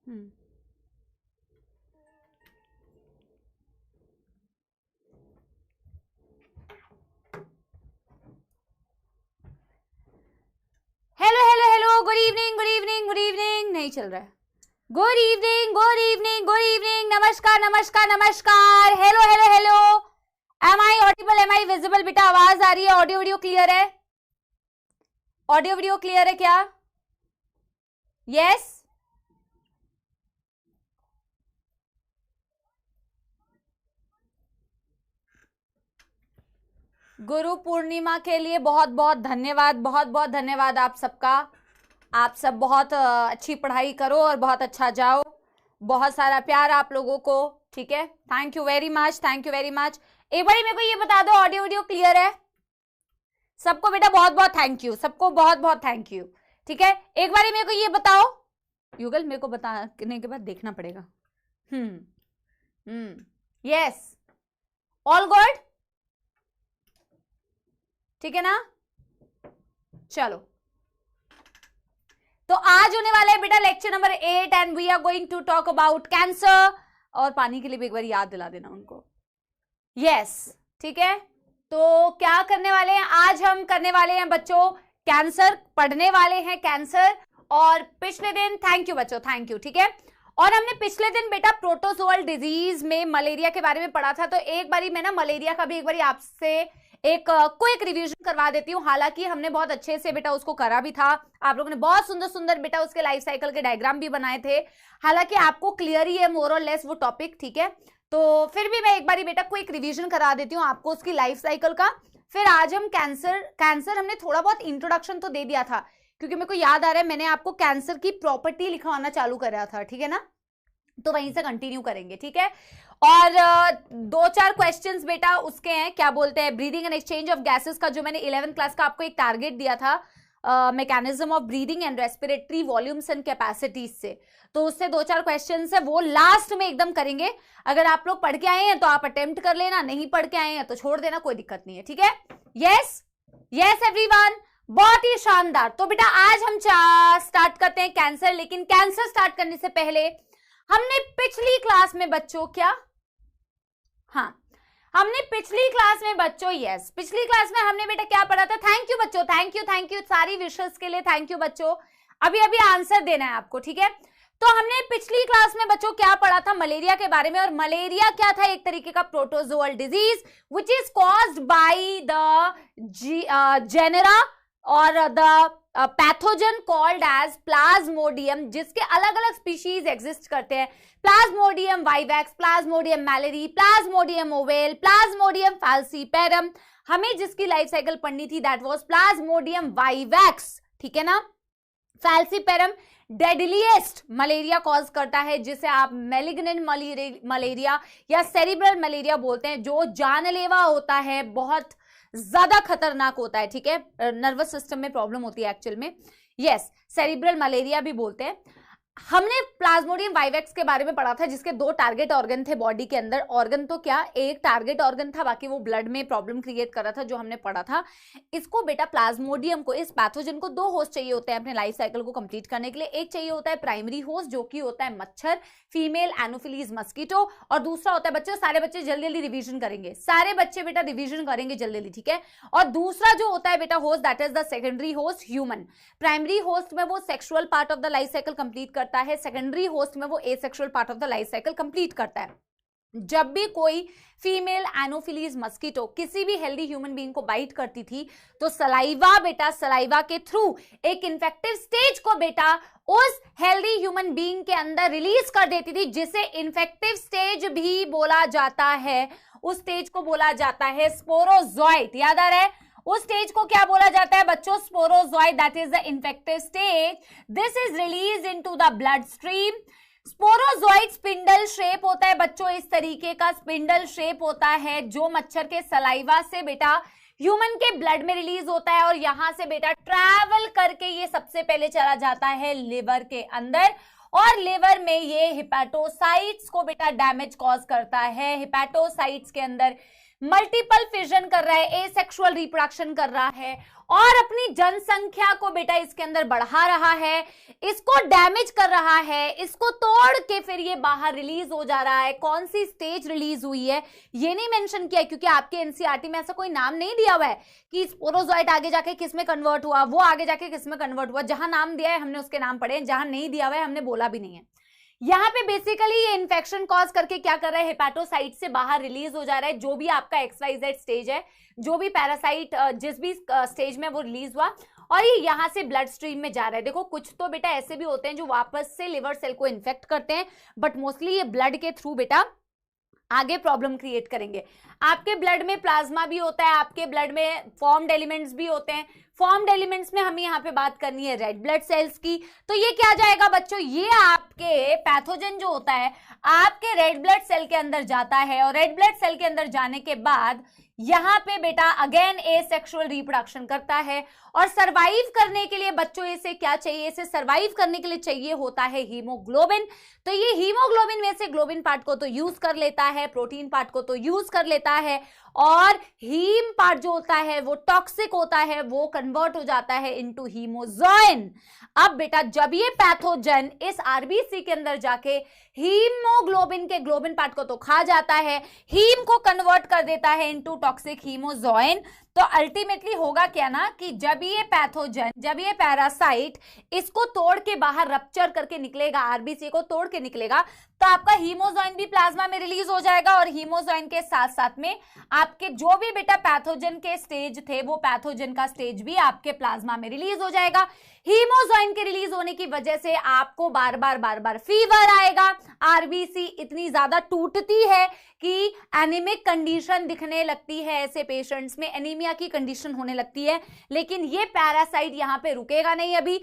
Hello hello hello, good evening good evening good evening, नहीं चल रहा है। Good evening good evening good evening, नमस्कार नमस्कार नमस्कार, hello hello hello. Am I audible, am I visible? बेटा आवाज आ रही है? ऑडियो वीडियो क्लियर है? ऑडियो वीडियो क्लियर है क्या? यस? गुरु पूर्णिमा के लिए बहुत बहुत धन्यवाद, बहुत बहुत धन्यवाद आप सबका। आप सब बहुत अच्छी पढ़ाई करो और बहुत अच्छा जाओ। बहुत सारा प्यार आप लोगों को, ठीक है? Thank you very much, thank you very much. एक बार मेरे को ये बता दो, ऑडियो वीडियो क्लियर है सबको? बेटा बहुत बहुत थैंक यू, सबको बहुत बहुत थैंक यू, ठीक है? एक बार मेरे को ये बताओ, युगल मेरे को बताने के बाद देखना पड़ेगा। यस, ऑल गुड, ठीक है ना? चलो, तो आज होने वाला है बेटा lecture number 8 and we are going to talk about cancer. और पानी के लिए भी एक बार याद दिला देना उनको। यस, ठीक है? तो क्या करने वाले हैं आज? हम करने वाले हैं बच्चों कैंसर, पढ़ने वाले हैं कैंसर। और पिछले दिन, थैंक यू बच्चों, थैंक यू, ठीक है? और हमने पिछले दिन बेटा प्रोटोजोअल डिजीज में मलेरिया के बारे में पढ़ा था। तो एक बारी मैं ना मलेरिया का भी एक बारी आपसे एक क्विक रिवीजन करवा देती हूँ। हालांकि हमने बहुत अच्छे से बेटा उसको करा भी था, आप लोगों ने बहुत सुंदर सुंदर बेटा उसके लाइफ साइकिल के डायग्राम भी बनाए थे। हालांकि आपको क्लियर ही है मोर और लेस वो टॉपिक, ठीक है? तो फिर भी मैं एक बारी बेटा क्विक रिवीजन करा देती हूँ आपको उसकी लाइफ साइकिल का। फिर आज हम कैंसर हमने थोड़ा बहुत इंट्रोडक्शन तो दे दिया था, क्योंकि मेरे को याद आ रहा है मैंने आपको कैंसर की प्रॉपर्टी लिखवाना चालू करा था, ठीक है ना? तो वहीं से कंटिन्यू करेंगे, ठीक है? और 2-4 क्वेश्चंस बेटा उसके हैं, क्या बोलते हैं, breathing and exchange of gases का जो मैंने 11th क्लास का आपको एक टारगेट दिया था, mechanism of breathing and respiratory volumes and capacities से। तो उससे 2-4 क्वेश्चंस है, वो लास्ट में एकदम करेंगे। अगर आप लोग पढ़ के आए हैं तो आप अटेम्प्ट कर लेना, नहीं पढ़ के आए हैं तो छोड़ देना, कोई दिक्कत नहीं है, ठीक है? यस यस एवरीवन, बहुत ही शानदार। तो बेटा आज हम स्टार्ट करते हैं कैंसर। लेकिन कैंसर स्टार्ट करने से पहले हमने पिछली क्लास में बच्चों क्या, हाँ हमने पिछली क्लास में बच्चों, यस पिछली क्लास में हमने बेटा क्या पढ़ा था? थैंक यू बच्चों, थैंक यू सारी विशेष के लिए, थैंक यू बच्चों। अभी अभी आंसर देना है आपको, ठीक है? तो हमने पिछली क्लास में बच्चों क्या पढ़ा था? मलेरिया के बारे में। और मलेरिया क्या था? एक तरीके का protozoal disease which is caused by the genera or the pathogen called as plasmodium, जिसके अलग अलग स्पीशीज एग्जिस्ट करते हैं। Plasmodium vivax, plasmodium malariae, plasmodium ovale, plasmodium falciparum. हमें जिसकी लाइफ साइकिल पढ़नी थी दैट वाज प्लाज्मोडियम वाइवैक्स, ठीक है ना? फाल्सीपेरम डेडलीएस्ट मलेरिया कॉज करता है, जिसे आप मैलिग्नेंट मलेरिया या सेरिब्रल मलेरिया बोलते हैं, जो जानलेवा होता है, बहुत ज्यादा खतरनाक होता है, ठीक है? नर्वस सिस्टम में प्रॉब्लम होती है एक्चुअल में। यस, सेरिब्रल मलेरिया भी बोलते हैं। हमने प्लाज्मोडियम वाइवैक्स के बारे में पढ़ा था, जिसके 2 टारगेट ऑर्गन थे बॉडी के अंदर। ऑर्गन तो क्या, एक टारगेट ऑर्गन था, बाकी वो ब्लड में प्रॉब्लम क्रिएट कर रहा था, जो हमने पढ़ा था। इसको बेटा प्लाज्मोडियम को, इस पैथोजन को 2 होस्ट चाहिए होते हैं अपने लाइफ साइकिल को कंप्लीट करने के लिए। एक चाहिए होता है प्राइमरी होस्ट, जो कि होता है मच्छर, फीमेल एनोफिलीज मस्कीटो। और दूसरा होता है बच्चे, सारे बच्चे जल्दी जल्दी रिविजन करेंगे, सारे बच्चे बेटा रिविजन करेंगे जल्दी जल्दी, ठीक है? और दूसरा जो होता है बेटा host, that is the secondary host, human. Primary host में वो sexual part of the life cycle complete करता है, सेकेंडरी होस्ट में वो asexual part of the life cycle complete करता है। जब भी कोई फीमेल एनोफिलीज मस्कीटो किसी भी हेल्दी ह्यूमन बीइंग को बाइट करती थी, तो सलाइवा बेटा, सलाइवा के थ्रू एक इन्फेक्टिव स्टेज को बेटा उस हेल्दी ह्यूमन बीइंग के अंदर रिलीज कर देती थी, जिसे इन्फेक्टिव स्टेज भी बोला जाता है। उस स्टेज को बोला जाता है स्पोरोजोइट। याद आ रहा है? उस स्टेज को क्या बोला जाता है बच्चों? Sporozoite, that is the infective stage. This is release into the blood stream. Sporozoite spindle shape होता है बच्चों, इस तरीके का स्पिंडल शेप होता है, जो मच्छर के सलाइवा से बेटा ह्यूमन के ब्लड में रिलीज होता है। और यहां से बेटा ट्रैवल करके ये सबसे पहले चला जाता है लिवर के अंदर, और लिवर में ये हिपैटोसाइट्स को बेटा डैमेज कॉज करता है। हिपैटोसाइट्स के अंदर मल्टीपल फिजन कर रहा है, एसेक्सुअल रिप्रोडक्शन कर रहा है और अपनी जनसंख्या को बेटा इसके अंदर बढ़ा रहा है, इसको डैमेज कर रहा है, इसको तोड़ के फिर ये बाहर रिलीज हो जा रहा है। कौन सी स्टेज रिलीज हुई है ये नहीं मेंशन किया, क्योंकि आपके एनसीईआरटी में ऐसा कोई नाम नहीं दिया हुआ है कि स्पोरोजोइट आगे जाके किस में कन्वर्ट हुआ, वो आगे जाके किस में कन्वर्ट हुआ। जहां नाम दिया है हमने उसके नाम पढ़े, जहां नहीं दिया हुआ है हमने बोला भी नहीं है। यहाँ पे बेसिकली ये इन्फेक्शन कॉज करके क्या कर रहा है, हेपाटोसाइट से बाहर रिलीज हो जा रहा है। जो भी आपका XYZ स्टेज है, जो भी पैरासाइट जिस भी स्टेज में वो रिलीज हुआ, और ये यहाँ से ब्लड स्ट्रीम में जा रहा है। देखो कुछ तो बेटा ऐसे भी होते हैं जो वापस से लिवर सेल को इन्फेक्ट करते हैं, बट मोस्टली ये ब्लड के थ्रू बेटा आगे प्रॉब्लम क्रिएट करेंगे। आपके ब्लड में प्लाज्मा भी होता है, आपके ब्लड में फॉर्म्ड एलिमेंट्स भी होते हैं। फॉर्म्ड एलिमेंट्स में हमें यहाँ पे बात करनी है रेड ब्लड सेल्स की। तो ये क्या जाएगा बच्चों, ये आपके पैथोजन जो होता है आपके रेड ब्लड सेल के अंदर जाता है, और रेड ब्लड सेल के अंदर जाने के बाद यहाँ पे बेटा अगेन एसेक्सुअल रिप्रोडक्शन करता है। और सरवाइव करने के लिए बच्चों इसे क्या चाहिए, इसे सरवाइव करने के लिए चाहिए होता है हीमोग्लोबिन। तो ये हीमोग्लोबिन में से ग्लोबिन पार्ट को तो यूज कर लेता है, प्रोटीन पार्ट को तो यूज कर लेता है, और हीम पार्ट जो होता है वो टॉक्सिक होता है, वो कन्वर्ट हो जाता है इनटू हीमोजोइन। अब बेटा जब ये पैथोजन इस आरबीसी के अंदर जाके हीमोग्लोबिन के ग्लोबिन पार्ट को तो खा जाता है, हीम को कन्वर्ट कर देता है इनटू टॉक्सिक हीमोजोइन, तो अल्टीमेटली होगा क्या ना कि जब ये पैथोजन, जब ये पैरासाइट इसको तोड़ के बाहर रप्चर करके निकलेगा, आरबीसी को तोड़ के निकलेगा, तो आपका हीमोजोइन भी प्लाज्मा में रिलीज हो जाएगा, और हीमोजोइन के साथ साथ में आपके जो भी बेटा पैथोजन के स्टेज थे वो पैथोजन का स्टेज भी आपके प्लाज्मा में रिलीज हो जाएगा। हीमोजोइन के रिलीज होने की वजह से आपको बार बार फीवर आएगा, आरबीसी इतनी ज्यादा टूटती है कि एनीमिक कंडीशन दिखने लगती है, ऐसे पेशेंट्स में एनीमिया की कंडीशन होने लगती है। लेकिन ये पैरासाइट यहाँ पे रुकेगा नहीं, अभी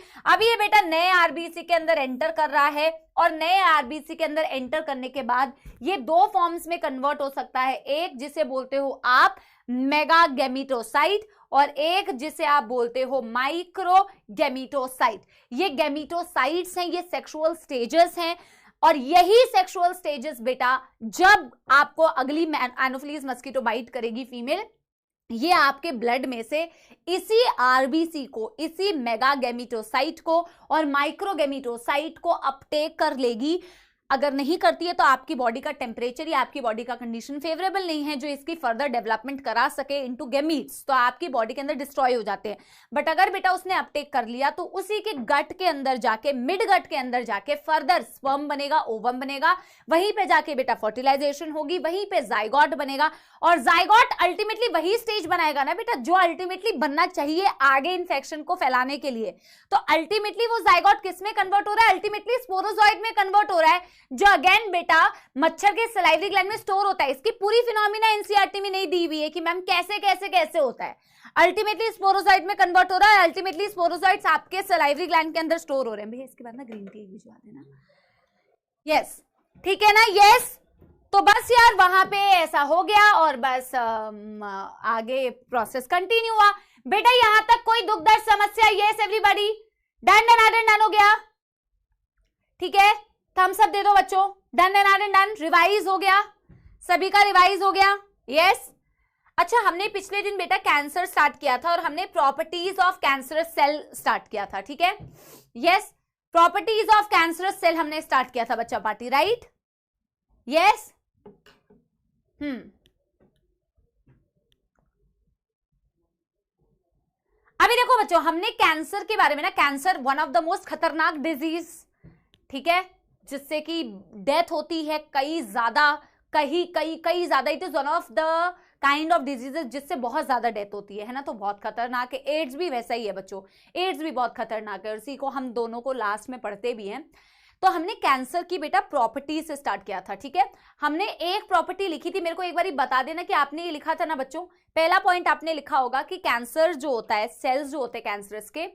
ये बेटा नए आरबीसी के अंदर एंटर कर रहा है, और नए आरबीसी के अंदर एंटर करने के बाद ये दो फॉर्म्स में कन्वर्ट हो सकता है, एक जिसे बोलते हो आप मेगा गैमीटोसाइट, और एक जिसे आप बोलते हो माइक्रो गैमीटोसाइट। ये गैमीटोसाइट्स हैं, ये सेक्सुअल स्टेजेस हैं, और यही सेक्सुअल स्टेजेस बेटा जब आपको अगली एनोफिलीज मस्कीटो बाइट करेगी फीमेल, ये आपके ब्लड में से इसी आरबीसी को, इसी मेगा गैमीटोसाइट को और माइक्रो गैमीटोसाइट को अपटेक कर लेगी। अगर नहीं करती है तो आपकी बॉडी का टेम्परेचर या आपकी बॉडी का कंडीशन फेवरेबल नहीं है जो इसकी फर्दर डेवलपमेंट करा सके इनटू गैमीट्स, तो आपकी बॉडी के अंदर डिस्ट्रॉय हो जाते हैं। बट अगर बेटा उसने अपटेक कर लिया तो उसी के गट के अंदर जाके, मिड गट के अंदर जाके फर्दर स्पर्म बनेगा, ओवम बनेगा, वहीं पे जाके बेटा फर्टिलाइजेशन होगी, वहीं पे जाइगोट बनेगा, और जाइगोट अल्टीमेटली वही स्टेज बनाएगा ना बेटा जो अल्टीमेटली बनना चाहिए आगे इन्फेक्शन को फैलाने के लिए। तो अल्टीमेटली वो जाइगोट किस में कन्वर्ट हो रहा है, अल्टीमेटली स्पोरोजॉइड में कन्वर्ट हो रहा है, जो अगेन बेटा मच्छर के सलाइवरी ग्लैंड में स्टोर होता है। इसकी पूरी फिनोमिना एनसीईआरटी में नहीं दी हुई है कि मैम कैसे कैसे कैसे होता है। अल्टीमेटली स्पोरोजॉइड में कन्वर्ट हो रहा है, अल्टीमेटली स्पोरोजॉइड्स आपके सलाइवरी ग्लैंड के अंदर स्टोर हो रहे हैं। भैया इसके बाद ना ग्रीन टी भिजवा देना, यस ठीक है ना, यस। तो बस यार वहां पे ऐसा हो गया, और बस आगे प्रोसेस कंटिन्यू हुआ बेटा। यहां तक कोई दुख दर्द समस्या, यस एवरीबॉडी, डन हो गया, ठीक है। थम्स अप दे दो बच्चों, डन, रिवाइज हो गया, सभी का रिवाइज हो गया, यस। अच्छा, हमने पिछले दिन बेटा कैंसर स्टार्ट किया था और हमने properties of cancerous cell start किया था, ठीक है, yes. Properties of cancerous cell हमने स्टार्ट किया था बच्चा पार्टी, राइट, यस। अभी देखो बच्चों, हमने कैंसर के बारे में ना, cancer one of the most खतरनाक डिजीज, ठीक है, जिससे कि डेथ होती है कई ज्यादा, कई ज्यादा। It is one of the kind of diseases जिससे बहुत ज्यादा डेथ होती है ना, तो बहुत खतरनाक है। एड्स भी वैसा ही है बच्चों, एड्स भी बहुत खतरनाक है, और इसी को हम दोनों को लास्ट में पढ़ते भी हैं। तो हमने कैंसर की बेटा प्रॉपर्टी से स्टार्ट किया था, ठीक है। हमने एक प्रॉपर्टी लिखी थी, मेरे को एक बार बता देना कि आपने ये लिखा था ना बच्चों। पहला पॉइंट आपने लिखा होगा कि कैंसर जो होता है, सेल्स जो होते हैं कैंसरस के,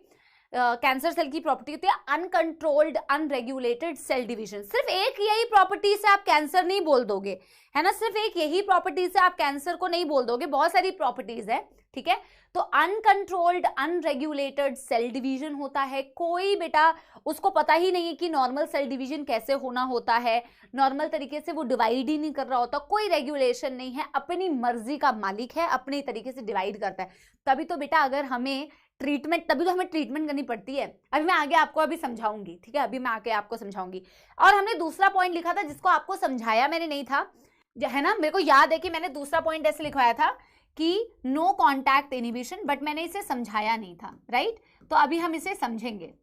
कैंसर सेल की प्रॉपर्टी होती है अनकंट्रोल्ड अनरेगुलेटेड सेल डिवीजन। सिर्फ एक यही प्रॉपर्टी से आप कैंसर नहीं बोल दोगे, है ना, सिर्फ एक यही प्रॉपर्टी से आप कैंसर को नहीं बोल दोगे, बहुत सारी प्रॉपर्टीज है, ठीक है। तो अनकंट्रोल्ड अनरेगुलेटेड सेल डिवीजन होता है। कोई बेटा उसको पता ही नहीं है कि नॉर्मल सेल डिवीजन कैसे होना होता है, नॉर्मल तरीके से वो डिवाइड ही नहीं कर रहा होता, कोई रेगुलेशन नहीं है, अपनी मर्जी का मालिक है, अपने तरीके से डिवाइड करता है। तभी तो बेटा अगर हमें ट्रीटमेंट, तभी तो हमें ट्रीटमेंट करनी पड़ती है। अभी मैं आगे आपको अभी समझाऊंगी, ठीक है, अभी मैं आगे आपको समझाऊंगी। और हमने दूसरा पॉइंट लिखा था जिसको आपको समझाया मैंने नहीं था, है ना, मेरे को याद है कि मैंने दूसरा पॉइंट ऐसे लिखवाया था कि नो कॉन्टैक्ट इनहिबिशन, बट मैंने इसे समझाया नहीं था, राइट। तो अभी हम इसे समझेंगे,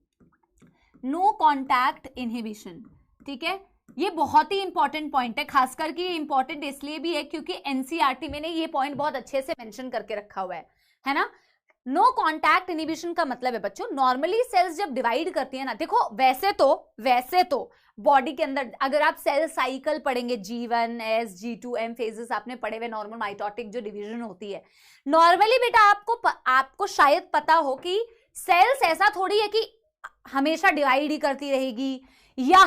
नो कॉन्टैक्ट इनहिबिशन, ठीक है। ये बहुत ही इंपॉर्टेंट पॉइंट है, खासकर कि ये इंपॉर्टेंट इसलिए भी है क्योंकि एनसीईआरटी में ने ये पॉइंट बहुत अच्छे से मेंशन करके रखा हुआ है ना। नो कॉन्टैक्ट इनहिबिशन का मतलब है बच्चों, नॉर्मली सेल्स जब डिवाइड करती है ना, देखो वैसे तो बॉडी के अंदर अगर आप सेल साइकिल पढ़ेंगे, G1, S, G2, M phases आपने पढ़े हुए, नॉर्मल माइटोटिक जो डिवीजन होती है, नॉर्मली बेटा आपको शायद पता हो कि सेल्स ऐसा थोड़ी है कि हमेशा डिवाइड ही करती रहेगी, या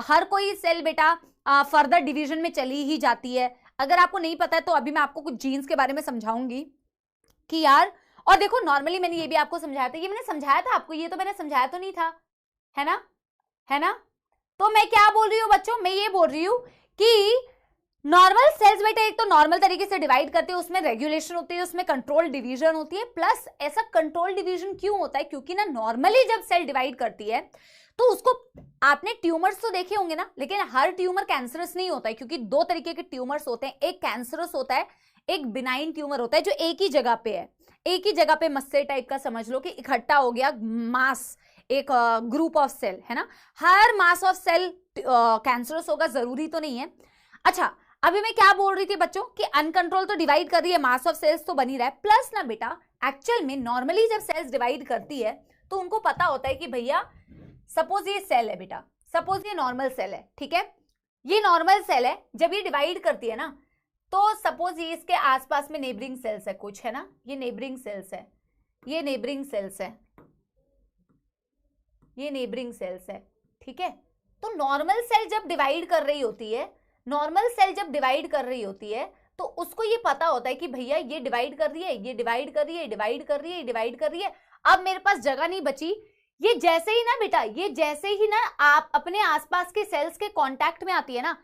हर कोई सेल बेटा फर्दर डिवीजन में चली ही जाती है। अगर आपको नहीं पता है तो अभी मैं आपको कुछ जीन्स के बारे में समझाऊंगी कि यार, और देखो नॉर्मली मैंने ये भी आपको समझाया था, ये मैंने समझाया था आपको, ये तो मैंने समझाया तो नहीं था, है ना। तो मैं क्या बोल रही हूँ बच्चों, मैं ये बोल रही हूँ कि नॉर्मल सेल्स बेटा एक तो नॉर्मल तरीके से डिवाइड करते हैं, उसमें रेगुलेशन होती है, उसमें कंट्रोल डिवीजन होती है। प्लस ऐसा कंट्रोल डिवीजन क्यों होता है, क्योंकि ना नॉर्मली जब सेल डिवाइड करती है तो उसको, आपने ट्यूमर्स तो देखे होंगे ना, लेकिन हर ट्यूमर कैंसरस नहीं होता है, क्योंकि दो तरीके के ट्यूमर्स होते हैं, एक कैंसरस होता है, एक बिनाइन ट्यूमर होता है जो एक ही जगह पे है, एक ही जगह पे मस्से टाइप का समझ लो कि इकट्ठा हो गया मास, एक ग्रुप ऑफ सेल, है ना। हर मास ऑफ सेल कैंसरस होगा जरूरी तो नहीं है। अच्छा, अभी मैं क्या बोल रही थी बच्चों कि अनकंट्रोल तो डिवाइड कर रही है, मास ऑफ सेल्स तो बनी रहा है। प्लस ना बेटा एक्चुअल में नॉर्मली जब सेल्स डिवाइड करती है तो उनको पता होता है कि भैया सपोज ये सेल है बेटा, सपोज ये नॉर्मल सेल है, ठीक है, ये नॉर्मल सेल है, जब ये डिवाइड करती है ना तो सपोज ये इसके आसपास में नेबरिंग सेल्स है कुछ, है ना, ये नेबरिंग सेल्स है, ये नेबरिंग सेल्स है, ये नेबरिंग सेल्स है, ठीक है। तो नॉर्मल सेल जब डिवाइड कर रही होती है, नॉर्मल सेल जब डिवाइड कर रही होती है तो उसको ये पता होता है कि भैया ये डिवाइड कर रही है, ये डिवाइड कर रही है, डिवाइड कर रही है, डिवाइड कर रही है, अब मेरे पास जगह नहीं बची। ये जैसे ही ना बेटा, ये जैसे ही ना आप अपने आसपास के सेल्स के कांटेक्ट में आती है ना,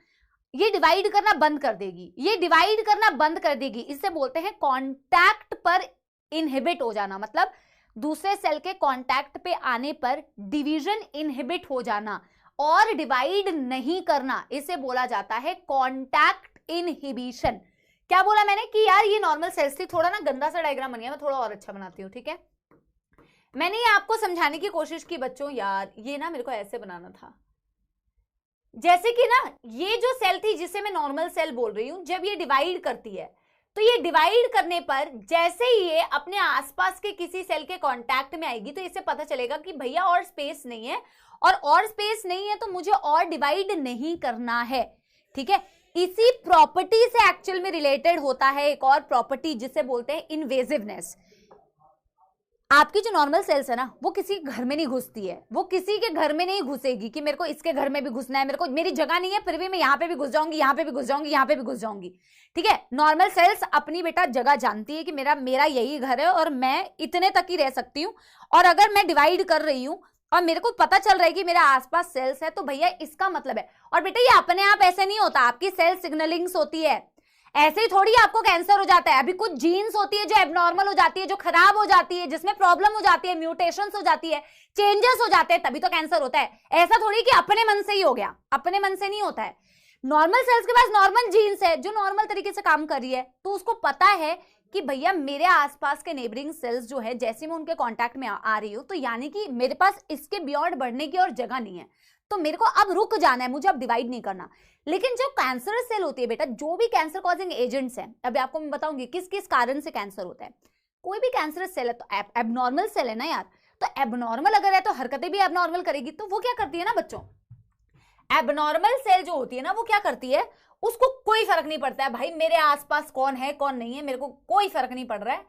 ये डिवाइड करना बंद कर देगी, ये डिवाइड करना बंद कर देगी। इसे बोलते हैं कांटेक्ट पर इनहिबिट हो जाना, मतलब दूसरे सेल के कांटेक्ट पे आने पर डिवीजन इनहिबिट हो जाना और डिवाइड नहीं करना, इसे बोला जाता है कांटेक्ट इनहिबिशन। क्या बोला मैंने कि यार ये नॉर्मल सेल्स थी, थोड़ा ना गंदा सा डायग्राम बन गया, मैं थोड़ा और अच्छा बनाती हूँ, ठीक है। मैंने ये आपको समझाने की कोशिश की बच्चों, यार ये ना मेरे को ऐसे बनाना था, जैसे कि ना ये जो सेल थी जिसे मैं नॉर्मल सेल बोल रही हूं, जब ये डिवाइड करती है तो ये डिवाइड करने पर जैसे ही ये अपने आसपास के किसी सेल के कांटेक्ट में आएगी तो इसे पता चलेगा कि भैया और स्पेस नहीं है, और स्पेस नहीं है तो मुझे और डिवाइड नहीं करना है, ठीक है। इसी प्रॉपर्टी से एक्चुअल में रिलेटेड होता है एक और प्रॉपर्टी जिसे बोलते हैं इन्वेजिवनेस। आपकी जो नॉर्मल सेल्स है ना, वो किसी घर में नहीं घुसती है, वो किसी के घर में नहीं घुसेगी कि मेरे को इसके घर में भी घुसना है, मेरी जगह नहीं है, फिर भी मैं यहाँ पे भी घुस जाऊंगी, यहाँ पे भी घुस जाऊंगी, यहाँ पे भी घुस जाऊंगी, ठीक है। नॉर्मल सेल्स अपनी बेटा जगह जानती है कि मेरा यही घर है और मैं इतने तक ही रह सकती हूँ, और अगर मैं डिवाइड कर रही हूँ और मेरे को पता चल रहा है कि मेरे आसपास सेल्स है तो भैया इसका मतलब है। और बेटा ये अपने आप ऐसे नहीं होता, आपकी सेल सिग्नलिंग्स होती है, ऐसे ही थोड़ी आपको कैंसर हो जाता है। अभी कुछ जीन्स होती है जो एबनॉर्मल हो जाती है, जो खराब हो जाती है, जिसमें प्रॉब्लम हो जाती है, म्यूटेशंस हो जाती है, चेंजेस हो जाते हैं, तभी तो कैंसर होता है। ऐसा थोड़ी कि अपने मन से ही हो गया, अपने मन से नहीं होता है। नॉर्मल सेल्स के पास नॉर्मल जीन्स है जो नॉर्मल तरीके से काम कर रही है, तो उसको पता है कि भैया मेरे आसपास के नेबरिंग सेल्स जो है, जैसे मैं उनके कांटेक्ट में आ रही हूं तो यानी कि मेरे पास इसके बियॉन्ड बढ़ने की और जगह नहीं है, तो मेरे को अब रुक जाना है, मुझे अब डिवाइड नहीं करना। लेकिन जो कैंसर सेल होती है बेटा, जो भी कैंसर कॉजिंग एजेंट्स हैं, अभी आपको मैं बताऊंगी किस किस कारण से कैंसर होता है। कोई भी कैंसर सेल है तो एबनॉर्मल सेल है ना यार, तो एबनॉर्मल अगर है तो हरकतें भी एबनॉर्मल करेगी। तो वो क्या करती है ना बच्चों, एबनॉर्मल सेल जो होती है ना, वो क्या करती है, उसको कोई फर्क नहीं पड़ता है भाई मेरे आसपास कौन है कौन नहीं है, मेरे को कोई फर्क नहीं पड़ रहा है,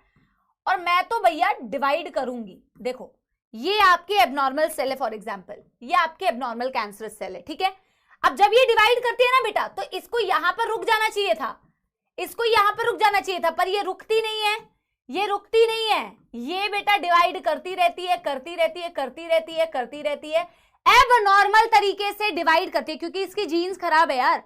और मैं तो भैया डिवाइड करूंगी। देखो ये आपकी एबनॉर्मल सेल है, फॉर एग्जांपल ये आपके एबनॉर्मल कैंसरस सेल है, ठीक है। अब जब ये डिवाइड करती है ना बेटा, तो इसको यहां पर रुक जाना चाहिए था, इसको यहां पर रुक जाना चाहिए था, पर ये रुकती नहीं है, ये रुकती नहीं है, ये बेटा डिवाइड करती रहती है, करती रहती है, करती रहती है, करती रहती है, एब नॉर्मल तरीके से डिवाइड करती है, क्योंकि इसकी जीन्स खराब है यार।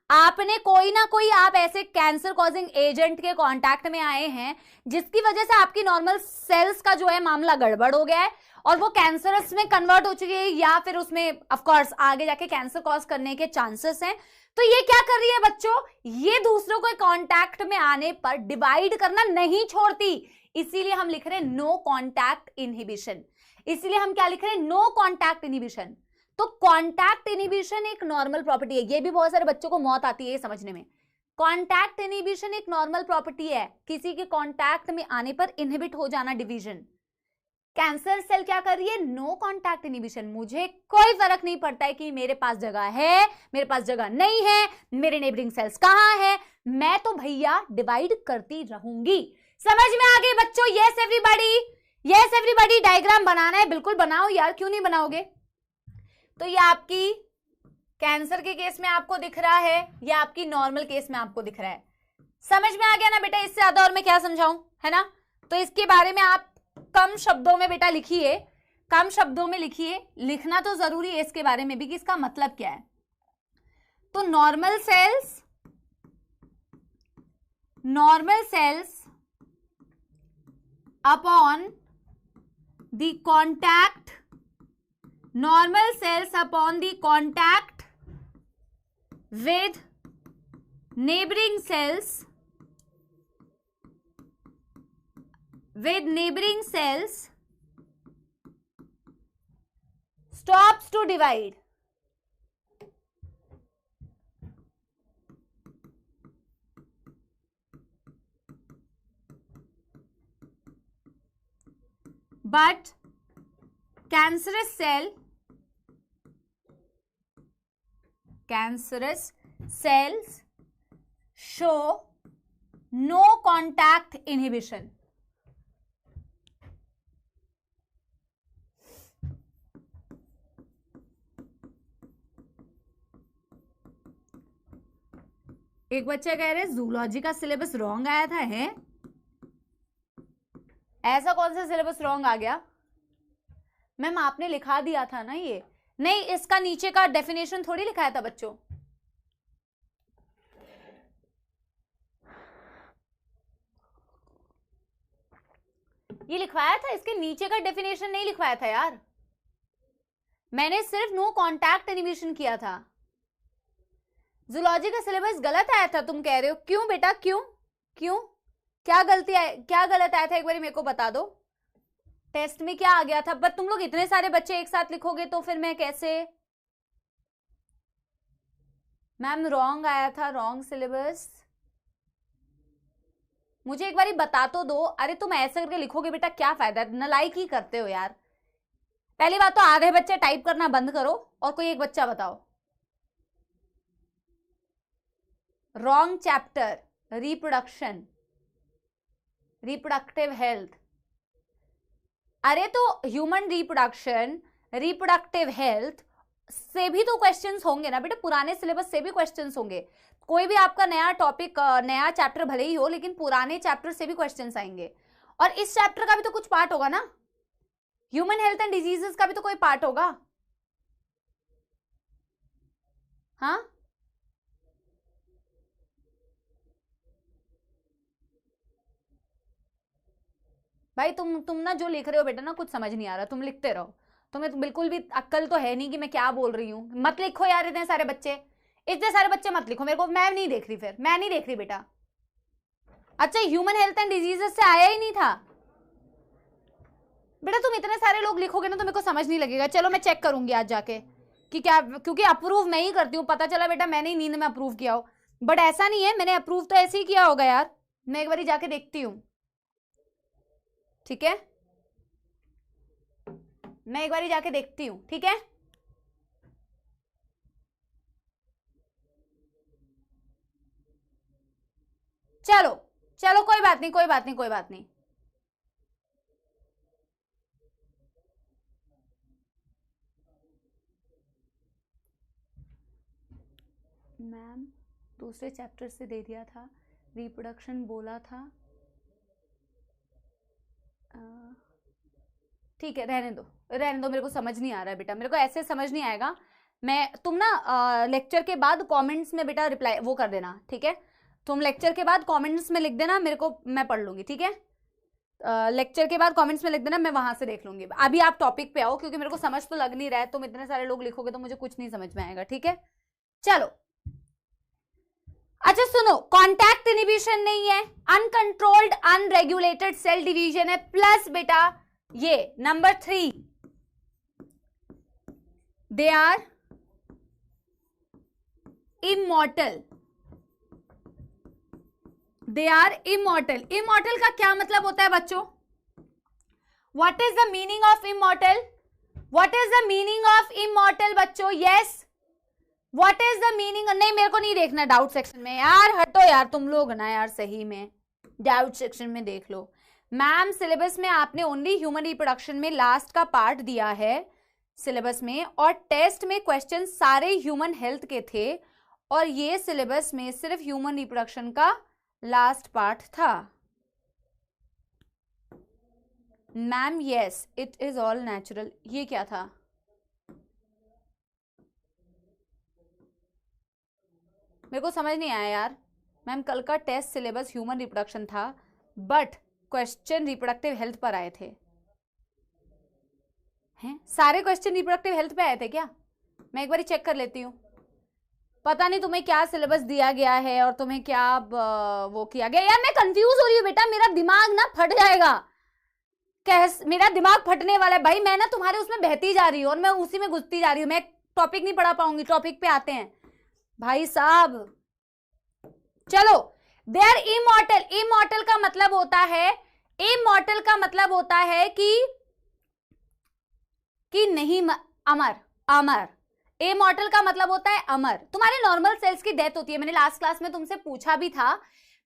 आपने कोई ना कोई, आप ऐसे कैंसर कॉजिंग एजेंट के कांटेक्ट में आए हैं जिसकी वजह से आपकी नॉर्मल सेल्स का जो है मामला गड़बड़ हो गया है और वो कैंसरस में कन्वर्ट हो चुकी है, या फिर उसमें ऑफ कोर्स आगे जाके कैंसर कॉज करने के चांसेस हैं। तो ये क्या कर रही है बच्चों, ये दूसरों को कांटेक्ट में आने पर डिवाइड करना नहीं छोड़ती, इसीलिए हम लिख रहे हैं नो कांटेक्ट इनहिबिशन। इसीलिए हम क्या लिख रहे हैं, नो कांटेक्ट इनहिबिशन। तो कांटेक्ट इनहिबिशन एक नॉर्मल प्रॉपर्टी है, ये भी बहुत सारे बच्चों को मौत आती है ये समझने में। कांटेक्ट इनहिबिशन एक नॉर्मल प्रॉपर्टी है, किसी के कांटेक्ट में आने पर इनहिबिट हो जाना डिवीजन। कैंसर सेल क्या कर रही है, नो कांटेक्ट इनहिबिशन। मुझे कोई फर्क नहीं पड़ता है कि मेरे पास जगह है, मेरे पास जगह नहीं है, मेरे नेबरिंग सेल्स कहां है, मैं तो भैया डिवाइड करती रहूंगी। समझ में आ गई बच्चों? Yes everybody, yes everybody. Diagram बनाना है, बिल्कुल बनाओ यार, क्यों नहीं बनाओगे। तो ये आपकी कैंसर के केस में आपको दिख रहा है, या आपकी नॉर्मल केस में आपको दिख रहा है। समझ में आ गया ना बेटा, इससे ज्यादा और मैं क्या समझाऊं, है ना। तो इसके बारे में आप कम शब्दों में बेटा लिखिए, कम शब्दों में लिखिए, लिखना तो जरूरी है इसके बारे में भी कि इसका मतलब क्या है। तो normal sales upon the contact, normal cells upon the contact with neighboring cells stops to divide. But cancerous cells show no contact inhibition. एक बच्चा कह रहे जूलॉजी का सिलेबस रॉन्ग आया था, है ऐसा कौन सा सिलेबस रॉन्ग आ गया मैम? आपने लिखा दिया था ना ये। नहीं, इसका नीचे का डेफिनेशन थोड़ी लिखाया था बच्चों। ये लिखवाया था, इसके नीचे का डेफिनेशन नहीं लिखवाया था यार। मैंने सिर्फ नो कांटेक्ट इनहिबिशन किया था। जूलॉजी का सिलेबस गलत आया था तुम कह रहे हो, क्यों बेटा, क्यों क्यों क्या गलती आया, क्या गलत आया था, एक बार मेरे को बता दो। टेस्ट में क्या आ गया था? बट तुम लोग इतने सारे बच्चे एक साथ लिखोगे तो फिर मैं कैसे। मैम रॉन्ग आया था, रॉन्ग सिलेबस। मुझे एक बार बता तो दो। अरे तुम ऐसे करके लिखोगे बेटा, क्या फायदा, नालायक ही करते हो यार। पहली बात तो आधे बच्चे टाइप करना बंद करो और कोई एक बच्चा बताओ। Wrong chapter, reproduction, reproductive health. अरे तो ह्यूमन रिप्रोडक्शन, रिप्रोडक्टिव हेल्थ से भी तो क्वेश्चंस होंगे ना बेटा, पुराने सिलेबस से भी क्वेश्चंस होंगे। कोई भी आपका नया टॉपिक, नया चैप्टर भले ही हो, लेकिन पुराने चैप्टर से भी क्वेश्चंस आएंगे। और इस चैप्टर का भी तो कुछ पार्ट होगा ना, ह्यूमन हेल्थ एंड डिजीजेस का भी तो कोई पार्ट होगा। हाँ भाई, तुम ना जो लिख रहे हो बेटा ना, कुछ समझ नहीं आ रहा, तुम लिखते रहो। तुम्हें तो बिल्कुल भी अक्ल तो है नहीं कि मैं क्या बोल रही हूँ। मत लिखो यार, इतने सारे बच्चे, इतने सारे बच्चे मत लिखो मेरे को, मैं नहीं देख रही, फिर मैं नहीं देख रही बेटा। अच्छा, ह्यूमन हेल्थ एंड डिजीजेस से आया ही नहीं था बेटा। तुम इतने सारे लोग लिखोगे ना तो मेरे को समझ नहीं लगेगा। चलो मैं चेक करूंगी आज जाके कि क्या, क्योंकि अप्रूव मैं ही करती हूँ। पता चला बेटा मैंने ही नींद में अप्रूव किया हो, बट ऐसा नहीं है, मैंने अप्रूव तो ऐसे ही किया होगा यार। मैं एक बार जाके देखती हूँ, ठीक है, मैं एक बार जाके देखती हूँ, ठीक है। चलो चलो, कोई बात नहीं, कोई बात नहीं, कोई बात नहीं। मैम दूसरे चैप्टर से दे दिया था, रिप्रोडक्शन बोला था। ठीक है, रहने दो रहने दो, मेरे को समझ नहीं आ रहा है बेटा, मेरे को ऐसे समझ नहीं आएगा। तुम ना लेक्चर के बाद कमेंट्स में बेटा रिप्लाई वो कर देना, ठीक है? तुम लेक्चर के बाद कमेंट्स में लिख देना मेरे को, मैं पढ़ लूंगी, ठीक है? लेक्चर के बाद कमेंट्स में लिख देना, मैं वहां से देख लूंगी। अभी आप टॉपिक पे आओ, क्योंकि मेरे को समझ तो लग नहीं रहा है, तुम इतने सारे लोग लिखोगे तो मुझे कुछ नहीं समझ में आएगा, ठीक है? चलो अच्छा सुनो, कॉन्टैक्ट इनहिबिशन नहीं है, अनकंट्रोल्ड अनरेगुलेटेड सेल डिवीजन है, प्लस बेटा ये number 3 they are immortal, they are immortal. Immortal का क्या मतलब होता है बच्चों? What is the meaning of immortal? What is the meaning of immortal बच्चों? Yes, what is the meaning? नहीं मेरे को नहीं देखना डाउट सेक्शन में यार, हटो यार तुम लोग ना यार, सही में डाउट सेक्शन में देख लो। मैम सिलेबस में आपने ओनली ह्यूमन रिप्रोडक्शन में लास्ट का पार्ट दिया है सिलेबस में, और टेस्ट में क्वेश्चन सारे ह्यूमन हेल्थ के थे, और ये सिलेबस में सिर्फ ह्यूमन रिप्रोडक्शन का लास्ट पार्ट था। Ma'am yes it is all natural, ये क्या था? मेरे को समझ नहीं आया यार। मैम कल का टेस्ट सिलेबस ह्यूमन रिप्रोडक्शन था, बट क्वेश्चन रिप्रोडक्टिव हेल्थ पर आए थे। हैं सारे क्वेश्चन रिप्रोडक्टिव हेल्थ पे आए थे क्या? मैं एक बार चेक कर लेती हूँ। पता नहीं तुम्हें क्या सिलेबस दिया गया है और तुम्हें क्या वो किया गया यार, मैं कंफ्यूज हो रही हूँ बेटा, मेरा दिमाग ना फट जाएगा। मेरा दिमाग फटने वाला है भाई, मैं ना तुम्हारे उसमें बहती जा रही हूँ और मैं उसी में घुसती जा रही हूँ, मैं टॉपिक नहीं पढ़ा पाऊंगी। टॉपिक पे आते हैं भाई साहब। चलो, दे आर इमॉर्टल। इमॉर्टल का मतलब होता है, इमॉर्टल का मतलब होता है कि नहीं अमर, अमर। इमॉर्टल का मतलब होता है अमर। तुम्हारे नॉर्मल सेल्स की डेथ होती है, मैंने लास्ट क्लास में तुमसे पूछा भी था।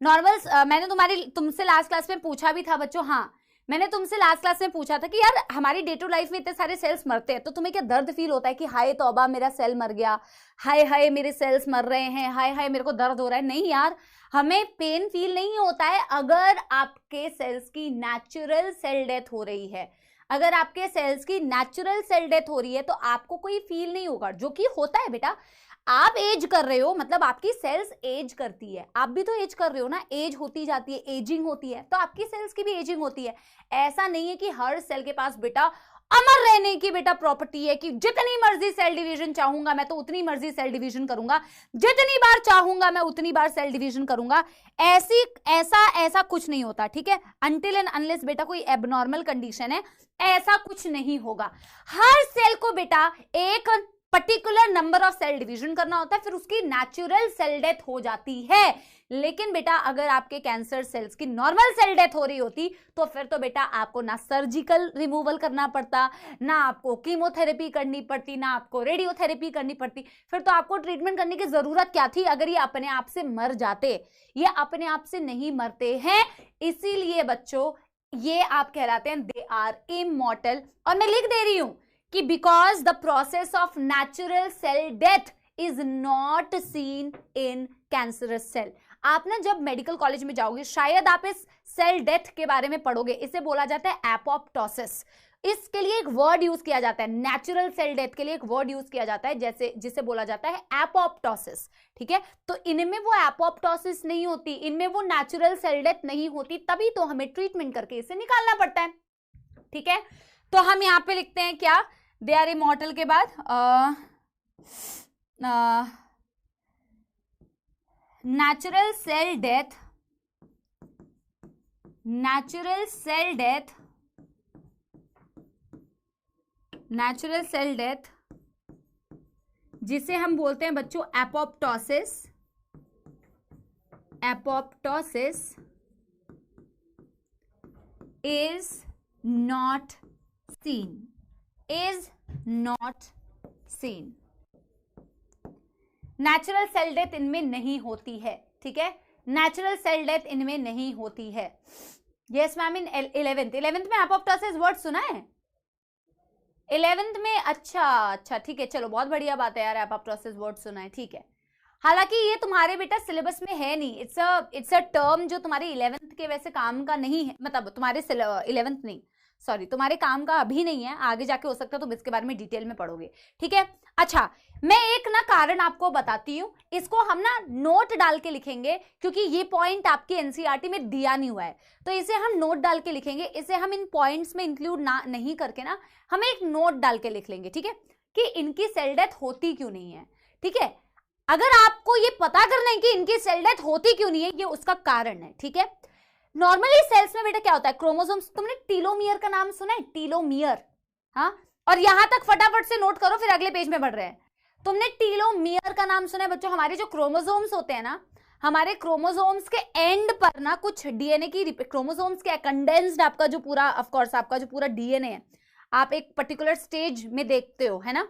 मैंने तुमसे लास्ट क्लास में पूछा भी था बच्चों, हाँ मैंने तुमसे लास्ट क्लास में पूछा था कि यार हमारी डे टू लाइफ में इतने सारे सेल्स मरते हैं, तो तुम्हें क्या दर्द फील होता है कि हाय तौबा मेरा सेल मर गया, हाय हाय मेरे सेल्स मर रहे हैं, हाय हाय मेरे को दर्द हो रहा है? नहीं यार, हमें पेन फील नहीं होता है अगर आपके सेल्स की नेचुरल सेल डेथ हो रही है। अगर आपके सेल्स की नेचुरल सेल डेथ हो रही है तो आपको कोई फील नहीं होगा, जो कि होता है बेटा। आप एज कर रहे हो, मतलब आपकी सेल्स एज करती है, आप भी तो एज कर रहे हो ना, एज होती जाती है, एजिंग होती है, तो आपकी सेल्स की भी एजिंग होती है। ऐसा नहीं है कि हर सेल के पास बेटा अमर रहने की बेटा प्रॉपर्टी है कि जितनी मर्जी सेल डिवीजन चाहूंगा मैं तो उतनी मर्जी सेल डिवीजन करूंगा, जितनी बार चाहूंगा मैं उतनी बार सेल डिवीजन करूंगा। ऐसा कुछ नहीं होता, ठीक है? अनटिल एंड अनलेस बेटा कोई एबनॉर्मल कंडीशन है, ऐसा कुछ नहीं होगा। हर सेल को बेटा एक particular number of cell division करना होता है, फिर उसकी नेचुरल सेल डेथ हो जाती है। लेकिन बेटा अगर आपके कैंसर सेल्स की नॉर्मल सेल डेथ हो रही होती तो फिर तो बेटा आपको ना सर्जिकल रिमूवल करना पड़ता, ना आपको कीमोथेरेपी करनी पड़ती, ना आपको रेडियोथेरेपी करनी पड़ती, फिर तो आपको ट्रीटमेंट करने की जरूरत क्या थी अगर ये अपने आप से मर जाते। ये अपने आप से नहीं मरते हैं, इसीलिए बच्चों ये आप कहलाते हैं दे आर इमॉर्टल। और मैं लिख दे रही हूं कि because the process of natural cell death is not seen in cancerous cell. आप ना जब मेडिकल कॉलेज में जाओगे शायद आप इस सेल डेथ के बारे में पढ़ोगे, इसे बोला जाता है एपोप्टोसिस। इसके लिए एक वर्ड यूज किया जाता है, नेचुरल सेल डेथ के लिए एक वर्ड यूज किया जाता है जैसे जिसे बोला जाता है एपोप्टोसिस, ठीक है? तो इनमें वो एपोप्टोसिस नहीं होती, इनमें वो नेचुरल सेल डेथ नहीं होती, तभी तो हमें ट्रीटमेंट करके इसे निकालना पड़ता है, ठीक है? तो हम यहां पे लिखते हैं क्या, दे आर इमॉर्टल के बाद natural cell death, natural cell death, natural cell death जिसे हम बोलते हैं बच्चों apoptosis. Apoptosis is not seen, is not seen. Natural cell death इनमें नहीं होती है, ठीक है? नेचुरल सेल डेथ इनमें नहीं होती है। यस मैम, इन 11th में एपोप्टोसिस वर्ड सुना है? 11th में? अच्छा ठीक है, चलो बहुत बढ़िया बात है यार, एपोप्टोसिस वर्ड सुना है, ठीक है। हालांकि ये तुम्हारे बेटा सिलेबस में है नहीं, इट्स अ टर्म जो तुम्हारे 11th के वैसे काम का नहीं है, मतलब तुम्हारे 11th नहीं सॉरी, तुम्हारे काम का अभी नहीं है, आगे जाके हो सकता है तुम इसके बारे में डिटेल में पढ़ोगे, ठीक है। अच्छा, मैं एक ना कारण आपको बताती हूं, इसको हम ना नोट डाल के लिखेंगे, क्योंकि ये पॉइंट आपके एनसीईआरटी में दिया नहीं हुआ है, तो इसे हम नोट डाल के लिखेंगे। इसे हम इन पॉइंट्स में इंक्लूड ना नहीं करके ना हम एक नोट डाल के लिख लेंगे, ठीक है, कि इनकी सेल डेथ होती क्यों नहीं है, ठीक है। अगर आपको ये पता करना है कि इनकी सेल डेथ होती क्यों नहीं है, ये उसका कारण है, ठीक है। नॉर्मली सेल्स में बेटा क्या होता है, क्रोमोसोम्स, तुमने टीलोमियर का नाम सुना है, टीलोमियर, हाँ, और यहां तक फटाफट से नोट करो, फिर अगले पेज में बढ़ रहे हैं। तुमने टीलोमियर का नाम सुना है बच्चों? हमारे जो क्रोमोसोम्स होते हैं ना, हमारे क्रोमोसोम्स के एंड पर ना कुछ डीएनए की, क्रोमोसोम्स के कंडेंस्ड आपका जो पूरा, ऑफ कोर्स आपका जो पूरा डीएनए है, आप एक पर्टिकुलर स्टेज में देखते हो, है ना,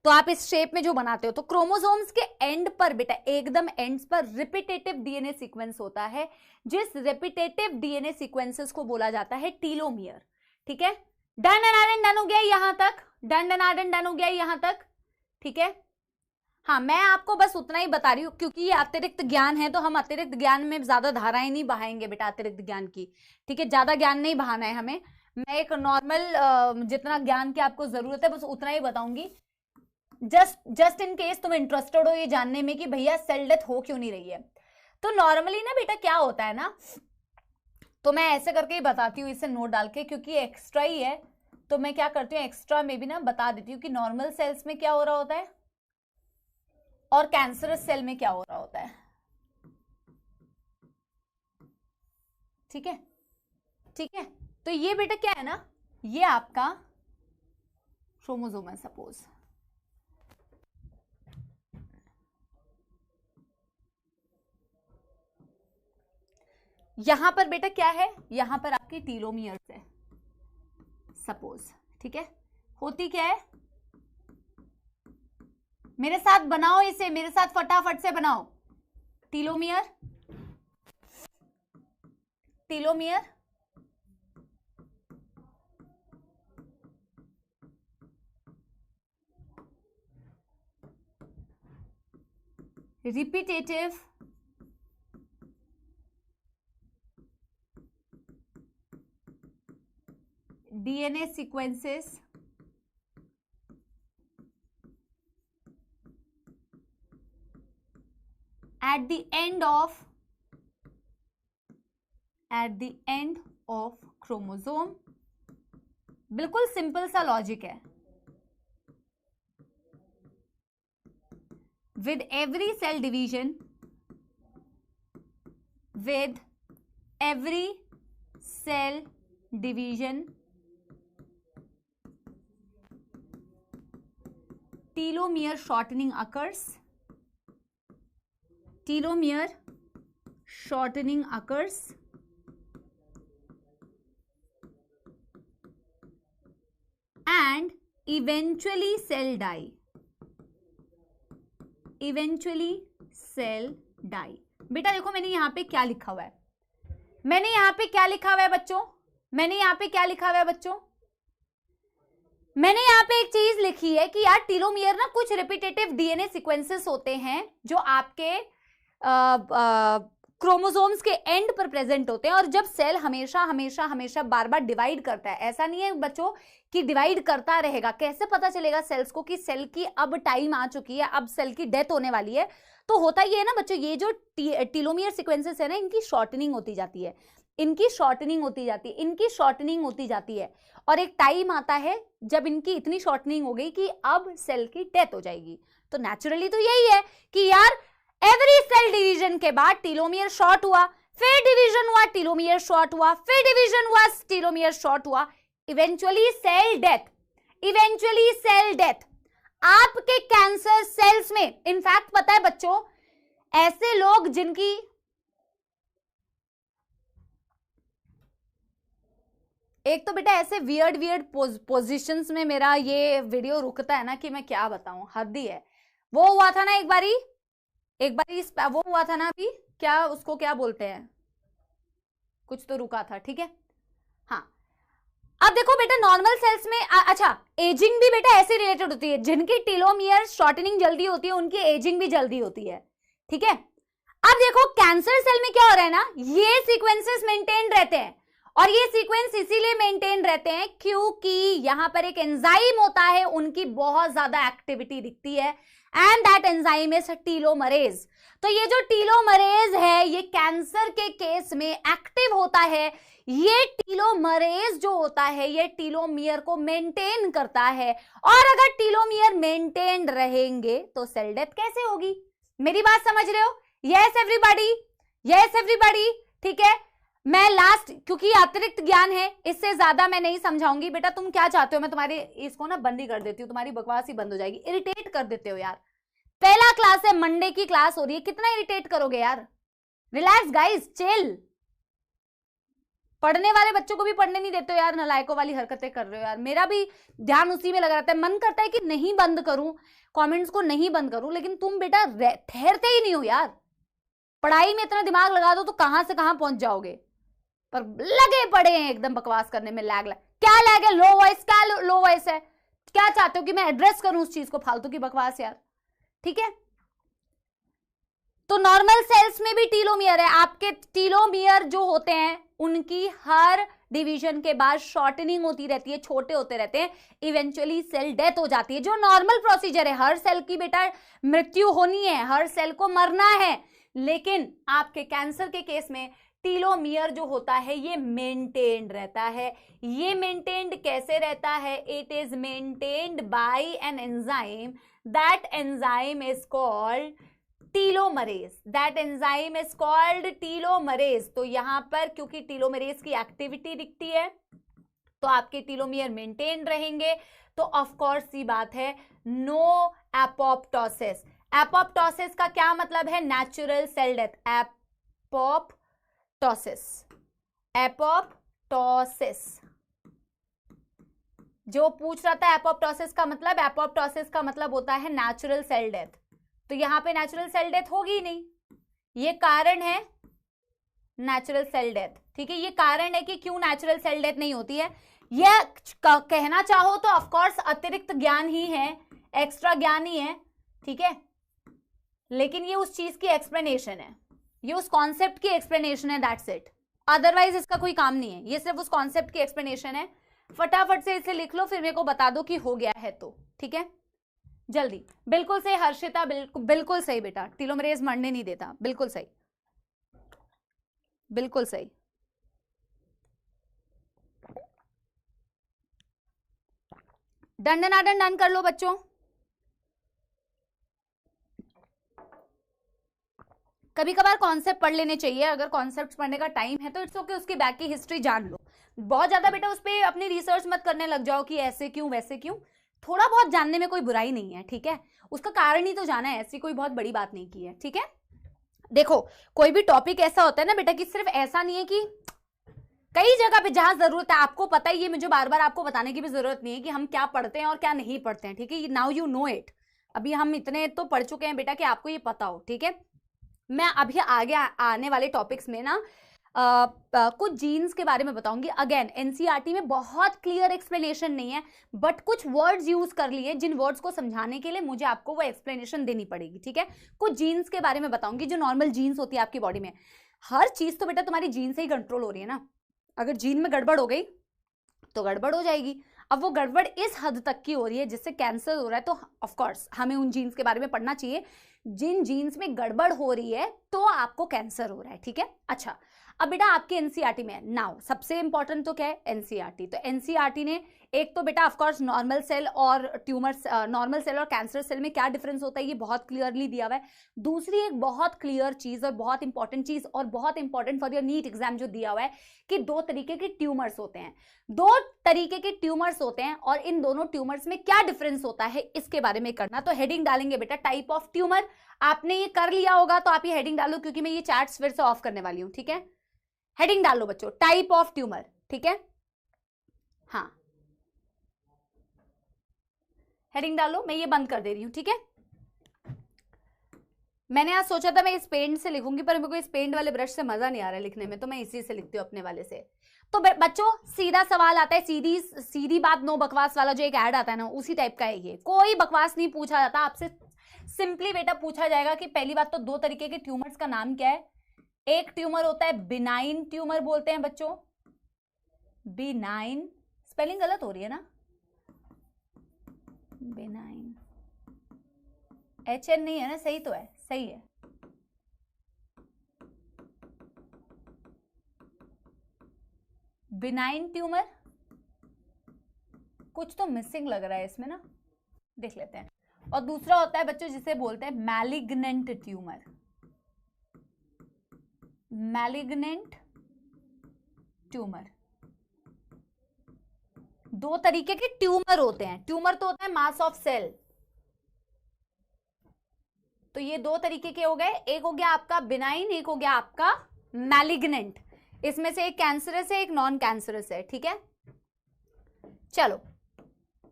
तो आप इस शेप में जो बनाते हो, तो क्रोमोसोम्स के एंड पर बेटा, एकदम एंड्स पर रिपीटेटिव डीएनए सीक्वेंस होता है, जिस रिपीटेटिव डीएनए सीक्वेंसेस को बोला जाता है टीलोमियर, ठीक है। डन डन हो गया यहां तक, डन हो गया यहां तक, ठीक है। हाँ, मैं आपको बस उतना ही बता रही हूँ, क्योंकि ये अतिरिक्त ज्ञान है, तो हम अतिरिक्त ज्ञान में ज्यादा धाराएं नहीं बहाएंगे बेटा, अतिरिक्त ज्ञान की, ठीक है, ज्यादा ज्ञान नहीं बहाना है हमें। मैं एक नॉर्मल जितना ज्ञान की आपको जरूरत है बस उतना ही बताऊंगी, जस्ट इन केस तुम इंटरेस्टेड हो ये जानने में कि भैया सेल डेथ हो क्यों नहीं रही है। तो नॉर्मली ना बेटा क्या होता है ना, तो मैं ऐसे करके ही बताती हूँ, इसे नोट डाल के, क्योंकि एक्स्ट्रा ही है, तो मैं क्या करती हूँ, एक्स्ट्रा में भी ना बता देती हूँ कि नॉर्मल सेल्स में क्या हो रहा होता है और कैंसरस सेल में क्या हो रहा होता है, ठीक है, ठीक है। तो ये बेटा क्या है ना, ये आपका क्रोमोसोम है सपोज, यहां पर बेटा क्या है, यहां पर आपकी टीलोमियर्स है सपोज, ठीक है। होती क्या है, मेरे साथ बनाओ इसे, मेरे साथ फटाफट से बनाओ, telomere, telomere, repetitive DNA sequences at the end of chromosome। बिल्कुल सिंपल सा लॉजिक है। With every cell division, telomere shortening occurs, and eventually cell die, बेटा देखो मैंने यहाँ पे क्या लिखा हुआ है, मैंने यहाँ पे क्या लिखा हुआ है बच्चों, मैंने यहाँ पे क्या लिखा हुआ है बच्चों, मैंने यहाँ पे एक चीज लिखी है कि यार टीलोमियर ना कुछ रिपीटेटिव डीएनए सीक्वेंसेस होते हैं जो आपके क्रोमोसोम्स के एंड पर प्रेजेंट होते हैं, और जब सेल हमेशा हमेशा हमेशा बार बार डिवाइड करता है, ऐसा नहीं है बच्चों कि डिवाइड करता रहेगा, कैसे पता चलेगा सेल्स को कि सेल की अब टाइम आ चुकी है, अब सेल की डेथ होने वाली है, तो होता ये है ना बच्चों, ये जो टीलोमियर सीक्वेंसेस है ना, इनकी शॉर्टनिंग होती जाती है, इनकी शॉर्टनिंग होती जाती है, और एक टाइम आता है जब इनकी इतनी शॉर्टनिंग हो गई कि अब सेल की डेथ हो जाएगी। तो नेचुरली तो यही है कि यार एवरी सेल डिवीजन के बाद टीलोमियर शॉर्ट हुआ, फिर डिवीजन हुआ, टीलोमियर शॉर्ट हुआ, फिर डिवीजन हुआ, टीलोमियर शॉर्ट हुआ, इवेंचुअली सेल डेथ। आपके कैंसर सेल्स में इनफैक्ट पता है बच्चों, ऐसे लोग जिनकी एक तो बेटा ऐसे वियर्ड पोजीशंस में मेरा ये वीडियो रुकता है ना कि मैं क्या बताऊं, हद ही है। वो हुआ था ना एक बारी वो हुआ था ना अभी, क्या उसको क्या बोलते हैं, कुछ तो रुका था, ठीक है। हाँ, अब देखो बेटा नॉर्मल सेल्स में अच्छा एजिंग भी बेटा ऐसे रिलेटेड होती है, जिनकी टीलोमियर शॉर्टनिंग जल्दी होती है उनकी एजिंग भी जल्दी होती है, ठीक है। अब देखो कैंसर सेल में क्या हो रहा है ना, ये सीक्वेंसेस मेंटेन रहते हैं, और ये सीक्वेंस इसीलिए मेंटेन रहते हैं क्योंकि यहां पर एक एंजाइम होता है, उनकी बहुत ज्यादा एक्टिविटी दिखती है, and that enzyme is telomerase. तो ये जो टीलोमरेज है ये कैंसर के केस में एक्टिव होता है। ये टीलोमरेज जो होता है ये टीलोमियर को मेंटेन करता है, और अगर टीलोमियर मेंटेन्ड रहेंगे तो सेल डेथ कैसे होगी? मेरी बात समझ रहे हो? यस एवरीबॉडी, यस एवरीबॉडी, ठीक है। मैं लास्ट, क्योंकि अतिरिक्त ज्ञान है, इससे ज्यादा मैं नहीं समझाऊंगी। बेटा तुम क्या चाहते हो? मैं तुम्हारे इसको ना बंद ही कर देती हूँ, तुम्हारी बकवास ही बंद हो जाएगी। इरिटेट कर देते हो यार। पहला क्लास है, मंडे की क्लास हो रही है, कितना इरिटेट करोगे यार? Relax guys, chill. पढ़ने वाले बच्चों को भी पढ़ने नहीं देते हो यार, नलायकों वाली हरकतें कर रहे हो यार। मेरा भी ध्यान उसी में लगा रहता है, मन करता है कि नहीं बंद करूं, कमेंट्स को नहीं बंद करूं, लेकिन तुम बेटा ठहरते ही नहीं हो यार। पढ़ाई में इतना दिमाग लगा दो तो कहां से कहां पहुंच जाओगे, पर लगे पड़े हैं एकदम बकवास करने में। लैग क्या लैग है? लो वॉइस, क्या लो वॉइस है? क्या चाहते हो कि मैं एड्रेस करूं उस चीज को? फालतू की बकवास यार, ठीक है। तो नॉर्मल सेल्स में भी टीलोमियर है। आपके टीलोमियर जो होते हैं उनकी हर डिवीजन के बाद शॉर्टनिंग होती रहती है, छोटे होते रहते हैं, इवेंचुअली सेल डेथ हो जाती है, जो नॉर्मल प्रोसीजर है। हर सेल की बेटा मृत्यु होनी है, हर सेल को मरना है, लेकिन आपके कैंसर के केस में टीलोमियर जो होता है ये मेंटेन्ड रहता है। ये मेंटेन्ड कैसे रहता है? It is maintained by an enzyme, that enzyme is called telomerase, that enzyme is called telomerase. तो यहां पर क्योंकि टीलोमरेज की एक्टिविटी दिखती है तो आपके टीलोमियर मेंटेन रहेंगे। तो ऑफ कोर्स सी बात है, नो एपोप्टोसिस। एपोप्टोसिस का क्या मतलब है? Natural cell death. Apoptosis, apoptosis जो पूछ रहा था, एपोप्टोसिस का मतलब, एपोप्टोसिस का मतलब होता है नेचुरल सेल डेथ। तो यहां पे नेचुरल सेल डेथ होगी ही नहीं, ये कारण है नेचुरल सेल डेथ, ठीक है। ये कारण है कि क्यों नेचुरल सेल डेथ नहीं होती है। यह कहना चाहो तो ऑफ कोर्स अतिरिक्त ज्ञान ही है, एक्स्ट्रा ज्ञान ही है, ठीक है, लेकिन ये उस चीज की एक्सप्लेनेशन है, ये उस कॉन्सेप्ट की एक्सप्लेनेशन है, दैट्स इट। अदरवाइज इसका कोई काम नहीं है, ये सिर्फ उस कॉन्सेप्ट की एक्सप्लेनेशन है। फटाफट से इसे लिख लो, फिर मेरे को बता दो कि हो गया है तो, ठीक है, जल्दी। बिल्कुल सही हर्षिता, बिल्कुल सही बेटा, टीलोमरेज मरने नहीं देता, बिल्कुल सही, बिल्कुल सही। दंडनादन डन कर लो बच्चों। कभी कभार कॉन्सेप्ट पढ़ लेने चाहिए, अगर कॉन्सेप्ट पढ़ने का टाइम है तो इट्स ओके, उसकी बैक की हिस्ट्री जान लो। बहुत ज्यादा बेटा उस पर अपनी रिसर्च मत करने लग जाओ कि ऐसे क्यों वैसे क्यों। थोड़ा बहुत जानने में कोई बुराई नहीं है, ठीक है, उसका कारण ही तो जाना है, ऐसी कोई बहुत बड़ी बात नहीं की है, ठीक है। देखो कोई भी टॉपिक ऐसा होता है ना बेटा कि सिर्फ ऐसा नहीं है कि कई जगह पे जहां जरूरत है, आपको पता है, ये मुझे बार बार आपको बताने की भी जरूरत नहीं है कि हम क्या पढ़ते हैं और क्या नहीं पढ़ते हैं, ठीक है। नाउ यू नो इट, अभी हम इतने तो पढ़ चुके हैं बेटा कि आपको ये पता हो, ठीक है। मैं अभी आगे आने वाले टॉपिक्स में ना कुछ जीन्स के बारे में बताऊंगी। अगेन एनसीईआरटी में बहुत क्लियर एक्सप्लेनेशन नहीं है, बट कुछ वर्ड्स यूज कर लिए, जिन वर्ड्स को समझाने के लिए मुझे आपको वो एक्सप्लेनेशन देनी पड़ेगी, ठीक है। कुछ जीन्स के बारे में बताऊंगी, जो नॉर्मल जीन्स होती है आपकी बॉडी में। हर चीज तो बेटा तुम्हारी जीन से ही कंट्रोल हो रही है ना, अगर जीन में गड़बड़ हो गई तो गड़बड़ हो जाएगी। अब वो गड़बड़ इस हद तक की हो रही है जिससे कैंसर हो रहा है, तो ऑफ कोर्स हमें उन जीन्स के बारे में पढ़ना चाहिए जिन जीन्स में गड़बड़ हो रही है तो आपको कैंसर हो रहा है, ठीक है। अच्छा, अब बेटा आपके एनसीईआरटी में नाउ सबसे इंपॉर्टेंट तो क्या है? एनसीईआरटी। तो एनसीईआरटी ने एक तो बेटा ऑफ कोर्स नॉर्मल सेल और ट्यूमर्स, नॉर्मल सेल और कैंसर सेल में क्या डिफरेंस होता है ये बहुत क्लियरली दिया हुआ है। दूसरी एक बहुत क्लियर चीज और बहुत इंपॉर्टेंट चीज और बहुत important for your NEET exam जो दिया हुआ है कि दो तरीके के ट्यूमर्स होते हैं, दो तरीके के ट्यूमर्स होते हैं, और इन दोनों ट्यूमर्स में क्या डिफरेंस होता है इसके बारे में करना। तो हेडिंग डालेंगे बेटा टाइप ऑफ ट्यूमर। आपने ये कर लिया होगा तो आप ये हेडिंग डालो, क्योंकि मैं ये चैट्स फिर से ऑफ करने वाली हूं, ठीक है। हेडिंग डाल लो बच्चों, टाइप ऑफ ट्यूमर, ठीक है, हाँ हेडिंग डालो, मैं ये बंद कर दे रही हूं, ठीक है। मैंने आज सोचा था मैं इस पेंट से लिखूंगी, पर मेरे को इस पेंट वाले ब्रश से मजा नहीं आ रहा है लिखने में, तो मैं इसी से लिखती हूँ अपने वाले से। तो बच्चों सीधा सवाल आता है, सीधी सीधी बात, नो बकवास वाला जो एक ऐड आता है ना, उसी टाइप का है ये। कोई बकवास नहीं पूछा जाता आपसे, सिंपली बेटा पूछा जाएगा कि पहली बात तो दो तरीके के ट्यूमर्स का नाम क्या है। एक ट्यूमर होता है बिनाइन ट्यूमर बोलते हैं बच्चों, B9, स्पेलिंग गलत हो रही है ना, B9, HN नहीं है ना, सही तो है, सही है। बिनाइन ट्यूमर, कुछ तो मिसिंग लग रहा है इसमें ना, देख लेते हैं। और दूसरा होता है बच्चों जिसे बोलते हैं मैलिग्नेंट ट्यूमर। मैलिग्नेंट ट्यूमर, दो तरीके के ट्यूमर होते हैं। ट्यूमर तो होता है मास ऑफ सेल, तो ये दो तरीके के हो गए, एक हो गया आपका बिनाइन, एक हो गया आपका मैलिग्नेंट। इसमें से एक कैंसरस है, एक नॉन कैंसरस है, ठीक है। चलो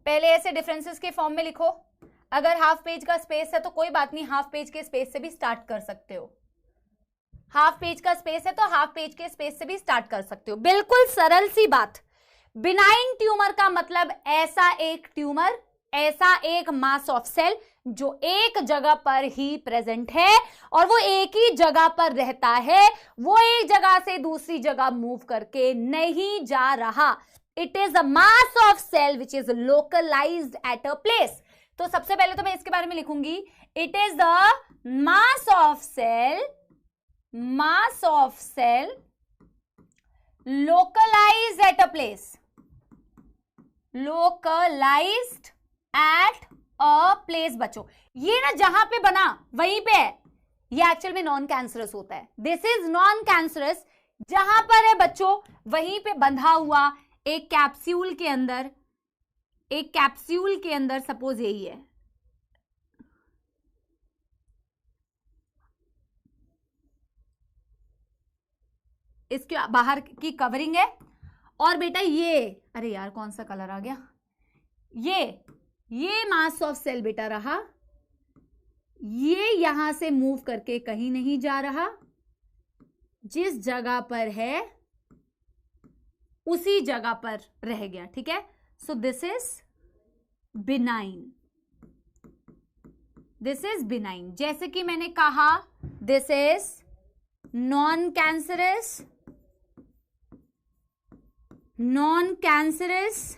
पहले ऐसे डिफरेंसेस के फॉर्म में लिखो। अगर हाफ पेज का स्पेस है तो कोई बात नहीं, हाफ पेज के स्पेस से भी स्टार्ट कर सकते हो। हाफ पेज का स्पेस है तो हाफ पेज के स्पेस से भी स्टार्ट कर सकते हो, बिल्कुल सरल सी बात। बिनाइन ट्यूमर का मतलब ऐसा एक ट्यूमर, ऐसा एक मास ऑफ सेल जो एक जगह पर ही प्रेजेंट है और वो एक ही जगह पर रहता है, वो एक जगह से दूसरी जगह मूव करके नहीं जा रहा। It is a mass of cell which is localised at a place. तो सबसे पहले तो मैं इसके बारे में लिखूंगी, it is the mass of cell localised at a place, localised at a place. बच्चों ये ना जहां पे बना वहीं पे है, ये एक्चुअल में नॉन कैंसरस होता है। दिस इज नॉन कैंसरस, जहां पर है बच्चों वहीं पे बंधा हुआ एक कैप्सूल के अंदर, एक कैप्सूल के अंदर सपोज यही है, इसके बाहर की कवरिंग है। और बेटा ये, अरे यार कौन सा कलर आ गया, ये मास ऑफ सेल बेटा रहा, ये यहां से मूव करके कहीं नहीं जा रहा, जिस जगह पर है उसी जगह पर रह गया, ठीक है। So this is benign, this is benign. जैसे कि मैंने कहा this is non cancerous, non cancerous,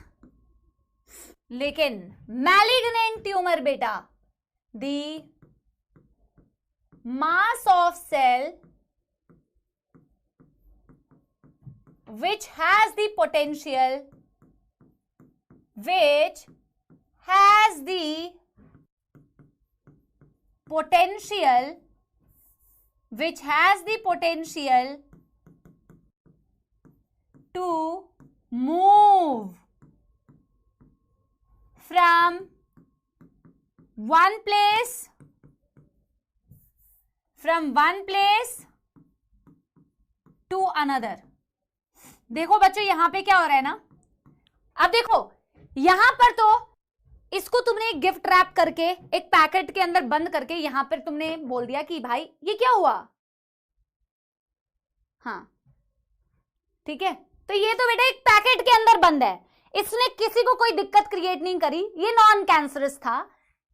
लेकिन मैलिग्नेंट ट्यूमर बेटा the mass of cell which has the potential, which has the potential, which has the potential to move from one place, from one place to another। देखो बच्चों यहां पे क्या हो रहा है ना, अब देखो यहां पर तो इसको तुमने एक गिफ्ट रैप करके एक पैकेट के अंदर बंद करके यहां पर तुमने बोल दिया कि भाई ये क्या हुआ, हाँ ठीक है। तो ये तो बेटा एक पैकेट के अंदर बंद है, इसने किसी को कोई दिक्कत क्रिएट नहीं करी, ये नॉन कैंसरस था,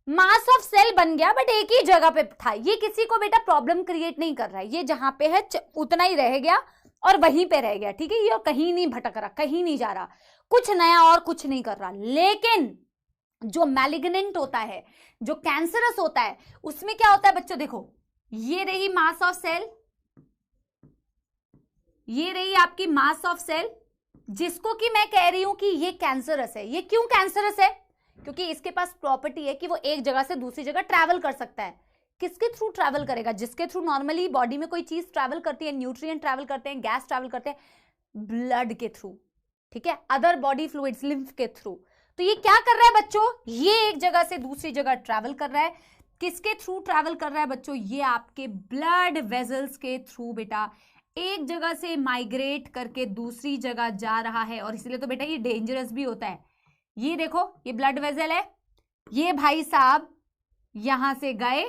मास ऑफ सेल बन गया बट एक ही जगह पे था, ये किसी को बेटा प्रॉब्लम क्रिएट नहीं कर रहा है, ये जहां पे है उतना ही रह गया और वहीं पे रह गया, ठीक है। ये कहीं नहीं भटक रहा, कहीं नहीं जा रहा, कुछ नया और कुछ नहीं कर रहा। लेकिन जो मैलिग्नेंट होता है, जो कैंसरस होता है, उसमें क्या होता है बच्चों, देखो ये रही मास ऑफ सेल, ये रही आपकी मास ऑफ सेल, जिसको कि मैं कह रही हूं कि ये कैंसरस है। ये क्यों कैंसरस है, क्योंकि इसके पास प्रॉपर्टी है कि वो एक जगह से दूसरी जगह ट्रैवल कर सकता है। किसके थ्रू ट्रैवल करेगा, जिसके थ्रू नॉर्मली बॉडी में कोई चीज ट्रैवल करती है, न्यूट्रिएंट ट्रैवल करते हैं, गैस ट्रैवल करते हैं, ब्लड के थ्रू, ठीक है, अदर बॉडी फ्लूइड्स, लिम्फ के थ्रू। तो ये क्या कर रहा है बच्चों, ये एक जगह से दूसरी जगह ट्रैवल कर रहा है। किसके थ्रू ट्रैवल कर रहा है बच्चों, ये आपके ब्लड वेजल्स के थ्रू बेटा एक जगह से माइग्रेट करके दूसरी जगह जा रहा है। और इसलिए तो बेटा ये डेंजरस भी होता है। ये देखो ये ब्लड वेजल है, ये भाई साहब यहां से गए,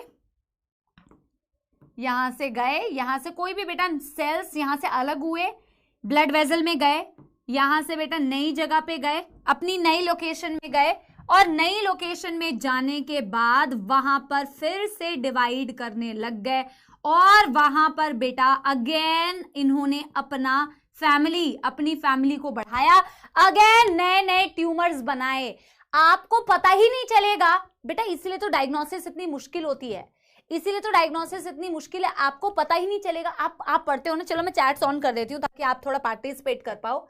यहां से गए, यहां से कोई भी बेटा सेल्स यहां से अलग हुए, ब्लड वेजल में गए, यहां से बेटा नई जगह पे गए, अपनी नई लोकेशन में गए, और नई लोकेशन में जाने के बाद वहां पर फिर से डिवाइड करने लग गए, और वहां पर बेटा अगेन इन्होंने अपना फैमिली, अपनी फैमिली को बढ़ाया, अगेन नए नए ट्यूमर्स बनाए, आपको पता ही नहीं चलेगा बेटा। इसलिए तो डायग्नोसिस इतनी मुश्किल होती है, इसीलिए तो डायग्नोसिस इतनी मुश्किल है, आपको पता ही नहीं चलेगा। आप पढ़ते हो ना, चलो मैं चैट्स ऑन कर देती हूँ ताकि आप थोड़ा पार्टिसिपेट कर पाओ।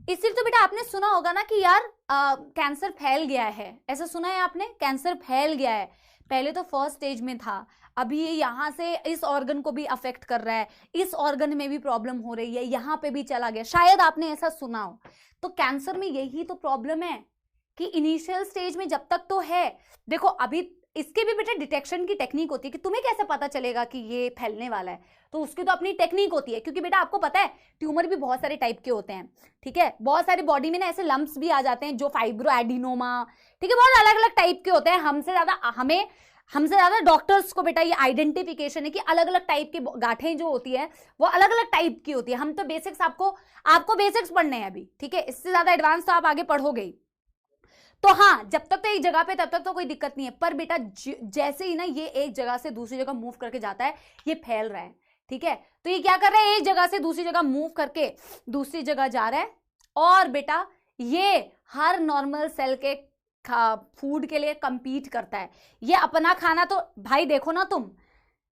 इसलिए तो बेटा आपने सुना होगा ना कि यार कैंसर फैल गया है, ऐसा सुना है आपने, कैंसर फैल गया है। पहले तो फर्स्ट स्टेज में था, अभी ये यहाँ से इस ऑर्गन को भी अफेक्ट कर रहा है, इस ऑर्गन में भी प्रॉब्लम हो रही है, यहाँ पे भी चला गया, शायद आपने ऐसा सुना हो। तो कैंसर में यही तो प्रॉब्लम है कि इनिशियल स्टेज में जब तक तो है, देखो अभी इसके भी बेटा डिटेक्शन की टेक्निक होती है कि तुम्हें कैसे पता चलेगा कि ये फैलने वाला है, तो उसकी तो अपनी टेक्निक होती है। क्योंकि बेटा आपको पता है ट्यूमर भी बहुत सारे टाइप के होते हैं, ठीक है, बहुत सारे बॉडी में ना ऐसे लम्प्स भी आ जाते हैं जो फाइब्रो एडिनोमा, ठीक है, बहुत अलग अलग टाइप के होते हैं। हमसे ज्यादा डॉक्टर्स को बेटा ये आइडेंटिफिकेशन है कि अलग अलग टाइप की गांठें जो होती है वो अलग अलग टाइप की होती है। हम तो बेसिक्स आपको बेसिक्स पढ़ने हैं अभी, ठीक है, इससे ज्यादा एडवांस तो आप आगे पढ़ोगे ही। तो हाँ, जब तक तो एक जगह पे तब तक तो कोई दिक्कत नहीं है, पर बेटा जैसे ही ना ये एक जगह से दूसरी जगह मूव करके जाता है, ये फैल रहा है, ठीक है। तो ये क्या कर रहा है, एक जगह से दूसरी जगह मूव करके दूसरी जगह जा रहा है, और बेटा ये हर नॉर्मल सेल के फूड के लिए कंपीट करता है। ये अपना खाना तो भाई देखो ना तुम,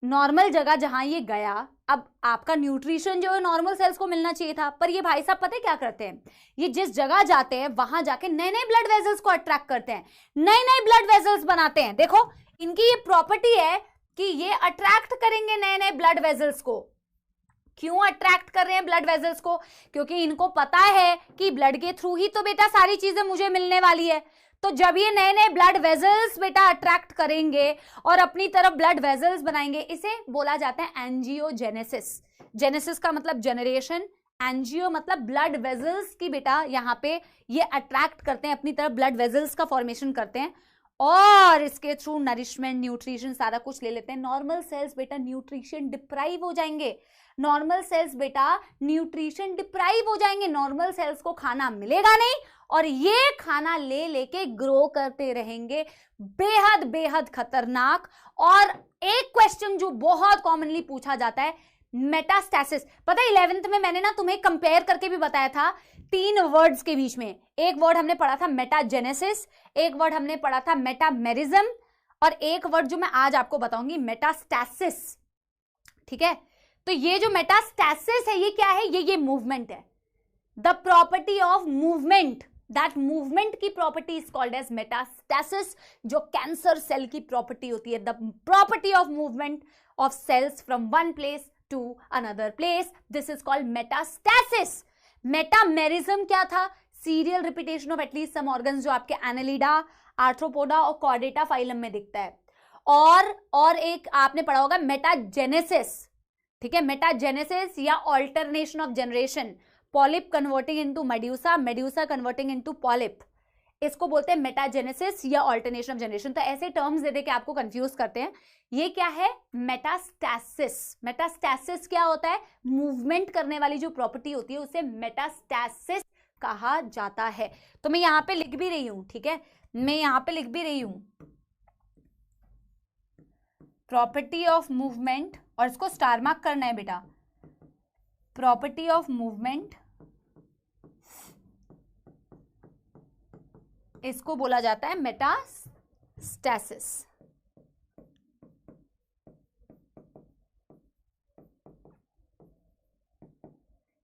नॉर्मल जगह जहां ये गया, अब आपका न्यूट्रिशन जो है नॉर्मल सेल्स को मिलना चाहिए था, पर ये भाई साहब पता है क्या करते हैं, ये जिस जगह जाते हैं वहां जाके नए नए ब्लड वेजल्स को अट्रैक्ट करते हैं, नए नए ब्लड वेजल्स बनाते हैं। देखो इनकी ये प्रॉपर्टी है कि ये अट्रैक्ट करेंगे नए नए ब्लड वेजल्स को। क्यों अट्रैक्ट कर रहे हैं ब्लड वेजल्स को? क्योंकि इनको पता है कि ब्लड के थ्रू ही तो बेटा सारी चीजें मुझे मिलने वाली है। तो जब ये नए नए ब्लड वेजल्स बेटा अट्रैक्ट करेंगे और अपनी तरफ ब्लड वेजल्स बनाएंगे, इसे बोला जाता है एंजियोजेनेसिस। जेनेसिस का मतलब जनरेशन, एंजियो मतलब ब्लड वेजल्स की बेटा यहाँ पे ये अट्रैक्ट करते हैं, अपनी तरफ ब्लड वेजल्स का फॉर्मेशन करते हैं और इसके थ्रू नरिशमेंट, न्यूट्रिशन सारा कुछ ले लेते हैं। नॉर्मल सेल्स बेटा न्यूट्रिशन डिप्राइव हो जाएंगे, नॉर्मल सेल्स बेटा न्यूट्रिशन डिप्राइव हो जाएंगे, नॉर्मल सेल्स को खाना मिलेगा नहीं और ये खाना ले लेके ग्रो करते रहेंगे, बेहद बेहद खतरनाक। और एक क्वेश्चन जो बहुत कॉमनली पूछा जाता है, मेटास्टैसिस। पता है 11th में मैंने ना तुम्हें कंपेयर करके भी बताया था 3 वर्ड्स के बीच में, एक वर्ड हमने पढ़ा था मेटाजेनेसिस, एक वर्ड हमने पढ़ा था मेटामेरिज्म, और एक वर्ड जो मैं आज आपको बताऊंगी मेटास्टैसिस, ठीक है। तो ये जो मेटास्टैसिस है ये क्या है, ये मूवमेंट है, the property of movement, that movement की property is called as metastasis, जो कैंसर सेल की प्रॉपर्टी होती है, the property of movement of cells from one place to another place, this is called metastasis. Metamerism क्या था, serial repetition of at least some organs, जो आपके Annelida, Arthropoda और Chordata phylum में दिखता है। और एक आपने पढ़ा होगा मेटाजेनेसिस, ठीक है, मेटाजेनेसिस या alternation of generation, polyp converting into medusa, medusa converting into polyp, इसको बोलते हैं मेटाजेनेसिस या ऑल्टरनेशन ऑफ जनरेशन। तो ऐसे टर्म्स दे दे के आपको कंफ्यूज करते हैं। ये क्या है, मेटास्टैसिस। मेटास्टैसिस क्या होता है, मूवमेंट करने वाली जो प्रॉपर्टी होती है उसे मेटास्टैसिस कहा जाता है। तो मैं यहां पे लिख भी रही हूं, ठीक है, मैं यहां पे लिख भी रही हूं प्रॉपर्टी ऑफ मूवमेंट, और इसको स्टार मार्क करना है बेटा, प्रॉपर्टी ऑफ मूवमेंट, इसको बोला जाता है मेटास्टैसिस।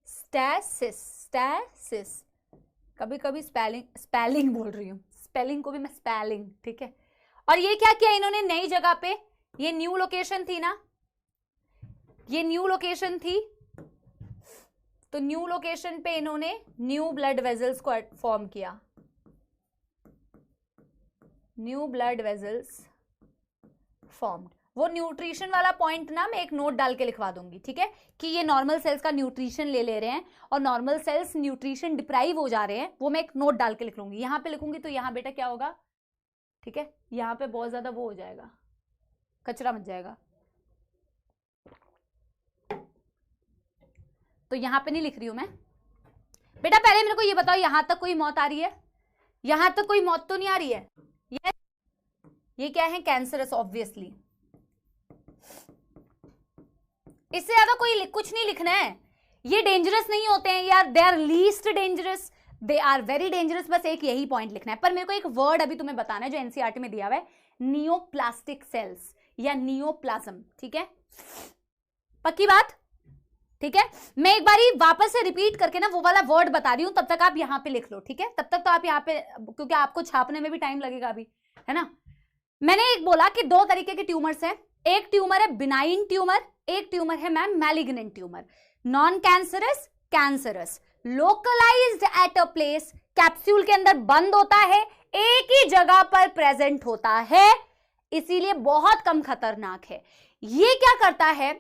स्टैसिस, कभी कभी स्पेलिंग बोल रही हूं, स्पेलिंग को भी मैं स्पेलिंग, ठीक है। और ये क्या किया इन्होंने, नई जगह पे, ये न्यू लोकेशन थी ना, ये न्यू लोकेशन थी, तो न्यू लोकेशन पे इन्होंने न्यू ब्लड वेजल्स को फॉर्म किया, न्यू ब्लड वेजल्स फॉर्म्ड। वो न्यूट्रिशन वाला पॉइंट ना मैं एक नोट डाल के लिखवा दूंगी, ठीक है, कि ये नॉर्मल सेल्स का न्यूट्रिशन ले रहे हैं और नॉर्मल सेल्स न्यूट्रिशन डिप्राइव हो जा रहे हैं, वो मैं एक नोट डाल के लिख लूंगी। यहां पे लिखूंगी तो यहां बेटा क्या होगा, ठीक है, यहां पे बहुत ज्यादा वो हो जाएगा, कचरा मच जाएगा, तो यहां पे नहीं लिख रही हूं मैं बेटा। पहले मेरे को ये बताओ, यहां तक कोई मौत आ रही है, यहां तक कोई मौत तो नहीं आ रही है। ये क्या है, कैंसरस, ऑब्वियसली। इससे ज्यादा कुछ नहीं लिखना है, ये डेंजरस नहीं होते हैं यार, they are least dangerous, they are very dangerous. बस एक यही पॉइंट लिखना है। पर मेरे को एक वर्ड अभी तुम्हें बताना है जो एनसीईआरटी में दिया हुआ है, नियोप्लास्टिक सेल्स या नियोप्लाज्म। ठीक है, पक्की बात? ठीक है, मैं एक बारी वापस से रिपीट करके ना वो वाला वर्ड बता रही हूं, तब तक आप यहां पे लिख लो। ठीक है, तब तक तो आप यहाँ पे, क्योंकि आपको छापने में भी टाइम लगेगा अभी, है ना। मैंने एक बोला कि दो तरीके के ट्यूमर्स हैं, एक ट्यूमर है बिनाइन ट्यूमर, एक ट्यूमर है ma'am malignant tumour. Non cancerous, cancerous, localised at a place, capsule के अंदर बंद होता है, एक ही जगह पर प्रेजेंट होता है, इसीलिए बहुत कम खतरनाक है। ये क्या करता है,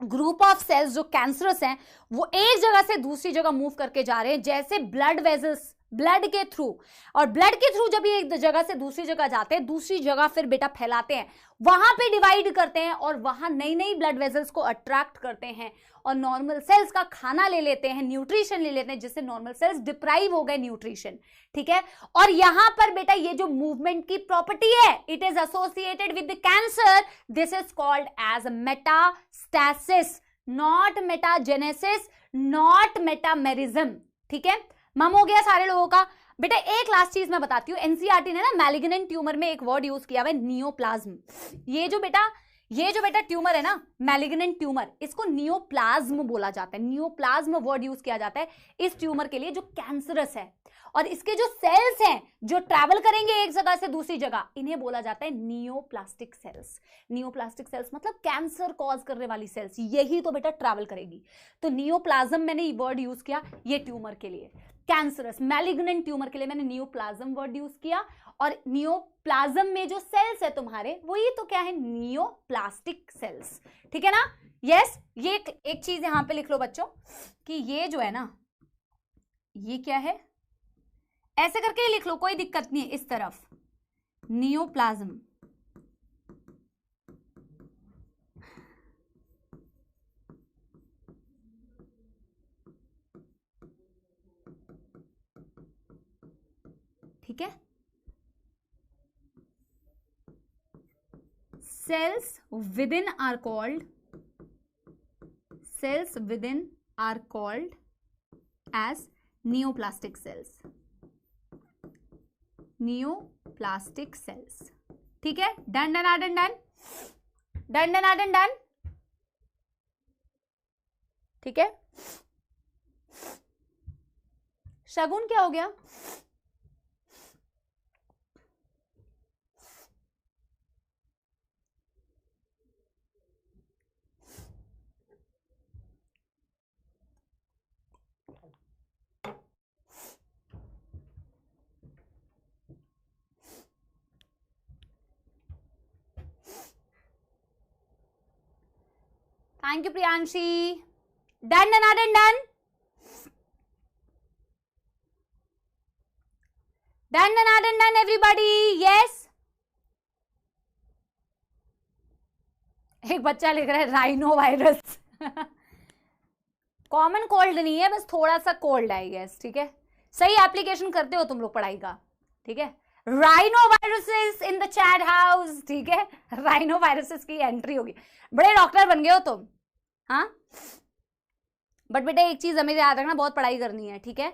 ग्रुप ऑफ सेल्स जो कैंसरस हैं वो एक जगह से दूसरी जगह मूव करके जा रहे हैं, जैसे ब्लड वेजल्स, ब्लड के थ्रू, और ब्लड के थ्रू जब ये एक जगह से दूसरी जगह जाते हैं, दूसरी जगह फिर बेटा फैलाते हैं, वहां पे डिवाइड करते हैं और वहां नई नई ब्लड वेजल्स को अट्रैक्ट करते हैं और नॉर्मल सेल्स का खाना ले लेते हैं, न्यूट्रिशन ले लेते हैं, जिससे नॉर्मल सेल्स डिप्राइव हो गए न्यूट्रिशन। ठीक है, और यहां पर बेटा ये जो मूवमेंट की प्रॉपर्टी है, it is associated with the cancer, this is called as metastasis, not metagenesis, not metamerism. ठीक है, मम हो गया सारे लोगों का। बेटा एक लास्ट चीज मैं बताती हूँ, एनसीईआरटी ने ना मैलिग्नेंट ट्यूमर में एक वर्ड यूज किया हुआ है, नियोप्लाज्म। ये जो बेटा ट्यूमर है ना, मैलिग्नेंट ट्यूमर, इसको नियोप्लाज्म बोला जाता है, नियोप्लाज्म वर्ड यूज किया जाता है इस ट्यूमर के लिए जो कैंसरस है। और इसके जो सेल्स हैं जो ट्रैवल करेंगे एक जगह से दूसरी जगह, इन्हें बोला जाता है नियोप्लास्टिक सेल्स। नियोप्लास्टिक सेल्स मतलब कैंसर कॉज करने वाली सेल्स, यही तो बेटा ट्रैवल करेगी। तो नियोप्लाज्म मैंने वर्ड यूज किया ये ट्यूमर के लिए, कैंसरस मैलिग्नेंट ट्यूमर के लिए मैंने नियोप्लाज्म वर्ड यूज किया। और नियोप्लाज्म में जो सेल्स है तुम्हारे, वो ये तो क्या है, नियोप्लास्टिक सेल्स। ठीक है ना, यस। ये एक चीज यहां पे लिख लो बच्चों कि ये जो है ना, ये क्या है, ऐसे करके ही लिख लो, कोई दिक्कत नहीं है। इस तरफ नियोप्लाज्म, ठीक है। cells within are called as neoplastic cells, neoplastic cells। ठीक है, done done done done done done done done. ठीक है, शगुन क्या हो गया? Thank you Priyanshi. Done done done done done done done done everybody, yes. एक बच्चा लिख रहा है राइनो वायरस। कॉमन कोल्ड नहीं है, बस थोड़ा सा कोल्ड आई गेस। ठीक है, सही एप्लीकेशन करते हो तुम लोग पढ़ाई का। ठीक है, rhino viruses in the chat house. ठीक है, राइनो वायरसेस की एंट्री होगी, बड़े डॉक्टर बन गए हो तुम। हाँ, बट बेटा एक चीज हमें याद रखना, बहुत पढ़ाई करनी है। ठीक है,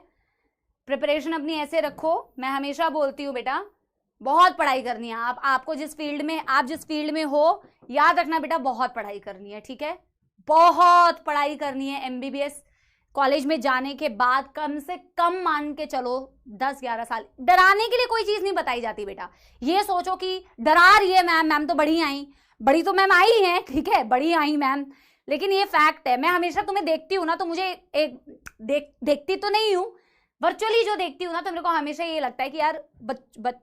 प्रिपरेशन अपनी ऐसे रखो, मैं हमेशा बोलती हूँ बेटा बहुत पढ़ाई करनी है। आपको जिस फील्ड में हो, याद रखना बेटा बहुत पढ़ाई करनी है। ठीक है, बहुत पढ़ाई करनी है। एमबीबीएस कॉलेज में जाने के बाद कम से कम मान के चलो 10-11 साल। डराने के लिए कोई चीज नहीं बताई जाती बेटा, ये सोचो कि डरा रही है मैम तो बड़ी आई, बड़ी तो मैम आई है, ठीक है, बड़ी आई मैम, लेकिन ये फैक्ट है। मैं हमेशा तुम्हें देखती हूँ ना, तो मुझे देखती तो नहीं हूँ, वर्चुअली जो देखती हूँ ना, तो मेरे को हमेशा ये लगता है कि यार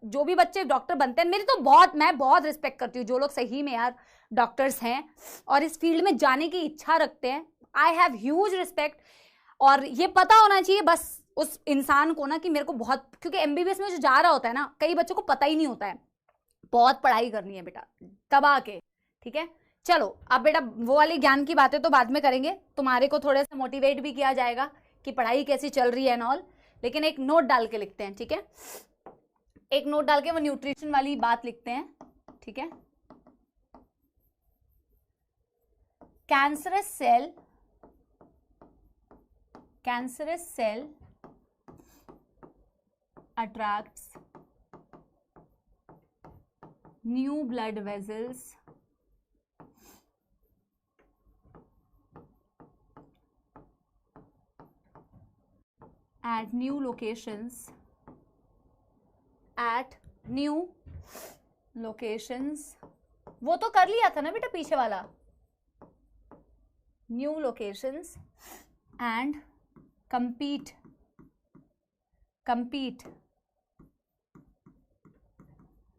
जो भी बच्चे डॉक्टर बनते हैं, मैं बहुत रिस्पेक्ट करती हूँ जो लोग सही में यार डॉक्टर्स हैं और इस फील्ड में जाने की इच्छा रखते हैं। I have huge respect. और ये पता होना चाहिए बस उस इंसान को ना कि मेरे को बहुत, क्योंकि एमबीबीएस में जो जा रहा होता है ना, कई बच्चों को पता ही नहीं होता है, बहुत पढ़ाई करनी है बेटा दबा के। ठीक है, चलो अब बेटा वो वाली ज्ञान की बातें तो बाद में करेंगे, तुम्हारे को थोड़ा सा मोटिवेट भी किया जाएगा कि पढ़ाई कैसी चल रही है एंड ऑल, लेकिन एक नोट डाल के लिखते हैं। ठीक है, एक नोट डाल के वो न्यूट्रिशन वाली बात लिखते हैं। ठीक है, cancerous cell cancerous cell attracts new blood vessels at new locations वो तो कर लिया था ना बेटा पीछे वाला, new locations and compete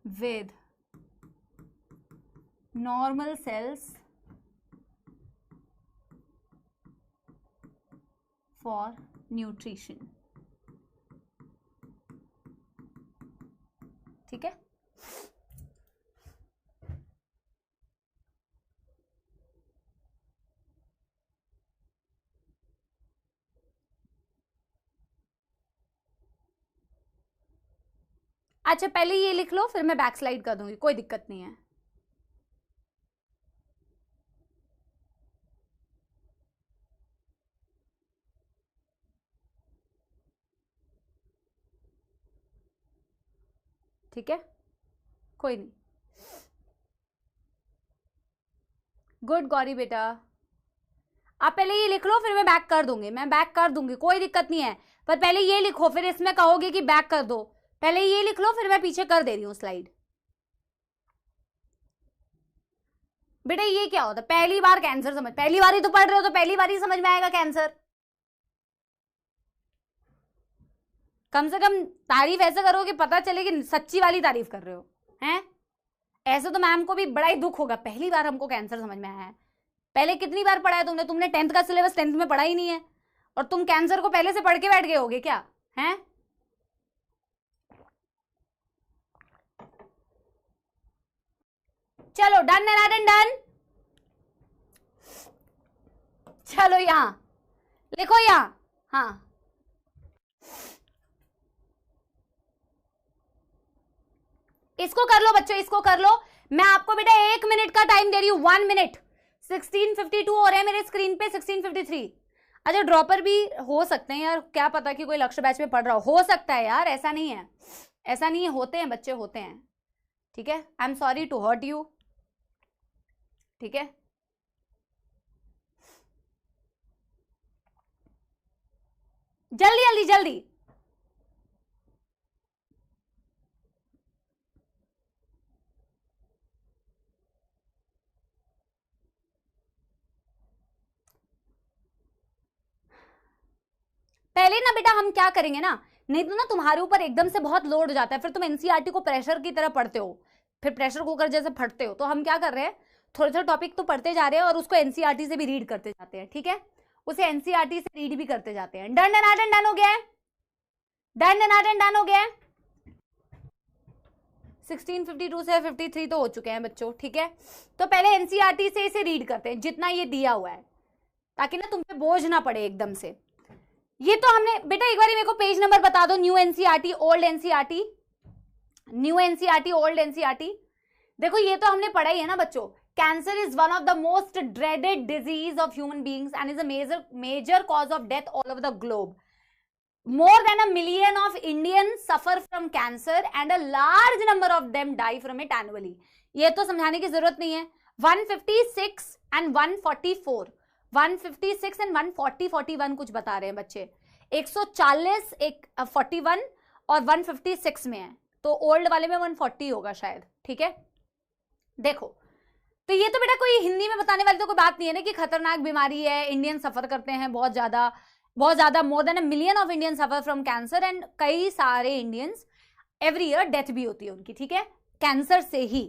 with normal cells for nutrition. ठीक है, अच्छा पहले ये लिख लो फिर मैं बैक स्लाइड कर दूंगी, कोई दिक्कत नहीं है। ठीक है, कोई नहीं। गुड गौरी बेटा, आप पहले ये लिख लो फिर मैं बैक कर दूंगी, कोई दिक्कत नहीं है, पर पहले ये लिखो फिर इसमें कहोगे कि बैक कर दो। पहले ये लिख लो फिर मैं पीछे कर दे रही हूँ स्लाइड। बेटा ये क्या होता है, पहली बार कैंसर समझ, पहली बार ही तो पढ़ रहे हो तो पहली बार ही समझ में आएगा कैंसर। कम से कम तारीफ ऐसे करो कि पता चले कि सच्ची वाली तारीफ कर रहे हो हैं। ऐसे तो मैम को भी बड़ा ही दुख होगा, पहली बार हमको कैंसर समझ में आया है। पहले कितनी बार पढ़ा है तुमने 10th का सिलेबस 10th में पढ़ा ही नहीं है और तुम कैंसर को पहले से पढ़ के बैठ गए होगे क्या हैं। चलो डन है डन। चलो यहां लिखो, यहां हाँ इसको कर लो बच्चों, इसको कर लो। मैं आपको बेटा 1 मिनट का टाइम दे रही हूँ, 1 मिनट। 16:52 हो रहे हैं मेरे स्क्रीन पे, 16:53। अच्छा ड्रॉपर भी हो सकते हैं यार, क्या पता कि कोई लक्ष्य बैच में पढ़ रहा हो सकता है यार, ऐसा नहीं है, ऐसा नहीं है, होते हैं बच्चे होते हैं। ठीक है, I am sorry to hurt you. ठीक है, जल्दी जल्दी जल्दी। पहले ना बेटा हम क्या करेंगे ना, नहीं तो ना तुम्हारे ऊपर एकदम से बहुत लोड हो जाता है, फिर तुम एनसीईआरटी को प्रेशर की तरह पढ़ते हो, फिर प्रेशर कुकर जैसे फटते हो। तो हम क्या कर रहे हैं, थोड़े थोड़े टॉपिक तो पढ़ते जा रहे हैं और उसको एनसीईआरटी से भी रीड करते जाते हैं। ठीक है, उसे एनसीईआरटी से रीड भी करते जाते हैं। डन हो गया है, डन हो गया है। 16:52 से 53 तो हो चुके हैं बच्चों। ठीक है, तो पहले एनसीईआरटी से इसे रीड करते हैं जितना ये दिया हुआ है, ताकि ना तुम पे बोझ ना पड़े एकदम से। ये तो हमने बेटा, एक बार मेरे को पेज नंबर बता दो, new NCERT old NCERT, new NCERT old NCERT. देखो ये तो हमने पढ़ा ही है ना बच्चों, cancer is one of the most dreaded disease of human beings and is a major cause of death all over the globe. More than 1 million of Indians suffer from cancer and a large number of them die from it annually. ये तो समझाने की जरूरत नहीं है। 156 and 144, 156 and 141 कुछ बता रहे हैं बच्चे। 140, 41 और 156 में है, तो ओल्ड वाले में 140 होगा शायद। ठीक है, देखो तो ये तो बेटा कोई हिंदी में बताने वाली तो कोई बात नहीं है ना कि खतरनाक बीमारी है, इंडियन सफर करते हैं बहुत ज्यादा। More than 1 million of Indian suffer from cancer and कई सारे इंडियंस एवरी ईयर डेथ भी होती है उनकी। ठीक है, कैंसर से ही।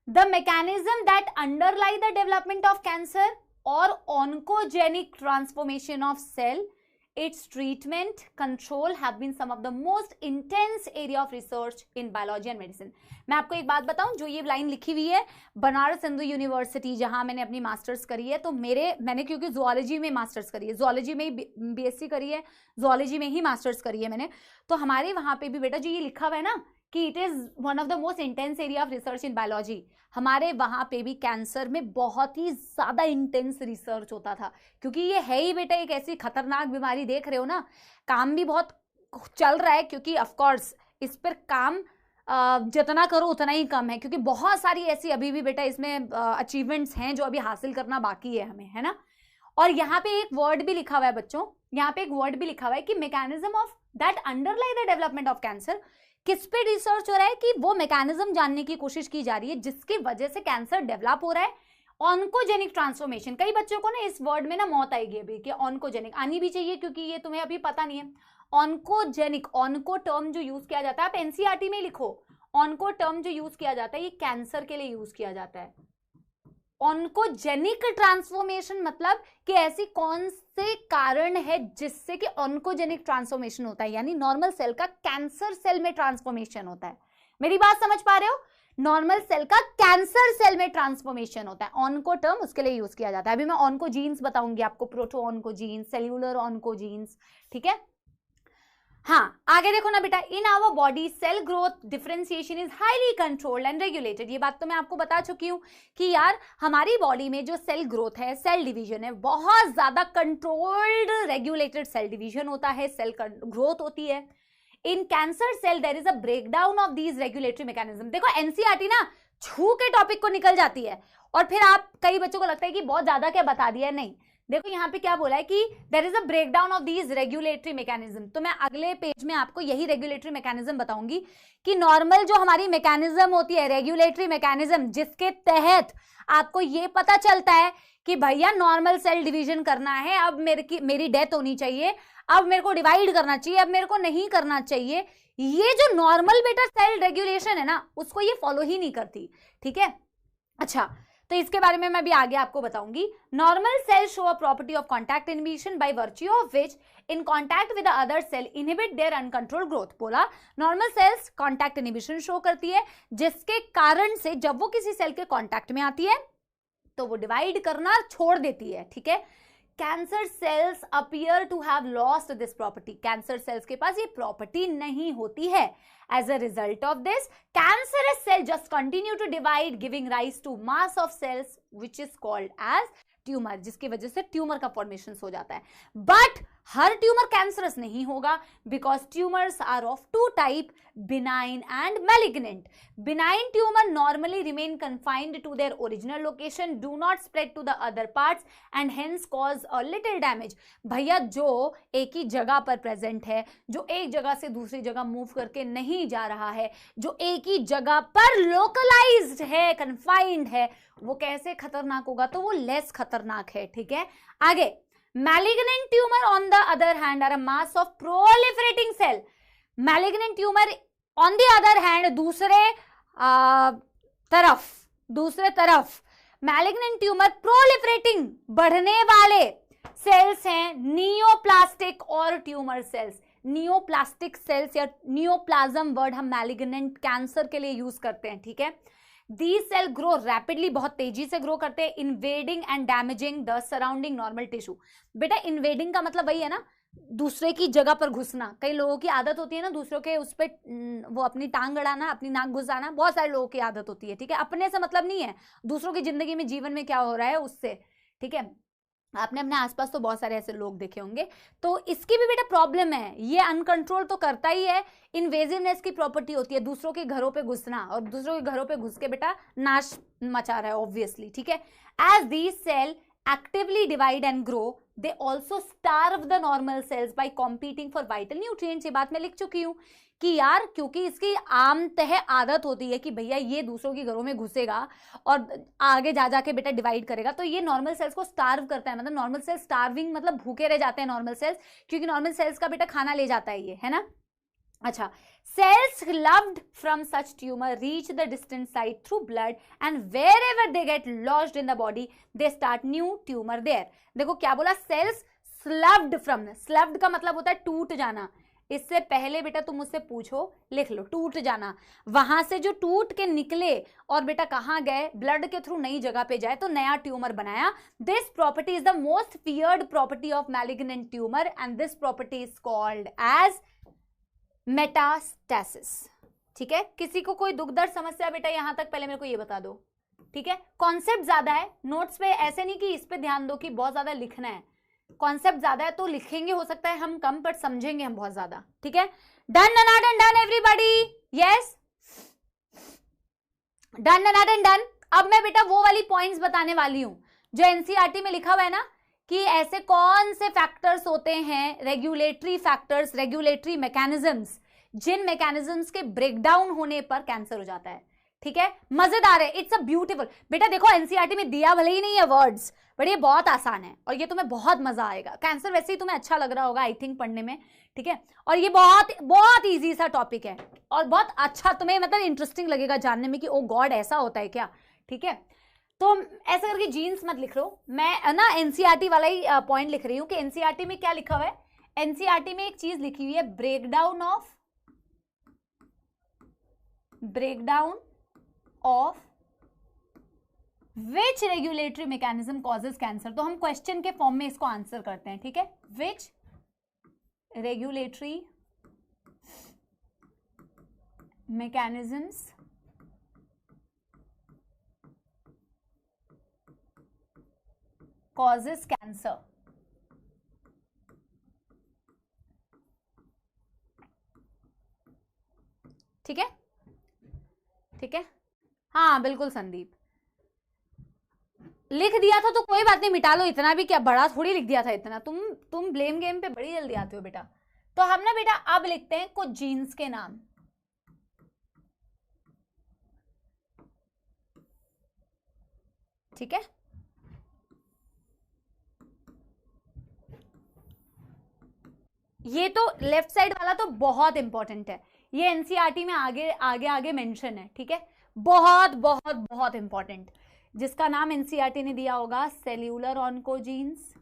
The mechanism that underlie the development of cancer और oncogenic transformation of cell, its treatment control have been some of the most intense area of research in biology and medicine. मैं आपको एक बात बताऊं, जो ये लाइन लिखी हुई है बनारस हिंदू यूनिवर्सिटी जहां मैंने अपनी मास्टर्स करी है, तो मैंने क्योंकि जुआलॉजी में मास्टर्स करी है, जुआलॉजी में ही बीएससी करी है, जुआलॉजी में ही मास्टर्स करी है मैंने, तो हमारे वहां पे भी बेटा जो ये लिखा हुआ है ना कि it is one of the most intense area of research in biology. हमारे वहां पे भी कैंसर में बहुत ही ज्यादा इंटेंस रिसर्च होता था, क्योंकि ये है ही बेटा एक ऐसी खतरनाक बीमारी, देख रहे हो ना, काम भी बहुत चल रहा है, क्योंकि ऑफकोर्स इस पर काम जितना करो उतना ही कम है, क्योंकि बहुत सारी ऐसी अभी भी बेटा इसमें अचीवमेंट्स हैं जो अभी हासिल करना बाकी है हमें, है ना। और यहाँ पे एक वर्ड भी लिखा हुआ है बच्चों, यहाँ पे एक वर्ड भी लिखा हुआ है कि mechanism of that underlie the development of cancer. किस पे रिसर्च हो रहा है? कि वो मैकेनिज्म जानने की कोशिश की जा रही है जिसकी वजह से कैंसर डेवलप हो रहा है। ऑन्कोजेनिक ट्रांसफॉर्मेशन, कई बच्चों को ना इस वर्ड में ना मौत आएगी अभी कि ऑन्कोजेनिक आनी भी चाहिए, क्योंकि ये तुम्हें अभी पता नहीं है। ऑन्कोजेनिक, ऑन्को टर्म जो यूज किया जाता है, आप एनसीईआरटी में लिखो, ऑन्को टर्म जो यूज किया जाता है ये कैंसर के लिए यूज किया जाता है। ऑन्कोजेनिक ट्रांसफॉर्मेशन मतलब कि ऐसी कौन से कारण है जिससे कि ऑन्कोजेनिक ट्रांसफॉर्मेशन होता है, यानी नॉर्मल सेल का कैंसर सेल में ट्रांसफॉर्मेशन होता है। मेरी बात समझ पा रहे हो? नॉर्मल सेल का कैंसर सेल में ट्रांसफॉर्मेशन होता है, ऑन्को टर्म उसके लिए यूज किया जाता है। अभी मैं ऑन्कोजीन्स बताऊंगी आपको, प्रोटो ऑन्कोजीन्स, सेल्यूलर ऑन्कोजीन्स, ठीक है। हाँ, आगे देखो ना बेटा, in our body cell growth differentiation is highly controlled and regulated. ये बात तो मैं आपको बता चुकी हूँ कि यार हमारी बॉडी में जो सेल ग्रोथ है, सेल डिवीजन है, बहुत ज्यादा कंट्रोल्ड रेगुलेटेड सेल डिवीजन होता है, सेल ग्रोथ होती है। In cancer cell there is a breakdown of these regulatory mechanism. देखो एनसीईआरटी ना छू के टॉपिक को निकल जाती है, और फिर आप कई बच्चों को लगता है कि बहुत ज्यादा क्या बता दिया है। नहीं, देखो यहाँ पे क्या बोला है कि there is a breakdown of these regulatory mechanism. तो मैं अगले पेज में आपको यही रेगुलेटरी मैकेनिज्म बताऊंगी कि नॉर्मल जो हमारी मैकेनिज्म होती है, रेगुलेटरी मैकेनिज्म, जिसके तहत आपको ये पता चलता है कि भैया नॉर्मल सेल डिवीजन करना है, अब मेरी डेथ होनी चाहिए, अब मेरे को डिवाइड करना चाहिए, अब मेरे को नहीं करना चाहिए। ये जो नॉर्मल बेटा सेल रेगुलेशन है ना, उसको ये फॉलो ही नहीं करती, ठीक है। अच्छा, तो इसके बारे में मैं भी आगे आपको बताऊंगी। Normal cell show a property of contact inhibition by virtue of which in contact with other cell inhibit their uncontrolled growth. बोला normal cells contact inhibition show करती है, जिसके कारण से जब वो किसी सेल के कॉन्टैक्ट में आती है तो वो डिवाइड करना छोड़ देती है, ठीक है। Cancer cells appear to have lost this property. Cancer cells के पास ये प्रॉपर्टी नहीं होती है। As a result of this, cancerous cell just continue to divide, giving rise to mass of cells, which is called as tumor, जिसकी वजह से tumour का फॉर्मेशन हो जाता है। बट हर ट्यूमर कैंसरस नहीं होगा, because tumours are of two type, benign and malignant. Benign tumour normally remain confined to their original location, do not spread to the other parts and hence cause a little damage। भैया जो एक ही जगह पर present है, जो एक जगह से दूसरी जगह मूव करके नहीं जा रहा है, जो एक ही जगह पर लोकलाइज्ड है, कन्फाइंड है, वो कैसे खतरनाक होगा? तो वो लेस खतरनाक है, ठीक है। आगे, malignant tumor on the other hand are a mass of proliferating cell। malignant tumor on the other hand दूसरे तरफ malignant tumor proliferating बढ़ने वाले सेल्स हैं, नियोप्लास्टिक और ट्यूमर सेल्स। नियोप्लास्टिक सेल्स या नियोप्लाज्म वर्ड हम मैलिग्नेंट कैंसर के लिए यूज करते हैं, ठीक है। These cells grow rapidly, बहुत तेजी से ग्रो करते हैं, invading and damaging the surrounding normal tissue. बेटा इन्वेडिंग का मतलब वही है ना, दूसरे की जगह पर घुसना। कई लोगों की आदत होती है ना दूसरों के उस पर वो अपनी टांग अड़ाना, अपनी नाक घुसाना, बहुत सारे लोगों की आदत होती है, ठीक है। अपने से मतलब नहीं है, दूसरों की जिंदगी में जीवन में क्या हो रहा है उससे, ठीक है। आपने अपने आसपास तो बहुत सारे ऐसे लोग देखे होंगे। तो इसकी भी बेटा प्रॉब्लम है, ये अनकंट्रोल तो करता ही है। इन्वेजिवनेस की प्रॉपर्टी होती है, दूसरों के घरों पे घुसना, और दूसरों के घरों पे घुस के बेटा नाश मचा रहा है ऑब्वियसली, ठीक है। As these cell actively divide and grow, they also starve the normal cells by competing for vital nutrients। ये बात मैं लिख चुकी हूँ कि यार क्योंकि इसकी आमतः आदत होती है कि भैया ये दूसरों के घरों में घुसेगा और आगे जा जाके बेटा डिवाइड करेगा, तो ये नॉर्मल सेल्स को स्टार्व करता है। मतलब नॉर्मल सेल्स स्टार्विंग मतलब भूखे रह जाते हैं नॉर्मल सेल्स, क्योंकि नॉर्मल सेल्स का बेटा खाना ले जाता है ये, है ना। अच्छा, cells loved from such tumor reach the distant site through blood and wherever they get lodged in the body they start new tumor there। देखो क्या बोला, cells slough'd from, slough'd का मतलब होता है टूट जाना। इससे पहले बेटा तुम मुझसे पूछो, लिख लो, टूट जाना। वहां से जो टूट के निकले और बेटा कहाँ गए, ब्लड के थ्रू नई जगह पे जाए तो नया ट्यूमर बनाया। This property is the most feared property of malignant tumour and this property is called as metastasis, ठीक है, किसी को कोई दुख दर्द समस्या बेटा यहां तक पहले मेरे को ये बता दो, ठीक है। कॉन्सेप्ट ज्यादा है नोट्स पे, ऐसे नहीं कि इस पे ध्यान दो कि बहुत ज्यादा लिखना है, कॉन्सेप्ट ज्यादा है तो लिखेंगे हो सकता है हम कम, पर समझेंगे हम बहुत ज्यादा, ठीक है। Done done done everybody, yes done done done. अब मैं बेटा वो वाली पॉइंट्स बताने वाली हूं जो एनसीईआरटी में लिखा हुआ है ना, कि ऐसे कौन से फैक्टर्स होते हैं, रेगुलेटरी फैक्टर्स, रेगुलेटरी मैकेनिज्म्स, जिन मैकेनिज्म्स के ब्रेकडाउन होने पर कैंसर हो जाता है, ठीक है। मजेदार है, इट्स अ ब्यूटीफुल। बेटा देखो एनसीईआरटी में दिया भले ही नहीं है वर्ड्स, बट ये बहुत आसान है और ये तुम्हें बहुत मजा आएगा। कैंसर वैसे ही तुम्हें अच्छा लग रहा होगा आई थिंक पढ़ने में, ठीक है। और ये बहुत बहुत ईजी सा टॉपिक है और बहुत अच्छा तुम्हें मतलब इंटरेस्टिंग लगेगा जानने में कि ओ गॉड ऐसा होता है क्या, ठीक है। तो ऐसा करके जीन्स मत लिख लो, मैं ना एनसीईआरटी वाला ही पॉइंट लिख रही हूं कि एनसीईआरटी में क्या लिखा हुआ है। एनसीईआरटी में एक चीज लिखी हुई है, breakdown of which regulatory mechanism causes cancer. तो हम क्वेश्चन के फॉर्म में इसको आंसर करते हैं, ठीक है। विच रेगुलेटरी मैकेनिज्म्स causes cancer, ठीक है, ठीक है। हाँ बिल्कुल संदीप, लिख दिया था तो कोई बात नहीं, मिटा लो, इतना भी क्या बड़ा थोड़ी लिख दिया था इतना, तुम ब्लेम गेम पे बड़ी जल्दी आते हो बेटा। तो हम ना बेटा अब लिखते हैं कुछ जीन्स के नाम, ठीक है। ये तो लेफ्ट साइड वाला तो बहुत इंपॉर्टेंट है, ये एनसीईआरटी में आगे आगे आगे मेंशन है, ठीक है। बहुत बहुत बहुत इंपॉर्टेंट, जिसका नाम एनसीईआरटी ने दिया होगा सेल्यूलर ऑन्कोजीन्स।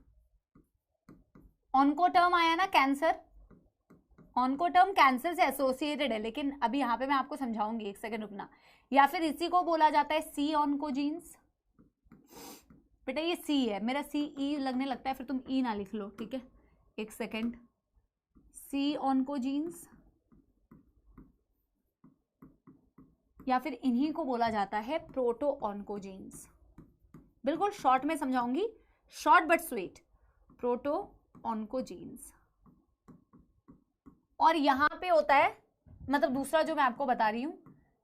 ऑन्को टर्म आया ना, कैंसर, ऑन्को टर्म कैंसर से एसोसिएटेड है, लेकिन अभी यहां पे मैं आपको समझाऊंगी, एक सेकंड रुकना। या फिर इसी को बोला जाता है सी ऑन्कोजीन्स। बेटा ये सी है, मेरा सी ई लगने लगता है, फिर तुम ई ना लिख लो, ठीक है, एक सेकेंड। सी ऑन्कोजीन्स या फिर इन्हीं को बोला जाता है प्रोटो ऑन्कोजीन्स। बिल्कुल शॉर्ट में समझाऊंगी, short but sweet, proto oncogenes. और यहां पे होता है मतलब दूसरा जो मैं आपको बता रही हूं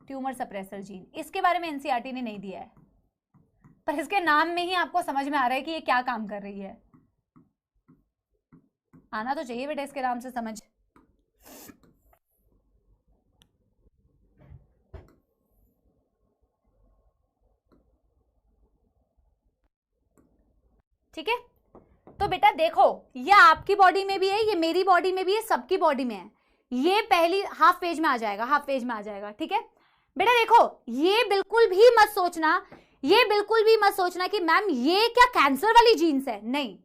ट्यूमर सप्रेसर जीन, इसके बारे में एनसीईआरटी ने नहीं दिया है, पर इसके नाम में ही आपको समझ में आ रहा है कि ये क्या काम कर रही है। आना तो चाहिए बेटा इसके नाम से समझ। ठीक है, तो बेटा देखो ये आपकी बॉडी में भी है, ये मेरी बॉडी में भी है, सबकी बॉडी में है। ये पहली हाफ पेज में आ जाएगा, हाफ पेज में आ जाएगा, ठीक है। बेटा देखो ये बिल्कुल भी मत सोचना, ये बिल्कुल भी मत सोचना कि मैम ये क्या कैंसर वाली जीन्स है, नहीं,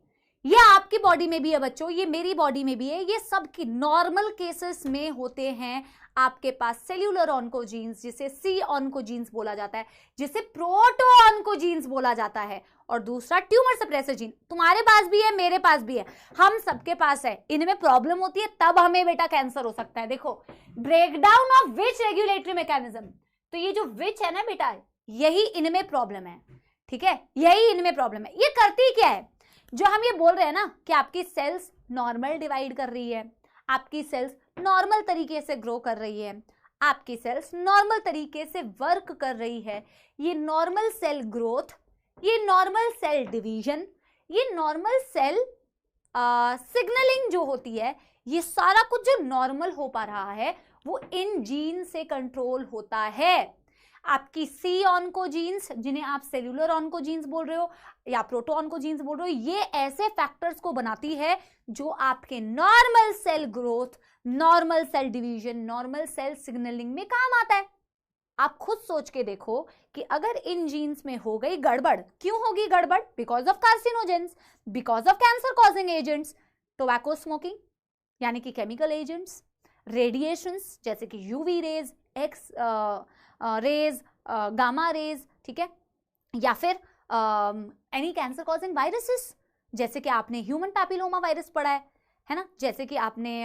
ये आपकी बॉडी में भी है बच्चों, ये मेरी बॉडी में भी है, ये सबकी नॉर्मल केसेस में होते हैं। आपके पास सेल्यूलर ऑन्कोजीन्स, जिसे सी ऑन्कोजीन्स बोला जाता है, जिसे प्रोटो ऑन्कोजीन्स बोला जाता है, और दूसरा ट्यूमर सप्रेसर जीन। तुम्हारे पास भी है, मेरे पास भी है, हम सबके पास है। इनमें प्रॉब्लम होती है तब हमें बेटा कैंसर हो सकता है। देखो breakdown of which regulatory mechanism, तो ये जो विच है ना बेटा, यही इनमें प्रॉब्लम है, ठीक है, यही इनमें प्रॉब्लम है। ये करती क्या है, जो हम ये बोल रहे हैं ना कि आपकी सेल्स नॉर्मल डिवाइड कर रही है, आपकी सेल्स नॉर्मल तरीके से ग्रो कर रही है, आपकी सेल्स नॉर्मल तरीके से वर्क कर रही है। ये नॉर्मल सेल ग्रोथ, ये नॉर्मल सेल डिवीजन, ये नॉर्मल सेल सिग्नलिंग जो होती है, ये सारा कुछ जो नॉर्मल हो पा रहा है वो इन जीन से कंट्रोल होता है। आपकी सी ऑन्कोजीन्स, जिन्हें आप सेल्यूलर ऑन्कोजीन्स बोल रहे हो या प्रोटो ऑन्कोजीन्स बोल रहे हो, ये ऐसे फैक्टर्स को बनाती है जो आपके normal cell growth, normal cell division, normal cell signalling में काम आता है। आप खुद सोच के देखो कि अगर इन जीन्स में हो गई गड़बड़, क्यों होगी गड़बड़? Because of carcinogens, because of cancer causing agents, tobacco smoking यानी कि केमिकल एजेंट्स, रेडिएशंस जैसे कि UV rays, X rays, gamma rays, ठीक है, या फिर एनी कैंसर कॉजिंग वायरसेस, जैसे कि आपने ह्यूमन पैपिलोमा वायरस पढ़ा है ना, जैसे कि आपने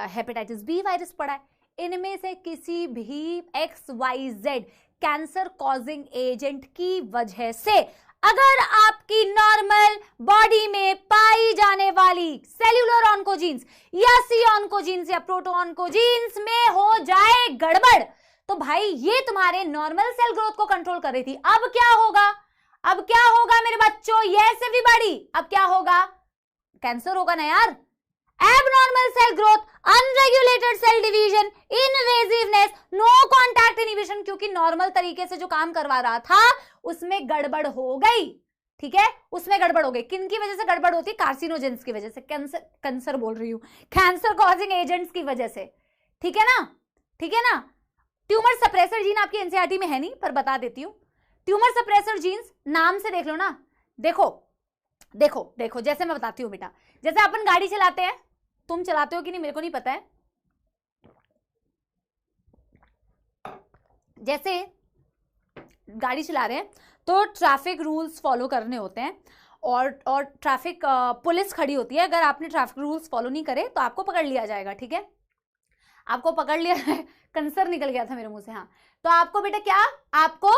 हेपेटाइटिस बी वायरस पढ़ा है। इनमें से किसी भी XYZ कैंसर कॉजिंग एजेंट की वजह से अगर आपकी नॉर्मल बॉडी में पाई जाने वाली सेल्यूलर ऑन्कोजीन्स या सी ऑन्कोजीन्स या प्रोटो ऑन्कोजीन्स में हो जाए गड़बड़, तो भाई ये तुम्हारे नॉर्मल सेल ग्रोथ को कंट्रोल कर रही थी। अब क्या होगा? अब क्या होगा मेरे बच्चों? यस एवरीबॉडी, अब क्या होगा? कैंसर होगा ना यार। Abnormal cell growth, unregulated cell division, invasiveness, no contact inhibition, क्योंकि नॉर्मल तरीके से जो काम करवा रहा था उसमें गड़बड़ हो गई। ठीक है, उसमें गड़बड़ हो गई। किन की वजह से गड़बड़ होती है? कार्सिनोजेंस की वजह से, कैंसर बोल रही हूं, कैंसर कॉजिंग एजेंट्स की वजह से। ठीक है ना, ठीक है ना। ट्यूमर सप्रेसर जीन आपकी एनसीईआरटी में है नहीं, पर बता देती हूं। ट्यूमर सप्रेसर जीन्स नाम से देख लो ना। देखो देखो देखो, जैसे मैं बताती हूं बेटा, जैसे अपन गाड़ी चलाते हैं, तुम चलाते हो कि नहीं मेरे को नहीं पता है, जैसे गाड़ी चला रहे हैं तो ट्रैफिक रूल्स फॉलो करने होते हैं और ट्रैफिक पुलिस खड़ी होती है। अगर आपने ट्रैफिक रूल्स फॉलो नहीं करे तो आपको पकड़ लिया जाएगा। ठीक है, आपको पकड़ लिया कंसर निकल गया था मेरे मुंह से। हाँ, तो आपको बेटा क्या, आपको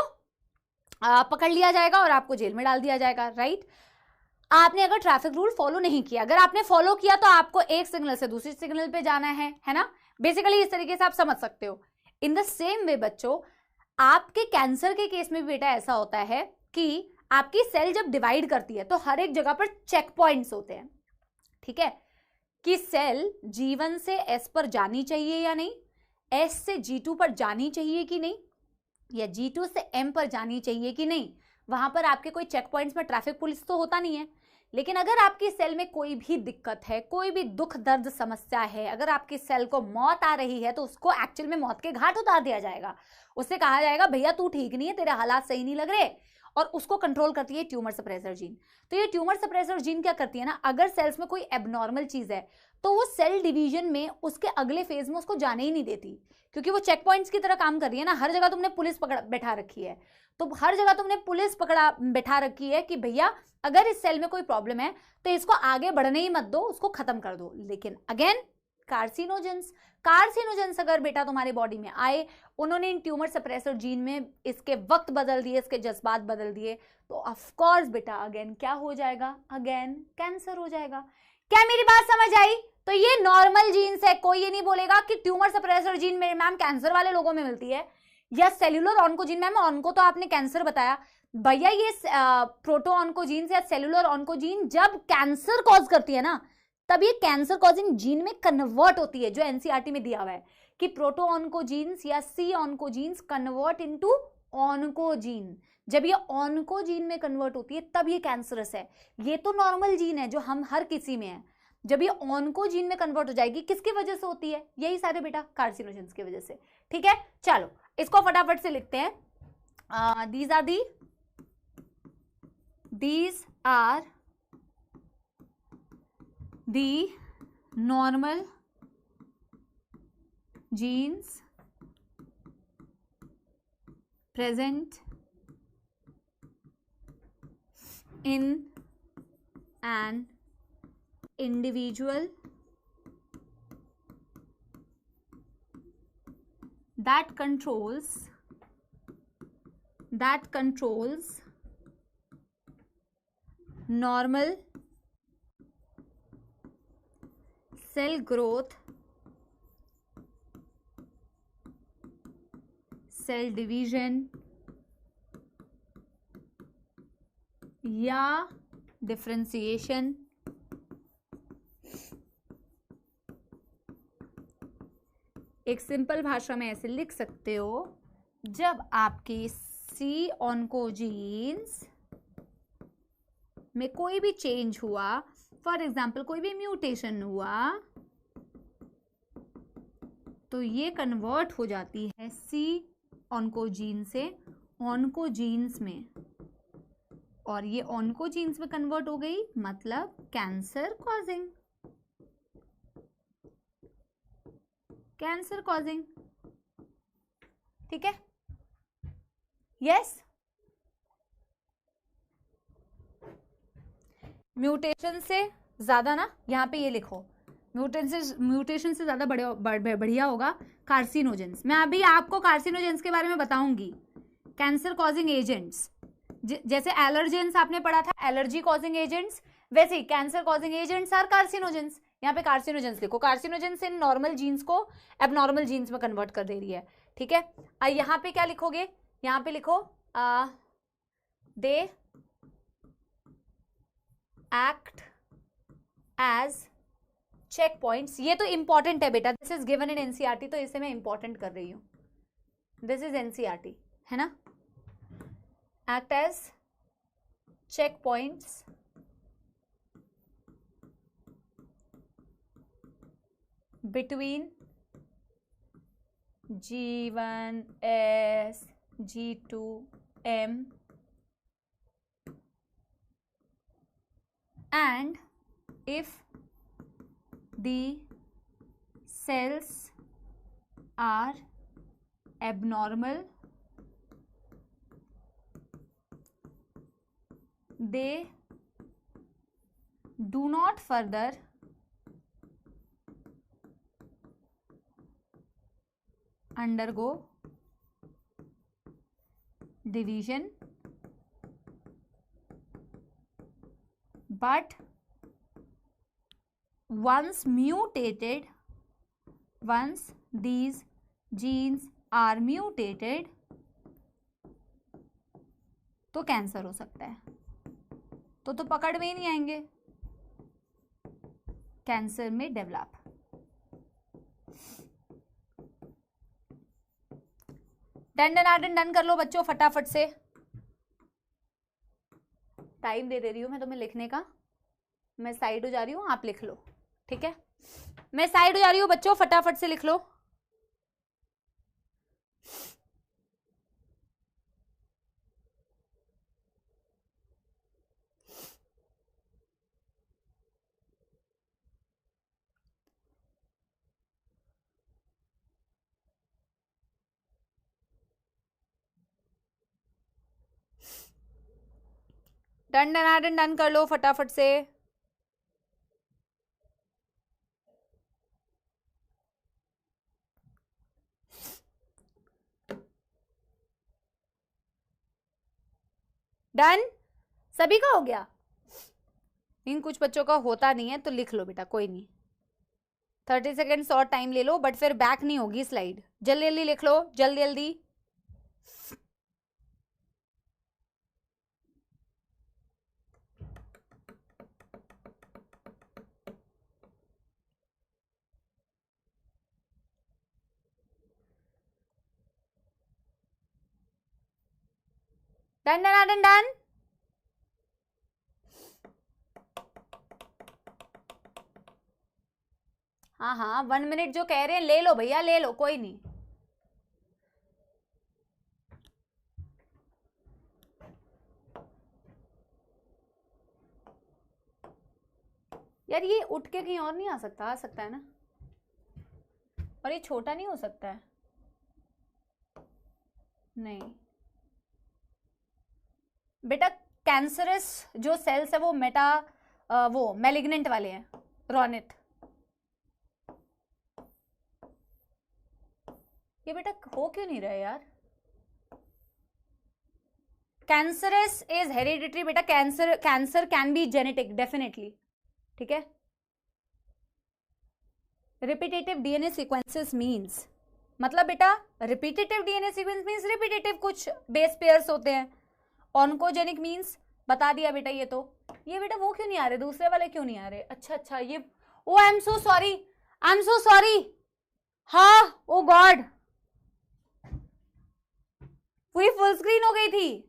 पकड़ लिया जाएगा और आपको जेल में डाल दिया जाएगा। राइट, आपने अगर ट्रैफिक रूल फॉलो नहीं किया, अगर आपने फॉलो किया तो आपको एक सिग्नल से दूसरी सिग्नल पे जाना है ना। बेसिकली इस तरीके से आप समझ सकते हो। इन द सेम वे बच्चों, आपके कैंसर के केस में भी बेटा ऐसा होता है कि आपकी सेल जब डिवाइड करती है तो हर एक जगह पर चेक पॉइंट्स होते हैं। ठीक है, कि सेल G1 से S पर जानी चाहिए या नहीं, S से G2 पर जानी चाहिए कि नहीं, या G2 से M पर जानी चाहिए कि नहीं। वहां पर आपके कोई चेक पॉइंट्स में ट्रैफिक पुलिस तो होता नहीं है। लेकिन अगर आपकी सेल में कोई भी दिक्कत है, कोई भी दुख दर्द समस्या है, अगर आपकी सेल को मौत आ रही है तो उसको एक्चुअल में मौत के घाट उतार दिया जाएगा। उससे कहा जाएगा भैया तू ठीक नहीं है, तेरे हालात सही नहीं लग रहे, और उसको कंट्रोल करती है ट्यूमर सप्रेसर जीन। तो ये ट्यूमर सप्रेसर जीन क्या करती है ना, अगर सेल्स में कोई एबनॉर्मल चीज है तो वो सेल डिवीजन में उसके अगले फेज में उसको जाने ही नहीं देती, क्योंकि वो चेक पॉइंट्स की तरह काम कर रही है ना। हर जगह तुमने पुलिस पकड़ बैठा रखी है, तो हर जगह तुमने पुलिस पकड़ा बैठा रखी है कि भैया अगर इस सेल में कोई प्रॉब्लम है तो इसको आगे बढ़ने ही मत दो, उसको खत्म कर दो। लेकिन अगेन कार्सिनोजेंस अगर बेटा तुम्हारी बॉडी में आए, उन्होंने इन ट्यूमर सप्रेसर जीन में इसके वक्त बदल दिए, इसके जज्बात बदल दिए, तो ऑफ कोर्स बेटा अगेन क्या हो जाएगा, अगेन कैंसर हो जाएगा। क्या मेरी बात समझ आई? तो ये नॉर्मल जीन्स है, कोई ये नहीं बोलेगा कि ट्यूमर सप्रेसर जीन मेरे मैम कैंसर वाले लोगों में मिलती है, या सेल्यूलर ऑन्कोजीन। मैम ऑन्को तो आपने कैंसर बताया, भैया ये प्रोटो ऑन्कोजीन या सेल्यूलर ऑन्कोजीन जब कैंसर कॉज करती है ना, तब ये कैंसर कॉजिंग जीन में कन्वर्ट होती है, जो एनसीईआरटी में दिया हुआ है कि प्रोटो ऑन्कोजीन्स या C oncogenes convert into oncogene. जब ये ऑन्कोजीन में कन्वर्ट होती है तब ये कैंसरस है। ये तो नॉर्मल जीन है जो हम हर किसी में है। जब ये ऑन्कोजीन में कन्वर्ट हो जाएगी, किसकी वजह से होती है? यही सारे बेटा कार्सिनोजेंस की वजह से। ठीक है, चलो इसको फटाफट से लिखते हैं। these are the normal genes present in an individual that controls normal cell growth, cell division या डिफरेंशिएशन। एक सिंपल भाषा में ऐसे लिख सकते हो, जब आपकी सी ऑन्कोजीन्स में कोई भी चेंज हुआ, फॉर एग्जाम्पल कोई भी म्यूटेशन हुआ, तो ये कन्वर्ट हो जाती है सी ऑन्कोजीन से ऑन्कोजीन्स में, और ये ऑन्कोजीन्स में कन्वर्ट हो गई, मतलब कैंसर कॉजिंग। ठीक है, यस। म्यूटेशन से ज्यादा ना, यहां पे ये लिखो, म्यूटेशन से ज्यादा बढ़िया होगा कार्सिनोजेंस। मैं अभी आपको कार्सिनोजेंस के बारे में बताऊंगी। कैंसर कॉजिंग एजेंट्स, जैसे एलर्जेंस आपने पढ़ा था, एलर्जी कॉजिंग एजेंट्स, वैसे ही cancer causing agents are carcinogens. यहाँ पे कार्सिनोजेंस लिखो, कार्सिनोजेंस इन नॉर्मल जीन्स को एबनॉर्मल जीन्स में कन्वर्ट कर दे रही है, ठीक है। यहाँ पे क्या लिखोगे, यहाँ पे लिखो they act as check points. ये तो इंपॉर्टेंट है बेटा, this is given in NCERT, तो इसे मैं इंपॉर्टेंट कर रही हूँ, दिस इज एनसीईआरटी, है ना। Act as check points between G1S, G2M and if the cells are abnormal, they do not further undergo division, but once mutated, once these genes are mutated, तो cancer हो सकता है। तो पकड़ में ही नहीं आएंगे, कैंसर में डेवलप। डन कर लो बच्चों फटाफट से, टाइम दे रही हूँ मैं तुम्हें लिखने का। मैं साइड हो जा रही हूँ, आप लिख लो, ठीक है। मैं साइड हो जा रही हूँ बच्चों, फटाफट से लिख लो। डन कर लो फटाफट से। डन सभी का हो गया? इन कुछ बच्चों का होता नहीं है तो लिख लो बेटा, कोई नहीं, 30 सेकेंड्स और टाइम ले लो, बट फिर बैक नहीं होगी स्लाइड। जल्दी जल्दी लिख लो, जल्दी जल्दी। डन। हाँ 1 मिनट जो कह रहे हैं ले लो भैया, ले लो, कोई नहीं। यार ये उठ के कहीं और नहीं आ सकता? आ सकता है ना, और ये छोटा नहीं हो सकता है? नहीं बेटा, कैंसरस जो सेल्स है वो वो मैलिग्नेंट वाले हैं रोनित। ये बेटा हो क्यों नहीं रहा यार? कैंसरस इज हेरिडिटरी बेटा, cancer can be genetic definitely, ठीक है। रिपीटेटिव डीएनए सीक्वेंसेस मींस, मतलब बेटा repetitive DNA sequence means repetitive कुछ बेस पेयर्स होते हैं। ऑन्कोजेनिक मींस बता दिया बेटा। ये बेटा वो क्यों नहीं आ रहे, दूसरे वाले क्यों नहीं आ रहे? अच्छा ये, ओ आई एम सो सॉरी, हाँ ओ गॉड, पूरी फुल स्क्रीन हो गई थी।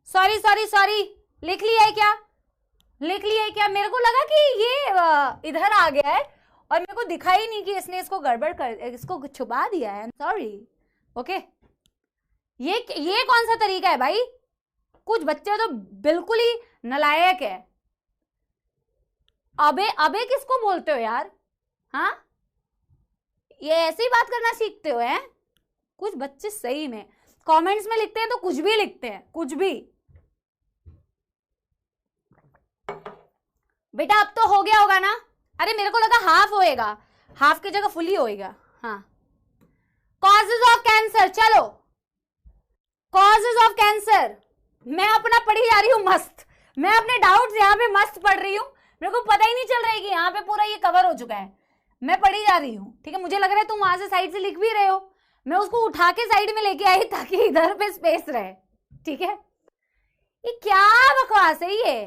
सॉरी, लिख लिया है क्या? मेरे को लगा कि ये इधर आ गया है और मेरे को दिखा ही नहीं कि इसने इसको गड़बड़ कर, इसको छुपा दिया है। Sorry, okay. ये कौन सा तरीका है भाई? कुछ बच्चे तो बिल्कुल ही नालायक है। अबे किसको बोलते हो यार? हाँ, ये ऐसे ही बात करना सीखते हो हैं? कुछ बच्चे सही में कमेंट्स में लिखते हैं तो कुछ भी लिखते हैं, कुछ भी। बेटा अब तो हो गया होगा ना? अरे मेरे को लगा हाफ होएगा, हाफ की जगह फुली होएगा। हाँ, कॉजेज ऑफ कैंसर। चलो, कॉजेज ऑफ कैंसर। मैं अपना पढ़ी जा रही हूँ मस्त, मैं अपने डाउट्स यहाँ पे मस्त पढ़ रही हूँ, मेरे को पता ही नहीं चल रहा है कि यहाँ पे पूरा ये कवर हो चुका है, मैं पढ़ी जा रही हूँ। ठीक है, मुझे लग रहा है तुम वहां से साइड से लिख भी रहे हो, मैं उसको उठा के साइड में लेके आई ताकि इधर पे स्पेस रहे। ठीक है, ये क्या बकवास है ये,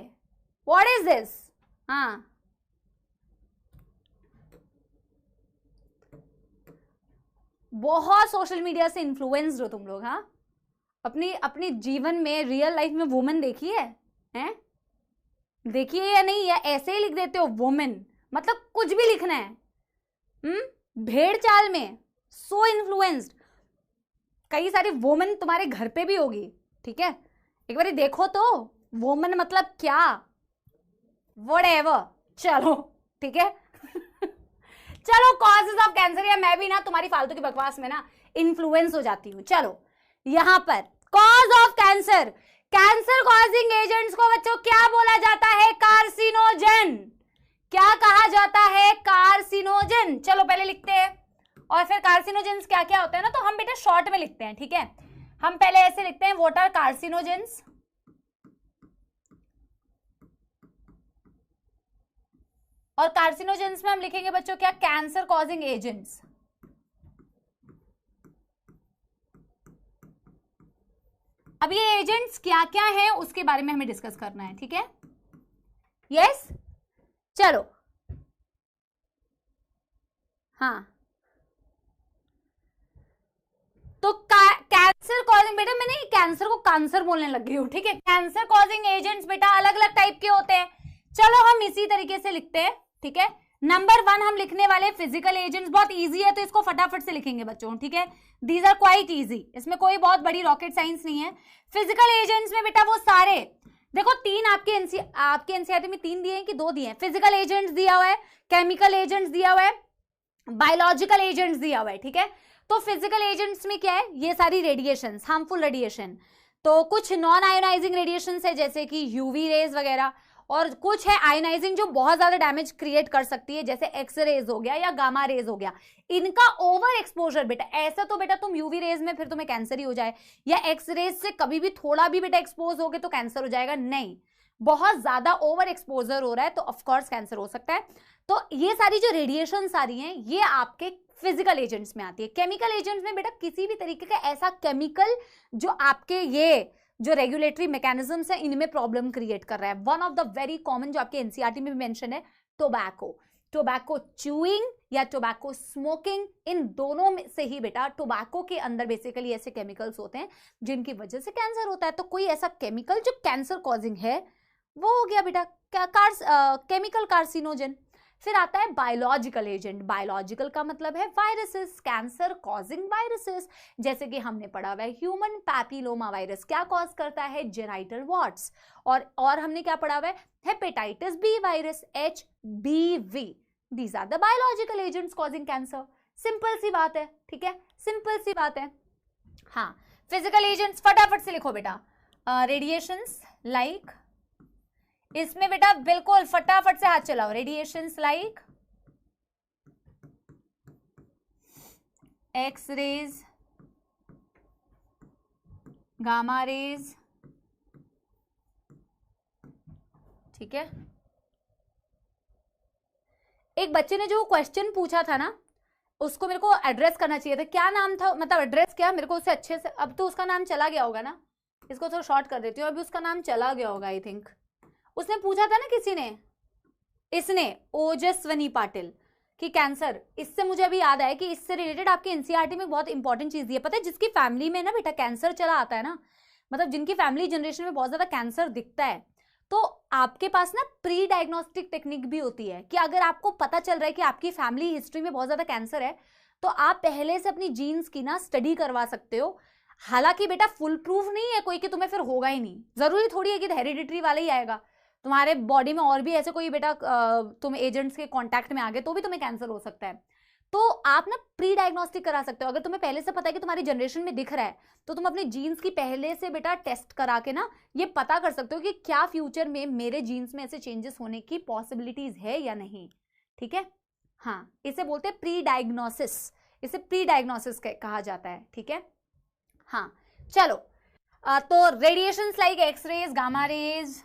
व्हाट इज दिस। हाँ, बहुत सोशल मीडिया से इन्फ्लुएंस्ड हो तुम लोग। हाँ, अपनी अपनी जीवन में रियल लाइफ में वुमेन देखी है, हैं? देखिए या नहीं, या ऐसे ही लिख देते हो वुमेन, मतलब कुछ भी लिखना है। भेड़ चाल में सो इन्फ्लुएंस्ड, कई सारी वुमेन तुम्हारे घर पे भी होगी। ठीक है, एक बार देखो तो वुमेन मतलब क्या, व्हाटएवर। चलो ठीक है चलो, कॉजेज ऑफ कैंसर। या मैं भी ना तुम्हारी फालतू की बकवास में ना इन्फ्लुएंस हो जाती हूँ। चलो यहां पर cause of cancer, cancer causing agents को बच्चों क्या बोला जाता है, कार्सिनोजन। क्या कहा जाता है, कार्सिनोजन। चलो पहले लिखते हैं, और फिर कार्सिनोजेंस क्या क्या होते हैं ना, तो हम बेटा शॉर्ट में लिखते हैं। ठीक है, हम पहले ऐसे लिखते हैं, व्हाट आर कार्सिनोजेंस। और कार्सिनोजेंस में हम लिखेंगे बच्चों क्या, कैंसर कॉजिंग एजेंट्स। अब ये एजेंट्स क्या क्या है उसके बारे में हमें डिस्कस करना है। ठीक है, यस चलो। हाँ, तो कैंसर कॉजिंग, बेटा मैंने कैंसर को कैंसर बोलने लग गई हूँ। ठीक है, कैंसर कॉजिंग एजेंट्स बेटा अलग अलग टाइप के होते हैं। चलो हम इसी तरीके से लिखते हैं। ठीक है, नंबर 1 हम लिखने वाले फिजिकल एजेंट्स, बहुत इजी है तो इसको फटाफट से लिखेंगे बच्चों। ठीक है, दीज आर क्वाइट इजी, इसमें कोई बहुत बड़ी रॉकेट साइंस नहीं है। फिजिकल एजेंट्स में बेटा वो सारे, देखो 3 आपके एनसीईआरटी में 3 दिए हैं कि 2 दिए हैं। फिजिकल एजेंट्स दिया हुआ है, केमिकल एजेंट्स दिया हुआ है, बायोलॉजिकल एजेंट्स दिया हुआ है। ठीक है, तो फिजिकल एजेंट्स में क्या है, ये सारी रेडिएशन, हार्मफुल रेडिएशन। तो कुछ नॉन आयोनाइजिंग रेडिएशन है जैसे कि यूवी रेज वगैरह, और कुछ है आयोनाइजिंग जो बहुत ज्यादा डैमेज क्रिएट कर सकती है, जैसे एक्स रेज हो गया या गामा रेज हो गया। इनका ओवर एक्सपोजर बेटा, ऐसा तो बेटा तुम यूवी रेज में फिर तुम्हें कैंसर ही हो जाए, या एक्स रेज से कभी भी थोड़ा भी बेटा एक्सपोज हो गए तो कैंसर हो जाएगा, नहीं, बहुत ज्यादा ओवर एक्सपोजर हो रहा है तो ऑफकोर्स कैंसर हो सकता है। तो ये सारी जो रेडिएशन सारी हैं ये आपके फिजिकल एजेंट्स में आती है। केमिकल एजेंट्स में बेटा किसी भी तरीके का ऐसा केमिकल जो आपके ये जो रेगुलेटरी मैकेनिज्म्स है इनमें प्रॉब्लम क्रिएट कर रहा है। One of the very common जो आपके एनसीईआरटी में भी मेंशन है, टोबैको, टोबैको च्यूइंग या टोबैको स्मोकिंग, इन दोनों में से ही बेटा टोबैको के अंदर बेसिकली ऐसे केमिकल्स होते हैं जिनकी वजह से कैंसर होता है। तो कोई ऐसा केमिकल जो कैंसर कॉजिंग है वो हो गया बेटा केमिकल कार्सिनोजन। फिर आता है बायोलॉजिकल एजेंट। बायोलॉजिकल का मतलब है वायरसेस, कैंसर कॉजिंग वायरसेस, जैसे कि हमने पढ़ा हुआ है ह्यूमन पैपिलोमा वायरस क्या कॉज करता है, जेनाइटल वॉर्ट्स। और हमने क्या पढ़ा हुआ है, hepatitis B virus, HBV। These are the biological agents causing cancer. Simple सी बात है। ठीक है, सिंपल सी बात है। हाँ, फिजिकल एजेंट्स फटाफट से लिखो बेटा, रेडिएशंस लाइक, इसमें बेटा बिल्कुल फटाफट से हाथ चलाओ, radiations like X rays, gamma rays. ठीक है, एक बच्चे ने जो क्वेश्चन पूछा था ना उसको मेरे को एड्रेस करना चाहिए था। क्या नाम था, मतलब एड्रेस क्या, मेरे को उसे अच्छे से, अब तो उसका नाम चला गया होगा ना, इसको थोड़ा शॉर्ट कर देती हूँ, अभी उसका नाम चला गया होगा आई थिंक। उसने पूछा था ना किसी ने, इसने ओजस्वनी पाटिल कि कैंसर, इससे मुझे अभी याद आया कि इससे रिलेटेड आपके एनसीईआरटी में बहुत इंपॉर्टेंट चीज दी है। पता है जिसकी फैमिली में ना बेटा कैंसर चला आता है ना, मतलब जिनकी फैमिली जनरेशन में बहुत ज्यादा कैंसर दिखता है, तो आपके पास ना प्री डायग्नोस्टिक टेक्निक भी होती है कि अगर आपको पता चल रहा है कि आपकी फैमिली हिस्ट्री में बहुत ज्यादा कैंसर है तो आप पहले से अपनी जीन्स की ना स्टडी करवा सकते हो। हालांकि बेटा फुल प्रूफ नहीं है कोई कि तुम्हें फिर होगा ही नहीं, जरूरी थोड़ी है कि हेरिडिटरी वाला ही आएगा, तुम्हारे बॉडी में और भी ऐसे कोई बेटा तुम एजेंट्स के कांटेक्ट में आ गए तो भी तुम्हें कैंसर हो सकता है। तो आप ना प्री डायग्नोस्टिक करा सकते हो। अगर तुम्हें पहले से पता है कि तुम्हारी जनरेशन में दिख रहा है तो तुम अपने जीन्स की पहले से बेटा टेस्ट करा के ना ये पता कर सकते हो कि क्या फ्यूचर में मेरे जीन्स में ऐसे चेंजेस होने की पॉसिबिलिटीज है या नहीं। ठीक है। हाँ, इसे बोलते हैं प्री डायग्नोसिस, इसे प्री डायग्नोसिस कहा जाता है, ठीक है। हाँ चलो, तो radiations like X rays, gamma rays,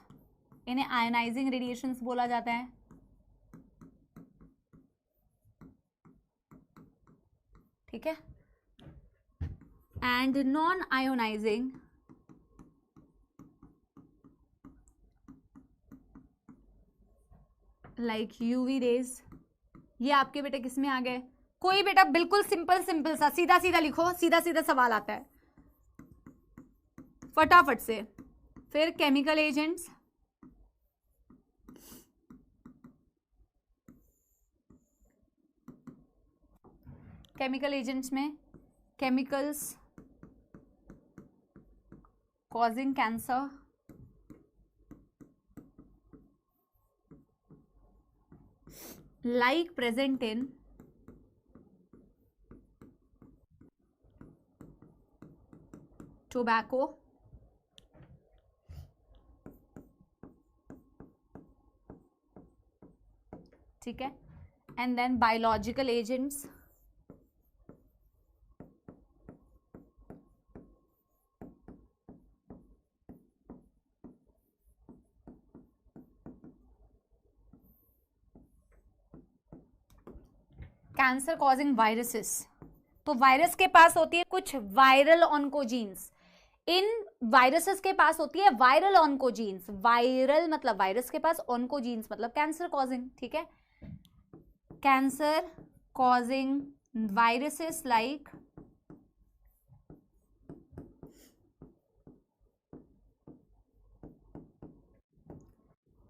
इन्हें आयोनाइजिंग रेडिएशंस बोला जाता है, ठीक है। And non ionizing like UV rays. ये आपके बेटे किस में आ गए? कोई बेटा बिल्कुल सिंपल सिंपल सा सीधा सीधा लिखो, सीधा सीधा सवाल आता है फटाफट से। फिर केमिकल एजेंट्स, केमिकल एजेंट्स में chemicals causing cancer, like present in tobacco, ठीक है। And then biological agents, cancer causing viruses. तो वायरस के पास होती है कुछ वायरल ऑन्कोजीन्स, इन वायरसेस के पास होती है वायरल ऑन्कोजीन्स। वायरल मतलब वायरस के पास, ऑन्कोजीन्स मतलब कैंसर कॉजिंग, ठीक है। Cancer causing viruses like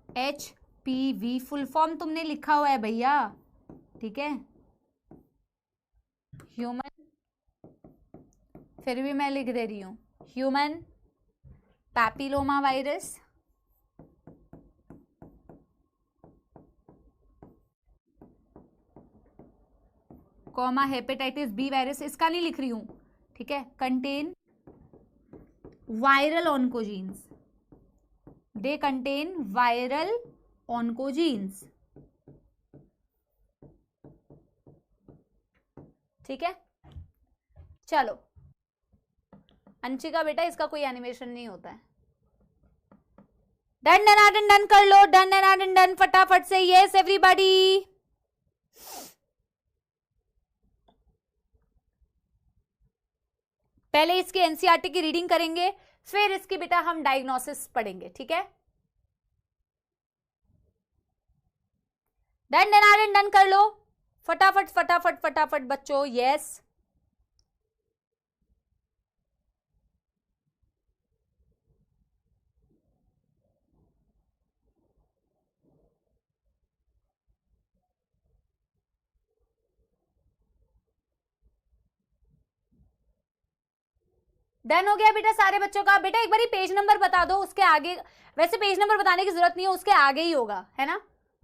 HPV, full form तुमने लिखा हुआ है भैया, ठीक है। ह्यूमन, फिर भी मैं लिख दे रही हूं, human papilloma virus, comma hepatitis B virus, इसका नहीं लिख रही हूं, ठीक है। Contain viral oncogenes, they contain viral oncogenes, ठीक है। चलो अंशिका बेटा, इसका कोई एनिमेशन नहीं होता है। डन डन डन डन कर लो, डन डन डन डन फटाफट से, यस एवरीबॉडी। पहले इसकी एनसीईआरटी की रीडिंग करेंगे, फिर इसकी बेटा हम डायग्नोसिस पढ़ेंगे, ठीक है। डन डन डन कर लो, फटाफट फटाफट फटाफट बच्चों, यस। डन हो गया बेटा सारे बच्चों का? बेटा एक बार पेज नंबर बता दो, उसके आगे, वैसे पेज नंबर बताने की जरूरत नहीं है, उसके आगे ही होगा, है ना,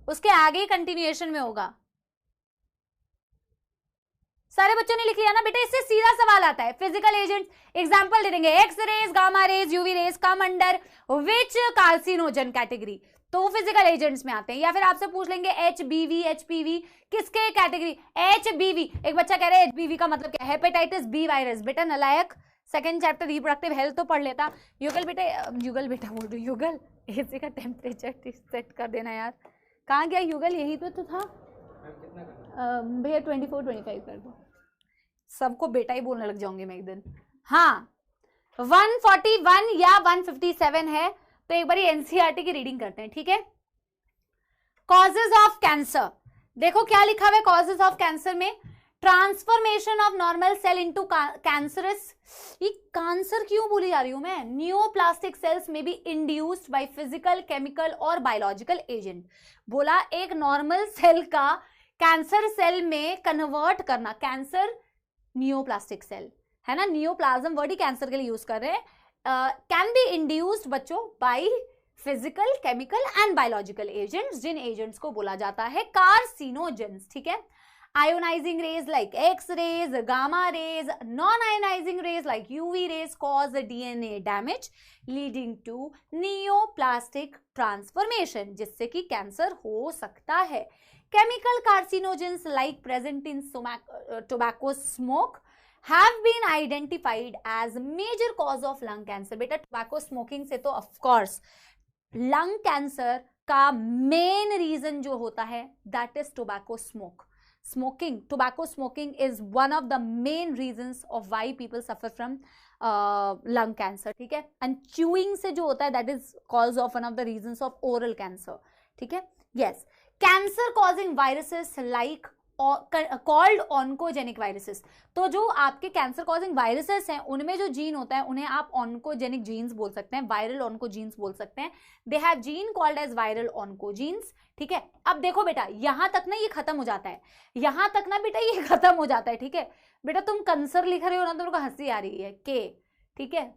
उसके आगे ही कंटिन्यूएशन में होगा। सारे बच्चों ने लिख लिया ना बेटा? इससे सीधा सवाल आता है, फिजिकल एजेंट एग्जांपल दे देंगे, X rays, gamma rays, UV rays come under which carcinogen category, तो वो फिजिकल एजेंट्स में आते हैं। या फिर आपसे पूछ लेंगे HBV, HPV किसके कैटेगरी? HBV, एक बच्चा कह रहा है HBV का मतलब क्या है? Hepatitis B virus. बेटा नलायक, सेकंड चैप्टर रिप्रोडक्टिव हेल्थ तो पढ़ लेता। युगल बेटा, युगल बेटा बोल रही, युगल एसी का टेम्परेचर सेट कर देना यार। कहाँ गया युगल? यही तो था भैया। 24-25 कर दो, सबको बेटा ही बोलने लग जाऊंगी मैं एक दिन। हाँ 141 या 157 है, तो एक बार एनसीईआरटी की रीडिंग करते हैं, ठीक है। कॉजेज ऑफ कैंसर, देखो क्या लिखा हुआ है कॉजेज ऑफ कैंसर में? Transformation of normal cell into cancerous. ये कैंसर क्यों बोली जा रही हूं मैं? न्यूप्लास्टिक सेल्स में be induced by physical, chemical और बायोलॉजिकल एजेंट। बोला एक नॉर्मल सेल का कैंसर सेल में कन्वर्ट करना, कैंसर न्यूप्लास्टिक सेल है ना, न्यूप्लाज्म वर्ड ही कैंसर के लिए यूज कर रहे हैं। कैन बी इंड्यूस्ड बच्चों by physical, chemical and biological agents, जिन एजेंट्स को बोला जाता है कार्सिनोजेंस, ठीक है। Ionizing rays like X-rays, gamma rays, non-ionizing rays like UV rays cause DNA damage leading to neoplastic transformation, जिससे कि कैंसर हो सकता है। Chemical carcinogens like present in tobacco smoke have been identified as major cause of lung cancer. बेटा tobacco smoking से तो of course lung cancer का main reason जो होता है that is tobacco smoke. Tobacco smoking is one of the main reasons of why people suffer from lung cancer. ठीक है. And chewing से जो होता है that is cause of one of the reasons of oral cancer. ठीक है. Yes. Cancer causing viruses like called oncogenic viruses. तो जो आपके कैंसर कॉजिंग वायरसेस हैं उनमें जो जीन होता है उन्हें आप ऑन्कोजेनिक जीन्स बोल सकते हैं, वायरल ऑन्कोजीन्स बोल सकते हैं. They have gene called as viral oncogenes. ठीक है. अब देखो बेटा यहां तक ना ये खत्म हो जाता है, यहां तक ना बेटा ये खत्म हो जाता है. ठीक है बेटा तुम कैंसर लिख रहे हो ना, तुमको हंसी आ रही है के. ठीक है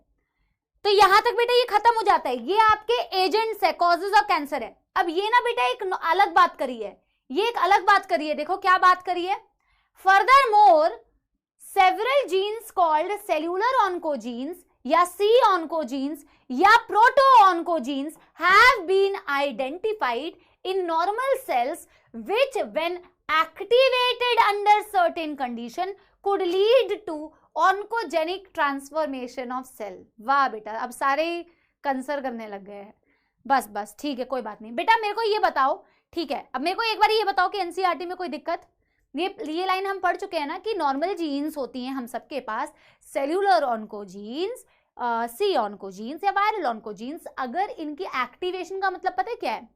तो यहां तक बेटा ये खत्म हो जाता है, ये आपके एजेंट्स है, कॉजेज ऑफ कैंसर है. अब ये ना बेटा एक अलग बात करी है, ये एक अलग बात करिए. देखो क्या बात करिए. Further more several genes called cellular oncogenes या सी ऑन्कोजीन्स या proto oncogenes have been identified in normal cells which when activated under certain condition could lead to oncogenic transformation of cell. वाह बेटा अब सारे कंसर करने लग गए हैं. बस ठीक है कोई बात नहीं. बेटा मेरे को ये बताओ. ठीक है अब मेरे को एक बार ये बताओ कि एनसीईआरटी में कोई दिक्कत. ये लाइन हम पढ़ चुके हैं ना कि नॉर्मल जीन्स होती हैं हम सबके पास, सेल्यूलर ऑन्कोजीन्स, सी ऑन्कोजीन्स या वायरल ऑन्कोजीन्स. अगर इनकी एक्टिवेशन का मतलब पता है क्या है,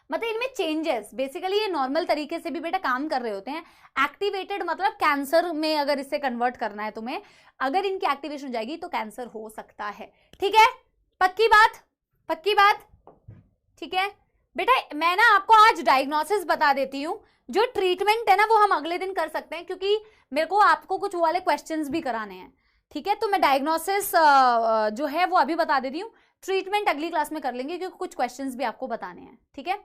मतलब इनमें चेंजेस, बेसिकली ये नॉर्मल तरीके से भी बेटा काम कर रहे होते हैं. एक्टिवेटेड मतलब कैंसर में अगर इसे कन्वर्ट करना है तुम्हें, अगर इनकी एक्टिवेशन हो जाएगी तो कैंसर हो सकता है. ठीक है पक्की बात, पक्की बात. ठीक है बेटा मैं ना आपको आज डायग्नोसिस बता देती हूँ, जो ट्रीटमेंट है ना वो हम अगले दिन कर सकते हैं क्योंकि मेरे को आपको कुछ वाले क्वेश्चंस भी कराने हैं. ठीक है तो मैं डायग्नोसिस जो है वो अभी बता देती हूँ, ट्रीटमेंट अगली क्लास में कर लेंगे क्योंकि कुछ क्वेश्चंस भी आपको बताने हैं. ठीक है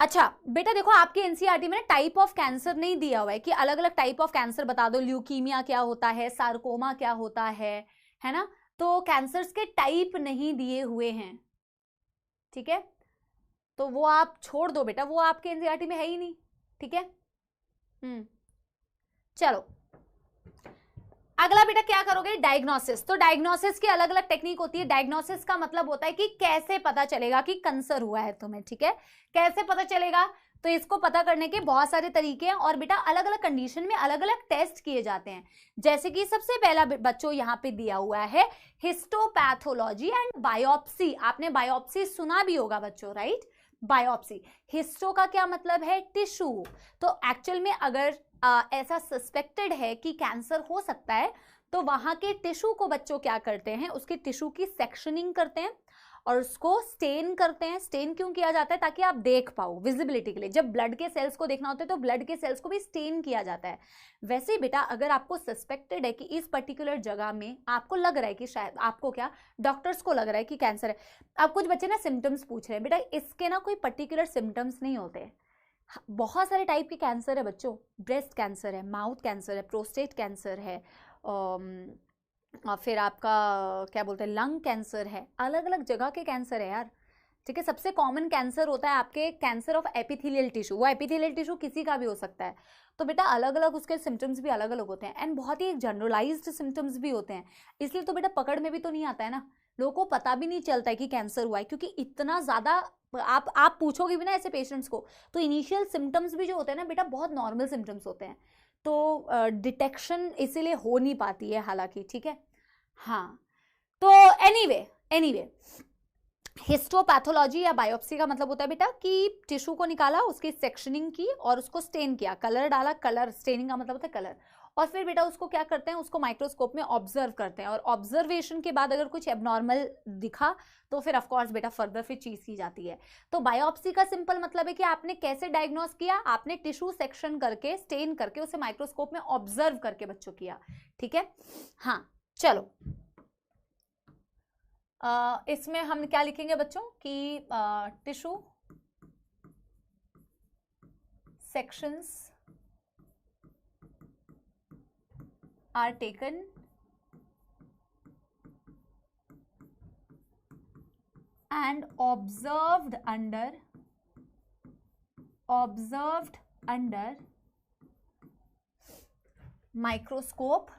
अच्छा बेटा देखो आपके एनसीईआरटी में ना टाइप ऑफ कैंसर नहीं दिया हुआ है कि अलग अलग टाइप ऑफ कैंसर बता दो, ल्यूकीमिया क्या होता है, सार्कोमा क्या होता है ना. तो कैंसर्स के टाइप नहीं दिए हुए हैं. ठीक है तो वो आप छोड़ दो बेटा, वो आपके एनसीईआरटी में है ही नहीं. ठीक है चलो अगला बेटा क्या करोगे, डायग्नोसिस. तो डायग्नोसिस की अलग अलग टेक्निक होती है. डायग्नोसिस का मतलब होता है कि कैसे पता चलेगा कि कैंसर हुआ है तुम्हें. ठीक है कैसे पता चलेगा, तो इसको पता करने के बहुत सारे तरीके हैं और बेटा अलग अलग कंडीशन में अलग अलग टेस्ट किए जाते हैं. जैसे कि सबसे पहला बच्चों यहाँ पे दिया हुआ है हिस्टोपैथोलॉजी एंड बायोप्सी. आपने बायोप्सी सुना भी होगा बच्चों, राइट. बायोप्सी, हिस्टो का क्या मतलब है, टिश्यू. तो एक्चुअल में अगर ऐसा सस्पेक्टेड है कि कैंसर हो सकता है तो वहां के टिश्यू को बच्चों क्या करते हैं, उसके टिश्यू की सेक्शनिंग करते हैं और उसको स्टेन करते हैं. स्टेन क्यों किया जाता है, ताकि आप देख पाओ, विजिबिलिटी के लिए. जब ब्लड के सेल्स को देखना होता है तो ब्लड के सेल्स को भी स्टेन किया जाता है. वैसे ही बेटा अगर आपको सस्पेक्टेड है कि इस पर्टिकुलर जगह में आपको लग रहा है कि शायद आपको क्या, डॉक्टर्स को लग रहा है कि कैंसर है. अब कुछ बच्चे ना सिम्टम्स पूछ रहे हैं, बेटा इसके ना कोई पर्टिकुलर सिम्टम्स नहीं होते. बहुत सारे टाइप के कैंसर है बच्चों. ब्रेस्ट कैंसर है, माउथ कैंसर है, प्रोस्टेट कैंसर है, और फिर आपका क्या बोलते हैं लंग कैंसर है. अलग अलग जगह के कैंसर है यार. ठीक है सबसे कॉमन कैंसर होता है आपके कैंसर ऑफ एपिथेलियल टिश्यू. वो एपिथेलियल टिश्यू किसी का भी हो सकता है. तो बेटा अलग अलग उसके सिम्टम्स भी अलग अलग होते हैं एंड बहुत ही जनरलाइज्ड सिम्टम्स भी होते हैं. इसलिए तो बेटा पकड़ में भी तो नहीं आता है ना, लोगों को पता भी नहीं चलता है कि कैंसर हुआ है क्योंकि इतना ज़्यादा आप पूछोगे भी ना ऐसे पेशेंट्स को तो इनिशियल सिम्टम्स भी जो होते हैं ना बेटा बहुत नॉर्मल सिम्टम्स होते हैं. तो डिटेक्शन इसीलिए हो नहीं पाती है हालांकि. ठीक है हाँ तो एनीवे हिस्टोपैथोलॉजी या बायोप्सी का मतलब होता है बेटा कि टिश्यू को निकाला, उसकी सेक्शनिंग की और उसको स्टेन किया, कलर डाला. कलर स्टेनिंग का मतलब होता है कलर. और फिर बेटा उसको क्या करते हैं, उसको माइक्रोस्कोप में ऑब्जर्व करते हैं और ऑब्जर्वेशन के बाद अगर कुछ एबनॉर्मल दिखा तो फिर ऑफ कोर्स बेटा फर्दर फिर चीज की जाती है. तो बायोप्सी का सिंपल मतलब है कि आपने कैसे डायग्नोस किया, आपने टिश्यू सेक्शन करके स्टेन करके उसे माइक्रोस्कोप में ऑब्जर्व करके बच्चों किया. ठीक है हाँ चलो इसमें हम क्या लिखेंगे बच्चों कि tissue sections are taken and observed under observed under microscope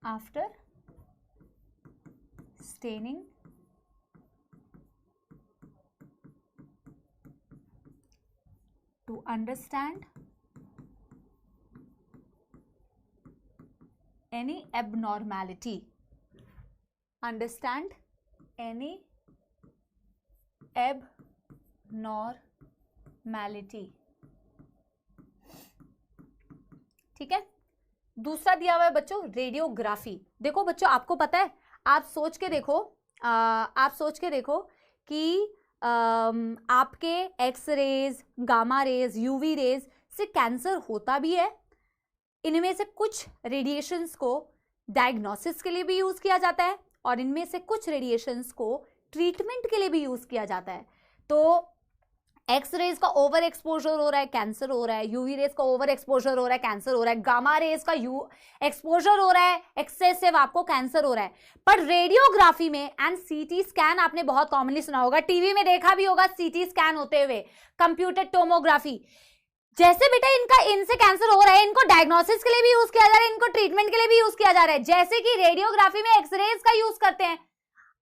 after staining to understand any abnormality. Understand any abnormality. ठीक है, दूसरा दिया हुआ है बच्चों रेडियोग्राफी। देखो बच्चों, आपको पता है, आप सोच के देखो कि आपके X rays, gamma rays, UV rays से कैंसर होता भी है। इनमें से कुछ रेडिएशंस को डायग्नोसिस के लिए भी यूज किया जाता है और इनमें से कुछ रेडिएशंस को ट्रीटमेंट के लिए भी यूज किया जाता है। तो एक्स रेज का ओवर एक्सपोजर हो रहा है, कैंसर हो रहा है। यूवी रेज का ओवर एक्सपोजर हो रहा है, कैंसर हो रहा है। गामा रेज का एक्सपोजर हो रहा है एक्सेसिव, आपको कैंसर हो रहा है। पर रेडियोग्राफी में एंड सीटी स्कैन आपने बहुत कॉमनली सुना होगा, टीवी में देखा भी होगा सीटी स्कैन होते हुए, कंप्यूटर टोमोग्राफी। जैसे बेटा इनसे कैंसर हो रहा है, इनको डायग्नोसिस के लिए भी यूज किया जा रहा है, इनको ट्रीटमेंट के लिए भी यूज किया जा रहा है। जैसे कि रेडियोग्राफी में एक्सरेज का यूज करते हैं।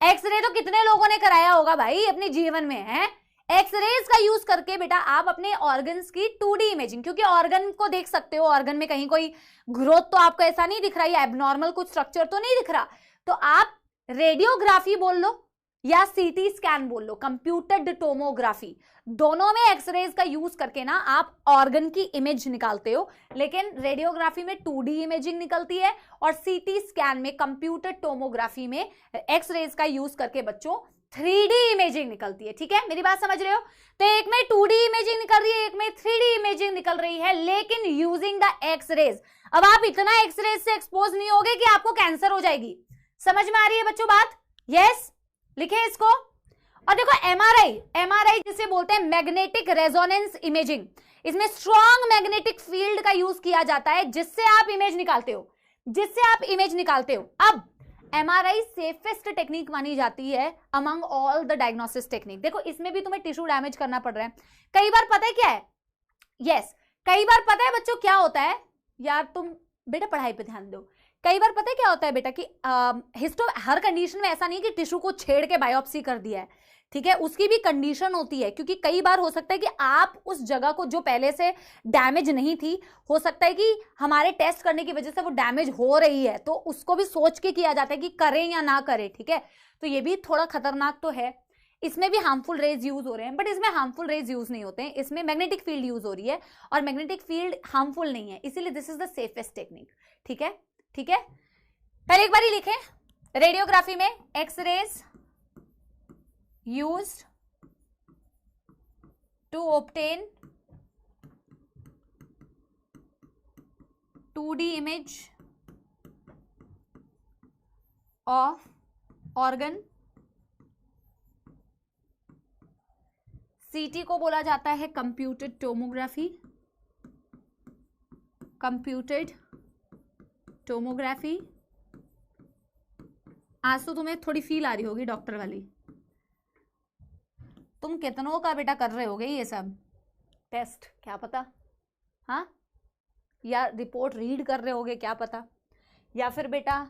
एक्सरे तो कितने लोगों ने कराया होगा भाई अपने जीवन में, है। एक्सरेज का यूज करके बेटा आप अपने ऑर्गन्स की 2D इमेजिंग, क्योंकि ऑर्गन को देख सकते हो, ऑर्गन में कहीं कोई ग्रोथ तो आपको ऐसा नहीं दिख रहा, या एबनॉर्मल कुछ स्ट्रक्चर तो नहीं दिख रहा, तो आप रेडियोग्राफी बोल लो या सीटी स्कैन बोल लो, कंप्यूटर्ड टोमोग्राफी, दोनों में एक्सरेज का यूज करके ना आप ऑर्गन की इमेज निकालते हो। लेकिन रेडियोग्राफी में 2D इमेजिंग निकलती है और सीटी स्कैन में, कंप्यूटर टोमोग्राफी में एक्सरेज का यूज करके बच्चों 3D इमेजिंग निकलती है। ठीक है, मेरी बात समझ रहे हो? तो एक में 2D इमेजिंग निकल रही है, एक में 3D इमेजिंग निकल रही है, लेकिन यूजिंग द एक्सरेज। अब आप इतना एक्सरेज से एक्सपोज नहीं होगे कि आपको कैंसर हो जाएगी। समझ में आ रही है बच्चों बात? यस, लिखे इसको। और देखो एमआरआई जिसे बोलते हैं मैग्नेटिक रेजोनेंस इमेजिंग, इसमें स्ट्रॉन्ग मैग्नेटिक फील्ड का यूज किया जाता है जिससे आप इमेज निकालते हो। अब एमआरआई सेफेस्ट टेक्निक मानी जाती है among all the diagnosis technique. देखो इसमें भी तुम्हें टिश्यू डैमेज करना पड़ रहा है। कई बार पता है क्या है, कई बार पता है बच्चों क्या होता है, यार तुम बेटा पढ़ाई पे ध्यान दो। कई बार पता है क्या होता है बेटा कि हर कंडीशन में ऐसा नहीं कि टिश्यू को छेड़ के बायोप्सी कर दिया है, ठीक है, उसकी भी कंडीशन होती है। क्योंकि कई बार हो सकता है कि आप उस जगह को जो पहले से डैमेज नहीं थी, हो सकता है कि हमारे टेस्ट करने की वजह से वो डैमेज हो रही है, तो उसको भी सोच के किया जाता है कि करें या ना करें। ठीक है, तो ये भी थोड़ा खतरनाक तो है। इसमें भी हार्मफुल रेज यूज हो रहे हैं, बट इसमें हार्मफुल रेज यूज नहीं होते हैं, इसमें मैग्नेटिक फील्ड यूज हो रही है और मैग्नेटिक फील्ड हार्मफुल नहीं है, इसीलिए this is the safest technique. ठीक है, ठीक है, पहले एक बार ही लिखें, रेडियोग्राफी में X-rays used to obtain 2D image of organ। CT को बोला जाता है कंप्यूटेड टोमोग्राफी, कंप्यूटेड टोमोग्राफी। आज तो तुम्हें थोड़ी फील आ रही होगी डॉक्टर वाली, तुम कितनों का बेटा कर रहे होगे ये सब टेस्ट, क्या पता, हाँ, या रिपोर्ट रीड कर रहे होगे, क्या पता, या फिर बेटा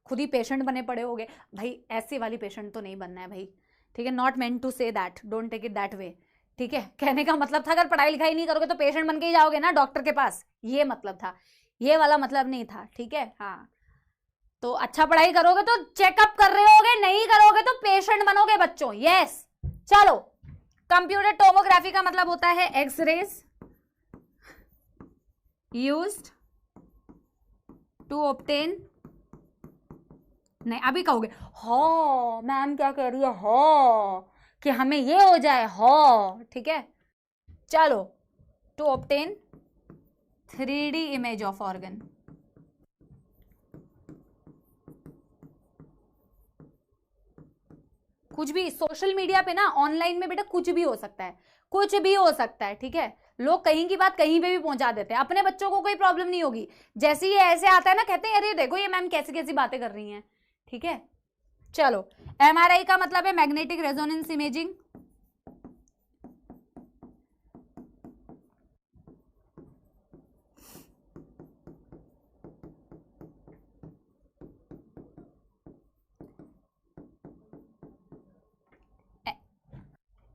खुद ही पेशेंट बने पड़े होगे। भाई ऐसी वाली पेशेंट तो नहीं बनना है भाई, ठीक है, not meant to say that, don't take it that way. ठीक है, कहने का मतलब था अगर पढ़ाई लिखाई नहीं करोगे तो पेशेंट बन के ही जाओगे ना डॉक्टर के पास, ये मतलब था, ये वाला मतलब नहीं था। ठीक है, हाँ, तो अच्छा पढ़ाई करोगे तो चेकअप कर रहे होगे, नहीं करोगे तो पेशेंट बनोगे बच्चों। यस, चलो, कंप्यूटर टोमोग्राफी का मतलब होता है एक्सरेज यूज्ड टू ऑब्टेन, नहीं अभी कहोगे हाँ मैम क्या कह रही है, हाँ कि हमें ये हो जाए, हाँ ठीक है, चलो, to obtain 3D image of organ. कुछ भी सोशल मीडिया पे ना, ऑनलाइन में बेटा कुछ भी हो सकता है, कुछ भी हो सकता है। ठीक है, लोग कहीं की बात कहीं पे भी पहुंचा देते हैं, अपने बच्चों को कोई प्रॉब्लम नहीं होगी। जैसे ये ऐसे आता है ना, कहते हैं अरे देखो ये मैम कैसी कैसी बातें कर रही हैं। ठीक है, चलो, MRI का मतलब है मैग्नेटिक रेजोनेंस इमेजिंग।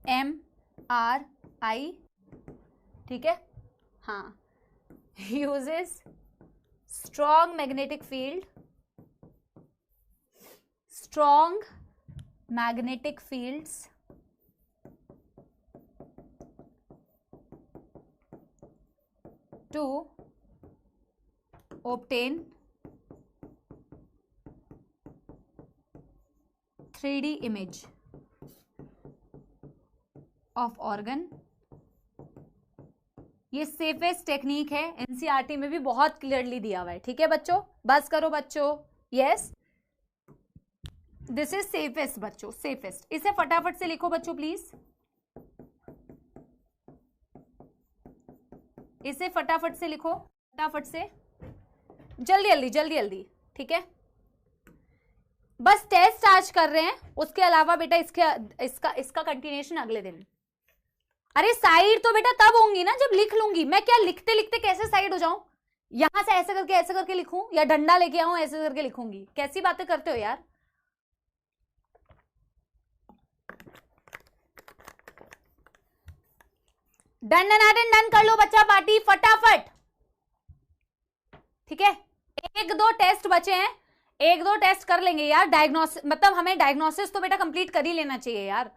MRI, ठीक है, हाँ, uses strong magnetic field, strong magnetic fields to obtain 3D image of organ। ये सेफेस्ट टेक्निक है, एनसीईआरटी में भी बहुत क्लियरली दिया हुआ है। ठीक है बच्चों, बस करो बच्चों। यस, दिस इज सेफेस्ट बच्चों, सेफेस्ट। इसे फटाफट से लिखो बच्चों प्लीज, इसे फटाफट से लिखो, फटाफट से, जल्दी जल्दी जल्दी जल्दी। ठीक है, बस टेस्ट आज कर रहे हैं, उसके अलावा बेटा इसका कंटिन्यूएशन अगले दिन। अरे साइड तो बेटा तब होंगी ना जब लिख लूंगी मैं। क्या लिखते लिखते कैसे साइड हो जाऊं? यहां से ऐसे करके लिखूं, या डंडा लेके आऊं ऐसे करके लिखूंगी? कैसी बातें करते हो यार। डन डन डन कर लो बच्चा पार्टी फटाफट। ठीक है, एक दो टेस्ट बचे हैं, एक दो टेस्ट कर लेंगे यार। डायग्नोसिस मतलब हमें डायग्नोसिस तो बेटा कंप्लीट कर ही लेना चाहिए यार।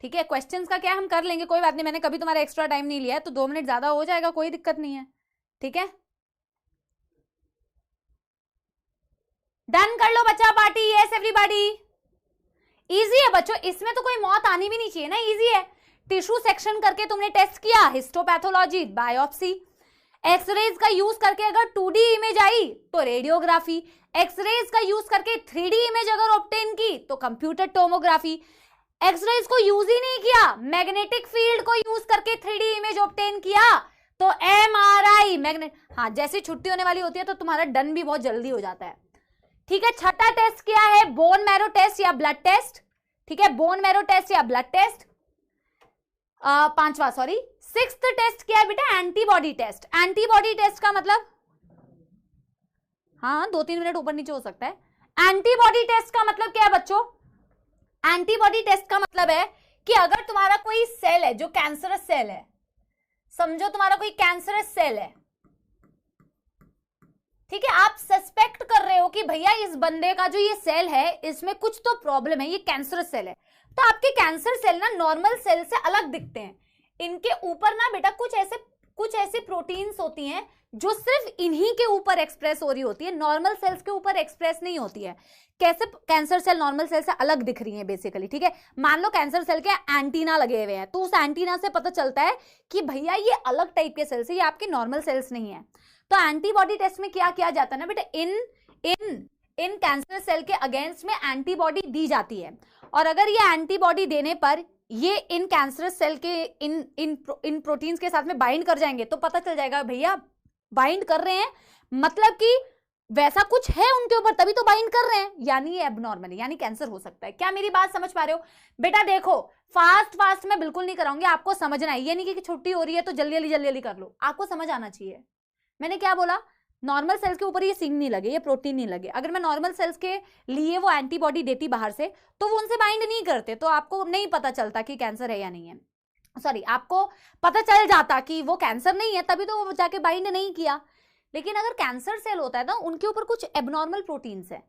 ठीक है, क्वेश्चंस का क्या हम कर लेंगे, कोई बात नहीं, मैंने कभी तुम्हारा एक्स्ट्रा टाइम नहीं लिया है, तो 2 मिनट ज्यादा हो जाएगा, कोई दिक्कत नहीं है। ठीक है, डन कर लो बच्चा पार्टी। यस एवरीबॉडी, इजी है बच्चों, इसमें तो कोई मौत आनी भी नहीं चाहिए ना, इजी है। टिश्यू सेक्शन करके तुमने टेस्ट किया, हिस्टोपैथोलॉजी, बायोप्सी। एक्सरेज का यूज करके अगर 2D इमेज आई तो रेडियोग्राफी। एक्सरेज का यूज करके 3D इमेज अगर ऑब्टेन की तो कंप्यूटर टोमोग्राफी। एक्सरेज को यूज ही नहीं किया, मैग्नेटिक फील्ड को यूज करके 3D इमेज ऑब्टेन किया तो MRI मैग्नेट। हाँ, जैसी छुट्टी होने वाली होती है तो तुम्हारा डन भी बहुत जल्दी हो जाता है। ठीक है, छठा टेस्ट क्या है? बोन मैरो टेस्ट या ब्लड टेस्ट। ठीक है, बोन मैरो टेस्ट या ब्लड टेस्ट। पांचवा, सॉरी, सिक्स्थ टेस्ट क्या है बेटा? Antibody test. एंटीबॉडी टेस्ट का मतलब, हाँ 2-3 मिनट ऊपर नीचे हो सकता है। एंटीबॉडी टेस्ट का मतलब क्या है बच्चों? एंटीबॉडी टेस्ट का मतलब है कि अगर तुम्हारा कोई सेल है जो कैंसरस सेल है, समझो तुम्हारा कोई कैंसरस सेल है, ठीक है, आप सस्पेक्ट कर रहे हो कि भैया इस बंदे का जो ये सेल है इसमें कुछ तो प्रॉब्लम है, ये कैंसरस सेल है, तो आपके कैंसर सेल ना नॉर्मल सेल से अलग दिखते हैं। इनके ऊपर ना बेटा कुछ ऐसी प्रोटीन्स होती हैं जो सिर्फ इन्हीं के ऊपर एक्सप्रेस हो रही होती है, नॉर्मल सेल्स के ऊपर एक्सप्रेस नहीं होती है। कैसे कैंसर सेल नॉर्मल सेल से अलग दिख रही हैं बेसिकली? ठीक है, मान लो कैंसर सेल के एंटीना लगे हुए हैं, तो उस एंटीना से पता चलता है कि भैया ये अलग टाइप के सेल्स है, ये आपके नॉर्मल सेल्स नहीं है। तो एंटीबॉडी टेस्ट में क्या किया जाता है ना बेटा, इन कैंसर सेल के अगेंस्ट में एंटीबॉडी दी जाती है, और अगर ये एंटीबॉडी देने पर ये इन कैंसरस सेल के इन प्रोटीन्स के साथ में बाइंड कर जाएंगे तो पता चल जाएगा भैया बाइंड कर रहे हैं, मतलब कि वैसा कुछ है उनके ऊपर तभी तो बाइंड कर रहे हैं, यानी ये एबनॉर्मल है, यानी कैंसर हो सकता है। क्या मेरी बात समझ पा रहे हो बेटा? देखो फास्ट मैं बिल्कुल नहीं कराऊंगी, आपको समझना है। ये नहीं कि छुट्टी हो रही है तो जल्दी कर लो, आपको समझ आना चाहिए। मैंने क्या बोला? नॉर्मल सेल्स के ऊपर ये सिंग नहीं लगे, ये प्रोटीन नहीं लगे। अगर मैं नॉर्मल सेल्स के लिए वो एंटीबॉडी देती बाहर से तो वो उनसे बाइंड नहीं करते, तो आपको नहीं पता चलता कि कैंसर है या नहीं है। सॉरी, आपको पता चल जाता कि वो कैंसर नहीं है, तभी तो वो जाके बाइंड नहीं किया। लेकिन अगर कैंसर सेल होता है ना, उनके ऊपर कुछ एबनॉर्मल प्रोटीन्स है,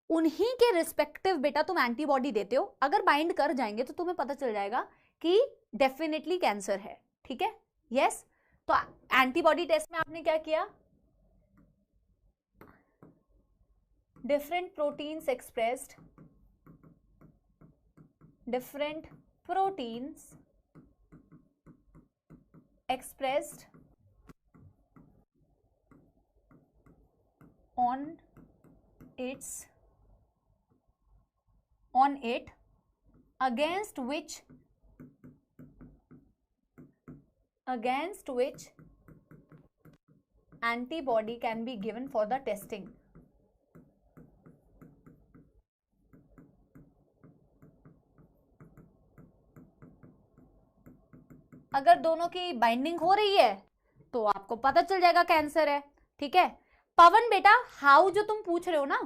उन्हीं के रिस्पेक्टिव बेटा तुम एंटीबॉडी देते हो, अगर बाइंड कर जाएंगे तो तुम्हें पता चल जाएगा कि डेफिनेटली कैंसर है। ठीक है, यस। तो एंटीबॉडी टेस्ट में आपने क्या किया? different proteins expressed on it against which antibody can be given for the testing। अगर दोनों की बाइंडिंग हो रही है तो आपको पता चल जाएगा कैंसर है, ठीक है। पवन बेटा, हाउ जो तुम पूछ रहे हो ना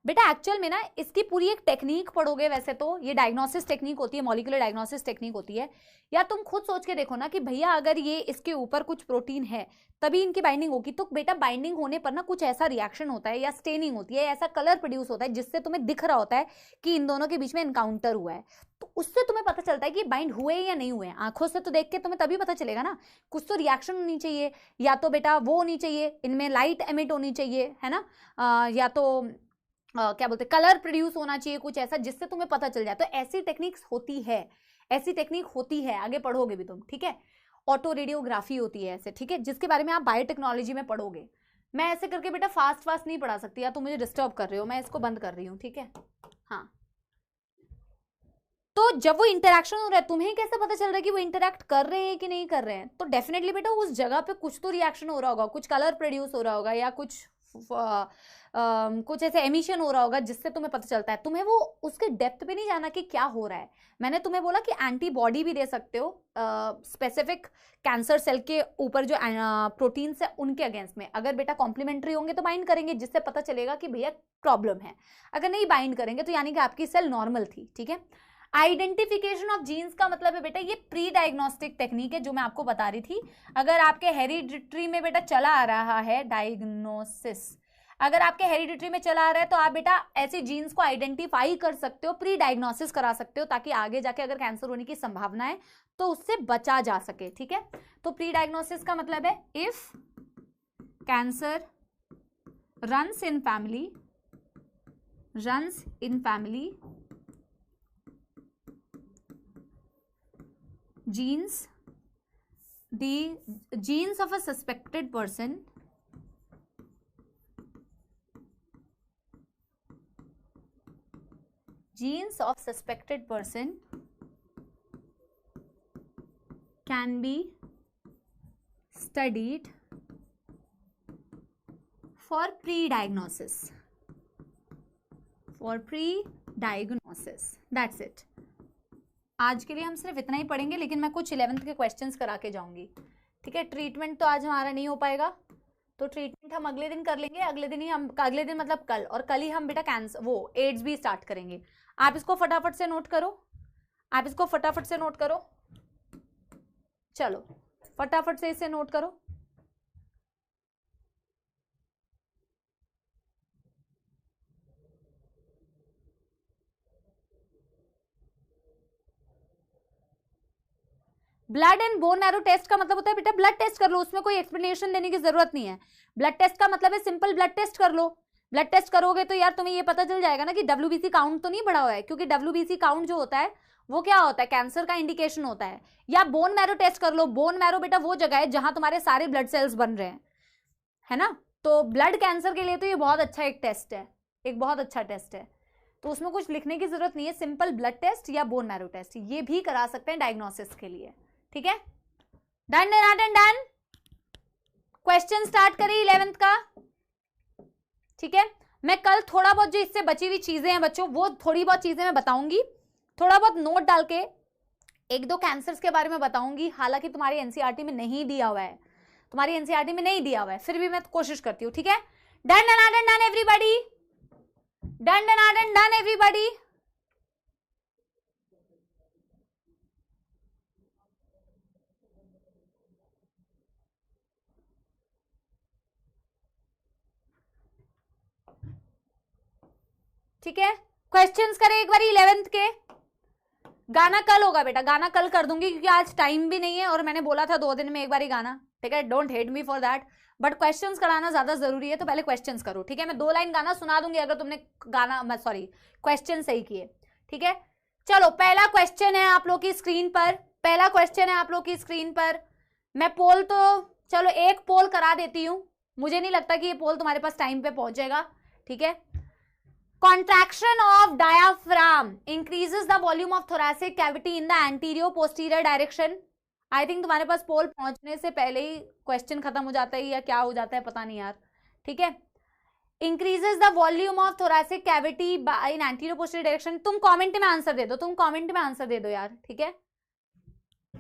बेटा, एक्चुअल में ना इसकी पूरी एक टेक्निक पढ़ोगे, वैसे तो ये डायग्नोसिस टेक्निक होती है, मॉलिक्यूलर डायग्नोसिस टेक्निक होती है। या तुम खुद सोच के देखो ना कि भैया अगर ये इसके ऊपर कुछ प्रोटीन है तभी इनकी बाइंडिंग होगी, तो बेटा बाइंडिंग होने पर ना कुछ ऐसा रिएक्शन होता है या स्टेनिंग होती है, ऐसा कलर प्रोड्यूस होता है जिससे तुम्हें दिख रहा होता है कि इन दोनों के बीच में एनकाउंटर हुआ है। तो उससे तुम्हें पता चलता है कि बाइंड हुए या नहीं हुए। आंखों से तो देख के तुम्हें तभी पता चलेगा ना, कुछ तो रिएक्शन होनी चाहिए, या तो बेटा वो होनी चाहिए, इनमें लाइट एमिट होनी चाहिए, है ना, या तो क्या बोलते कलर प्रोड्यूस होना चाहिए, कुछ ऐसा जिससे तुम्हें पता चल जाए। तो ऐसी टेक्निक्स होती है, ऐसी टेक्निक होती है, आगे पढ़ोगे भी तुम, ठीक है। ऑटो रेडियोग्राफी होती है ऐसे, ठीक है, जिसके बारे में आप बायोटेक्नोलॉजी में पढ़ोगे। मैं ऐसे करके बेटा फास्ट नहीं पढ़ा सकती, या तुम मुझे डिस्टर्ब कर रहे हो, मैं इसको बंद कर रही हूँ, ठीक है। हाँ, तो जब वो इंटरेक्शन हो रहा है, तुम्हें कैसे पता चल रहा है कि वो इंटरेक्ट कर रहे हैं कि नहीं कर रहे हैं? तो डेफिनेटली बेटा उस जगह पे कुछ तो रिएक्शन हो रहा होगा, कुछ कलर प्रोड्यूस हो रहा होगा, या कुछ ऐसे एमिशन हो रहा होगा जिससे तुम्हें पता चलता है। तुम्हें वो उसके डेप्थ पे नहीं जाना कि क्या हो रहा है। मैंने तुम्हें बोला कि एंटीबॉडी भी दे सकते हो स्पेसिफिक कैंसर सेल के ऊपर जो प्रोटीन्स है उनके अगेंस्ट में। अगर बेटा कॉम्प्लीमेंट्री होंगे तो बाइंड करेंगे, जिससे पता चलेगा कि भैया प्रॉब्लम है। अगर नहीं बाइंड करेंगे तो यानी कि आपकी सेल नॉर्मल थी, ठीक है। आइडेंटिफिकेशन ऑफ जीन्स का मतलब है बेटा ये प्री डायग्नोस्टिक टेक्निक है जो मैं आपको बता रही थी। अगर आपके हेरिडिटरी में बेटा चला आ रहा है डायग्नोसिस, अगर आपके हेरिडिटरी में चला आ रहा है तो आप बेटा ऐसी जीन्स को आइडेंटिफाई कर सकते हो, प्री डायग्नोसिस करा सकते हो, ताकि आगे जाके अगर कैंसर होने की संभावना है तो उससे बचा जा सके, ठीक है। तो प्री डायग्नोसिस का मतलब है if cancer runs in family the genes of a suspected person can be studied for pre-diagnosis. That's it. आज के लिए हम सिर्फ इतना ही पढ़ेंगे, लेकिन मैं कुछ 11th के क्वेश्चंस करा के जाऊंगी, ठीक है। ट्रीटमेंट तो आज हमारा नहीं हो पाएगा, तो ट्रीटमेंट हम अगले दिन कर लेंगे। अगले दिन मतलब कल, और कल ही हम बेटा कैंसर वो एड्स भी स्टार्ट करेंगे। आप इसको फटाफट से नोट करो, चलो फटाफट से इसे नोट करो। Blood and bone marrow test का मतलब होता है बेटा ब्लड टेस्ट कर लो, उसमें कोई एक्सप्लेनेशन देने की जरूरत नहीं है। ब्लड टेस्ट का मतलब है सिंपल ब्लड टेस्ट कर लो। ब्लड टेस्ट करोगे तो यार तुम्हें ये पता चल जाएगा ना कि WBC काउंट तो नहीं बढ़ा हुआ है, क्योंकि WBC काउंट जो होता है वो क्या होता है, कैंसर का इंडिकेशन होता है। या बोन मैरो टेस्ट कर लो। बोन मैरो बेटा वो जगह है जहां तुम्हारे सारे ब्लड सेल्स बन रहे हैं, है ना। तो ब्लड कैंसर के लिए तो ये बहुत अच्छा एक टेस्ट है, एक बहुत अच्छा टेस्ट है। तो उसमें कुछ लिखने की जरूरत नहीं है, सिंपल ब्लड टेस्ट या बोन मैरो टेस्ट ये भी करा सकते हैं डायग्नोसिस के लिए, ठीक है। डन। क्वेश्चन स्टार्ट करें 11th का, ठीक है। मैं कल थोड़ा बहुत जो इससे बची हुई चीजें हैं बच्चों, वो थोड़ी बहुत चीजें मैं बताऊंगी, थोड़ा बहुत नोट डाल के 1-2 कैंसर्स के बारे में बताऊंगी। हालांकि तुम्हारी एनसीईआरटी में नहीं दिया हुआ है, फिर भी मैं कोशिश करती हूँ, ठीक है। Done everybody, done everybody. ठीक है, क्वेश्चंस करें एक बार 11th के। गाना कल होगा बेटा, गाना कल कर दूंगी क्योंकि आज टाइम भी नहीं है, और मैंने बोला था 2 दिन में एक बार ही गाना, ठीक है। Don't hate me for that, but questions कराना ज्यादा जरूरी है, तो पहले क्वेश्चंस करो, ठीक है। मैं 2 लाइन गाना सुना दूंगी अगर तुमने क्वेश्चन सही किए, ठीक है। चलो पहला क्वेश्चन है आप लोग की स्क्रीन पर, मैं पोल तो चलो एक पोल करा देती हूं, मुझे नहीं लगता कि ये पोल तुम्हारे पास टाइम पे पहुंचेगा, ठीक है। Contraction of diaphragm increases the volume of thoracic cavity in the anterior posterior direction. I think तुम्हारे पास पोल पहुंचने से पहले ही क्वेश्चन खत्म हो जाता है या क्या हो जाता है पता नहीं यार, ठीक है। Increases the volume of thoracic cavity in anterior posterior direction. तुम कमेंट में आंसर दे दो, यार, ठीक है।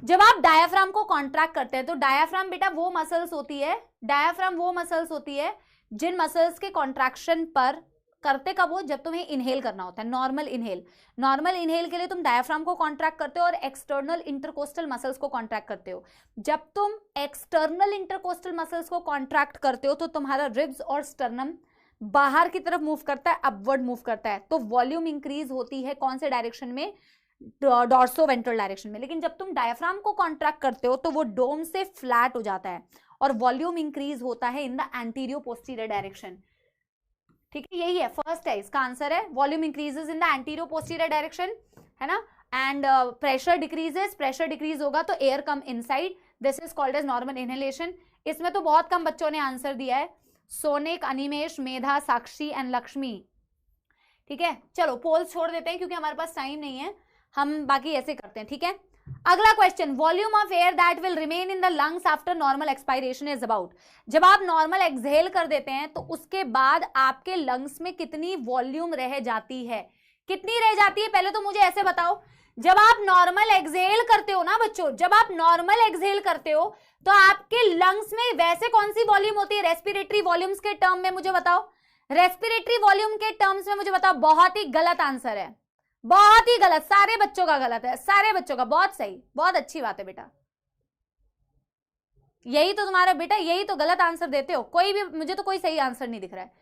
जब आप डायाफ्राम को कॉन्ट्रैक्ट करते हैं तो डायाफ्राम बेटा वो मसल्स होती है, डायाफ्राम वो मसल्स होती है जिन मसल्स के कॉन्ट्रैक्शन पर करते कब हो, जब तुम्हें इनहेल करना होता है, नॉर्मल इनहेल। नॉर्मल इनहेल के लिए तुम डायाफ्राम को कॉन्ट्रैक्ट करते हो और एक्सटर्नल इंटरकोस्टल मसल्स को कॉन्ट्रैक्ट करते हो। जब तुम एक्सटर्नल इंटरकोस्टल मसल्स को कॉन्ट्रैक्ट करते हो तो तुम्हारा रिब्स और स्टर्नम बाहर की तरफ मूव करता है, अपवर्ड मूव करता है, तो वॉल्यूम इंक्रीज होती है कौन से डायरेक्शन में, डॉर्सोवेंट्रल डायरेक्शन में। लेकिन जब तुम डायफ्राम को कॉन्ट्रैक्ट करते हो तो वो डोम से फ्लैट हो जाता है और वॉल्यूम इंक्रीज होता है in the anteroposterior direction. ठीक है, यही है, फर्स्ट है, इसका आंसर है volume increases in the anteroposterior direction, है ना। And pressure decreases, pressure decrease होगा तो air come inside, this is called as normal inhalation. इसमें तो बहुत कम बच्चों ने आंसर दिया है, सोनिक, अनिमेश, मेधा, साक्षी एंड लक्ष्मी। ठीक है, चलो पोल्स छोड़ देते हैं क्योंकि हमारे पास टाइम नहीं है, हम बाकी ऐसे करते हैं। ठीक है, अगला question, volume of air that will remain in the lungs after normal expiration is about. जब आप नॉर्मल एक्सहेल कर देते हैं तो उसके बाद आपके लंग्स में कितनी वॉल्यूम रह जाती है, कितनी रह जाती है, पहले तो मुझे ऐसे बताओ। जब आप नॉर्मल एक्सहेल करते हो ना बच्चों, जब आप नॉर्मल एक्सहेल करते हो तो आपके लंग्स में वैसे कौन सी वॉल्यूम होती है रेस्पिरेटरी वॉल्यूम्स के टर्म में, मुझे बताओ। रेस्पिरेटरी वॉल्यूम के टर्म्स में मुझे बताओ। बहुत ही गलत आंसर है, बहुत ही गलत, सारे बच्चों का गलत है, सारे बच्चों का। बहुत सही, बहुत अच्छी बात है बेटा, यही तो तुम्हारा बेटा, यही तो गलत आंसर देते हो। कोई भी, मुझे तो कोई सही आंसर नहीं दिख रहा है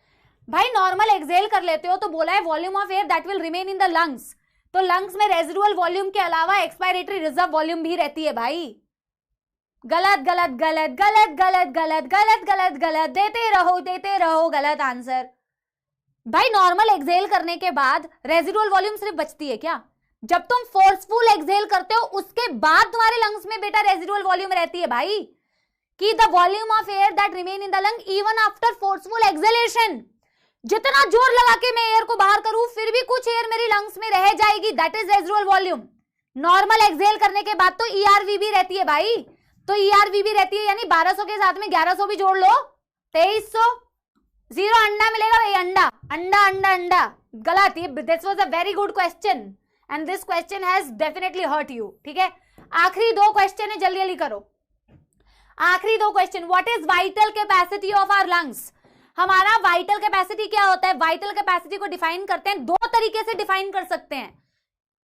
भाई। नॉर्मल एक्सहेल कर लेते हो तो बोला है volume of air that will remain in the lungs, तो लंग्स में रेजिडुअल वॉल्यूम के अलावा एक्सपायरेटरी रिजर्व वॉल्यूम भी रहती है भाई। गलत गलत गलत गलत गलत गलत गलत गलत गलत, देते रहो गलत आंसर भाई। नॉर्मल एक्सहेल करने के बाद रेजिडुअल वॉल्यूम सिर्फ बचती है क्या? जब तुम फोर्सफुल एक्सहेल करते हो उसके बाद तुम्हारे लंग्स में बेटा रेजिडुअल वॉल्यूम रहती है भाई, कि the volume of air that remain in the lung even after forceful exhalation. जितना जोर लगा के मैं एयर को बाहर करूं फिर भी कुछ एयर मेरी लंग्स में रह जाएगी, that is residual volume. Normal exhale करने के बाद तो ईआरवी भी रहती है भाई, तो ईआरवी भी रहती है, यानी 1200 के साथ में 1100 भी जोड़ लो, 2300। जीरो अंडा मिलेगा भाई, अंडा अंडा अंडा अंडा। गलत, ये this was a very good question and this question has definitely hurt you. ठीक है, आखिरी दो क्वेश्चन है, जल्दी जल्दी करो, आखिरी दो question. What is vital capacity of our lungs? हमारा वाइटल कैपेसिटी क्या होता है? वाइटल कैपेसिटी को डिफाइन करते हैं, दो तरीके से डिफाइन कर सकते हैं,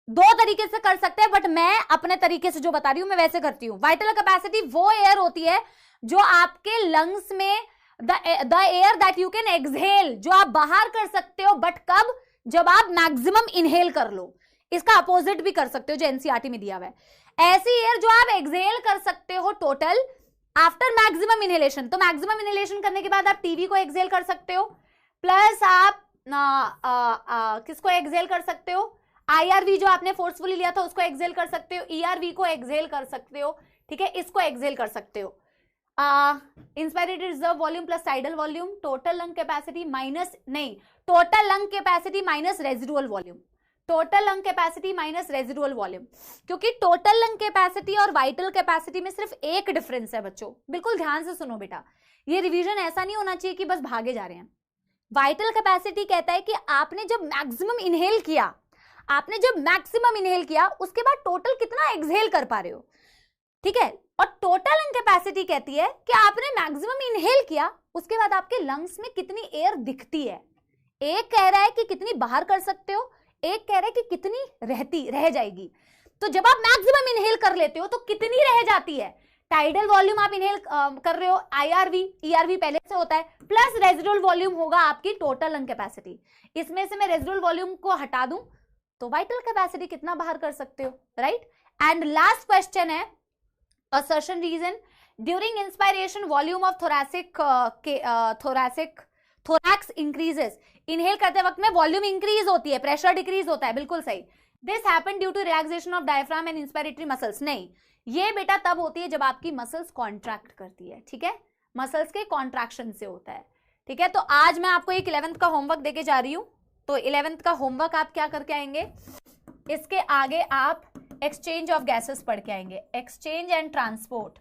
दो तरीके से कर सकते हैं, बट मैं अपने तरीके से जो बता रही हूं मैं वैसे करती हूं। वाइटल कैपेसिटी वो एयर होती है जो आपके लंग्स में, the air that you can exhale, जो आप बाहर कर सकते हो, बट कब? जब आप मैक्सिमम इनहेल कर लो। इसका अपोजिट भी कर सकते हो जो एनसीईआरटी में दिया हुआ है। ऐसी एयर जो आप एक्सहेल कर सकते हो टोटल आफ्टर मैक्सिमम इनहेलेशन, तो मैक्सिमम इनहेलेशन करने के बाद आप टीवी को एक्सहेल कर सकते हो, प्लस आप किसको एक्सहेल कर सकते हो? आईआरवी जो आपने फोर्सफुली लिया था उसको एक्सहेल कर सकते हो, ईआरवी को एक्सहेल कर सकते हो। ठीक है, इसको एक्सहेल कर सकते हो। Inspiratory reserve volume plus tidal volume, total lung capacity minus, नहीं, total lung capacity minus residual volume, total lung capacity minus residual volume. क्योंकि टोटल लंग कैपेसिटी और वाइटल कैपेसिटी में सिर्फ एक डिफरेंस है बच्चों, बिल्कुल ध्यान से सुनो बेटा, ये रिवीजन ऐसा नहीं होना चाहिए कि बस भागे जा रहे हैं। वाइटल कैपेसिटी कहता है कि आपने जब मैक्सिमम इनहेल किया, आपने जब मैक्सिमम इनहेल किया उसके बाद टोटल कितना एक्सहेल कर पा रहे हो। ठीक है, और टोटल लंग कैपेसिटी कहती है कि आपने मैक्सिमम इनहेल किया उसके बाद आपके लंग्स में कितनी एयर दिखती है। एक कह रहा है कि कितनी बाहर कर सकते हो, एक कह रहा है कि कितनी रह जाएगी। तो जब आप मैक्सिमम इनहेल कर लेते हो तो कितनी रह जाती है? टाइडल वॉल्यूम आप इनहेल कर रहे हो, आईआरवी, ईआरवी पहले से होता है, प्लस रेजिडुअल वॉल्यूम होगा आपकी टोटल लंग कैपेसिटी। इसमें से मैं रेजिडुअल वॉल्यूम को हटा दूं तो वाइटल कैपेसिटी कितना बाहर कर सकते हो, राइट। एंड लास्ट क्वेश्चन है assertion reason, during inspiration volume of thorax increases, inhale करते वक्त में वॉल्यूम इंक्रीज होती है, प्रेशर डिक्रीज होता है, बिल्कुल सही। This happen due to relaxation of diaphragm and inspiratory muscles, नहीं, ये बेटा तब होती है जब आपकी मसल्स कॉन्ट्रैक्ट करती है। ठीक है, मसल्स के कॉन्ट्रैक्शन से होता है। ठीक है, तो आज मैं आपको एक 11th का होमवर्क देके जा रही हूं, तो 11th का होमवर्क आप क्या करके आएंगे, इसके आगे आप एक्सचेंज ऑफ गैसेस पढ़ के आएंगे, एक्सचेंज एंड ट्रांसपोर्ट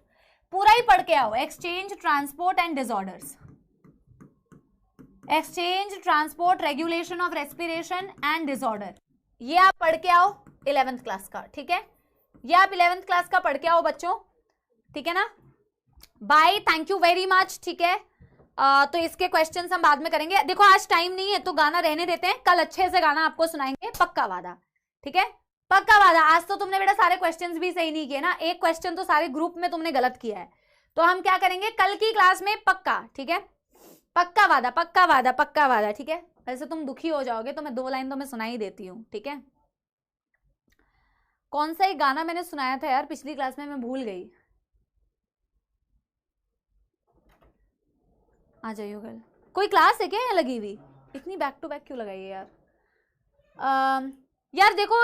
पूरा ही पढ़ के आओ, exchange, transport and disorders, exchange, transport, regulation of respiration and disorder, ये आप पढ़ के आओ 11th क्लास का। ठीक है, ये आप 11th क्लास का पढ़ के आओ बच्चों, ठीक है ना। Bye, thank you very much, ठीक है। तो इसके क्वेश्चंस हम बाद में करेंगे। देखो आज टाइम नहीं है तो गाना रहने देते हैं, कल अच्छे से गाना आपको सुनाएंगे, पक्का वादा, ठीक है, पक्का वादा। आज तो तुमने बेटा सारे क्वेश्चंस भी सही नहीं किए ना, एक क्वेश्चन तो सारे ग्रुप में तुमने गलत किया है, तो हम क्या करेंगे कल की क्लास में पक्का, ठीक है, पक्का वादा, पक्का वादा, पक्का वादा, ठीक है। वैसे तुम दुखी हो जाओगे तो मैं 2 लाइन तो मैं सुना ही देती हूँ, ठीक है। कौन सा एक गाना मैंने सुनाया था यार पिछली क्लास में, मैं भूल गई। आ जाइयो कल। कोई क्लास है क्या यहाँ लगी हुई? इतनी बैक टू बैक क्यों लगाई है यार? यार देखो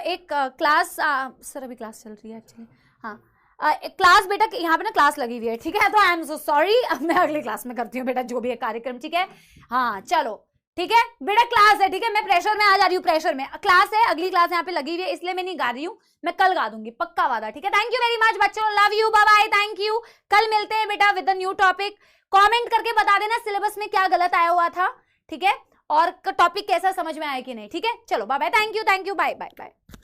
एक क्लास, सर अभी क्लास चल रही है एक्चुअली, हाँ एक क्लास बेटा यहाँ पे ना क्लास लगी हुई है, ठीक है, तो आई एम सो सॉरी, अब मैं अगली क्लास में करती हूँ बेटा जो भी है कार्यक्रम, ठीक है। हाँ चलो ठीक है बेटा, क्लास है, ठीक है, मैं प्रेशर में आ जा रही हूँ, प्रेशर में क्लास है, अगली क्लास यहाँ पे लगी हुई है इसलिए मैं नहीं गा रही हूँ, मैं कल गा दूंगी, पक्का वादा, ठीक है। थैंक यू वेरी मच बच्चों, love you, bye bye, thank you. कल मिलते हैं बेटा with a new topic. Comment करके बता देना सिलेबस में क्या गलत आया हुआ था, ठीक है, और टॉपिक कैसा समझ में आया कि नहीं, ठीक है। चलो bye bye, thank you, bye bye bye.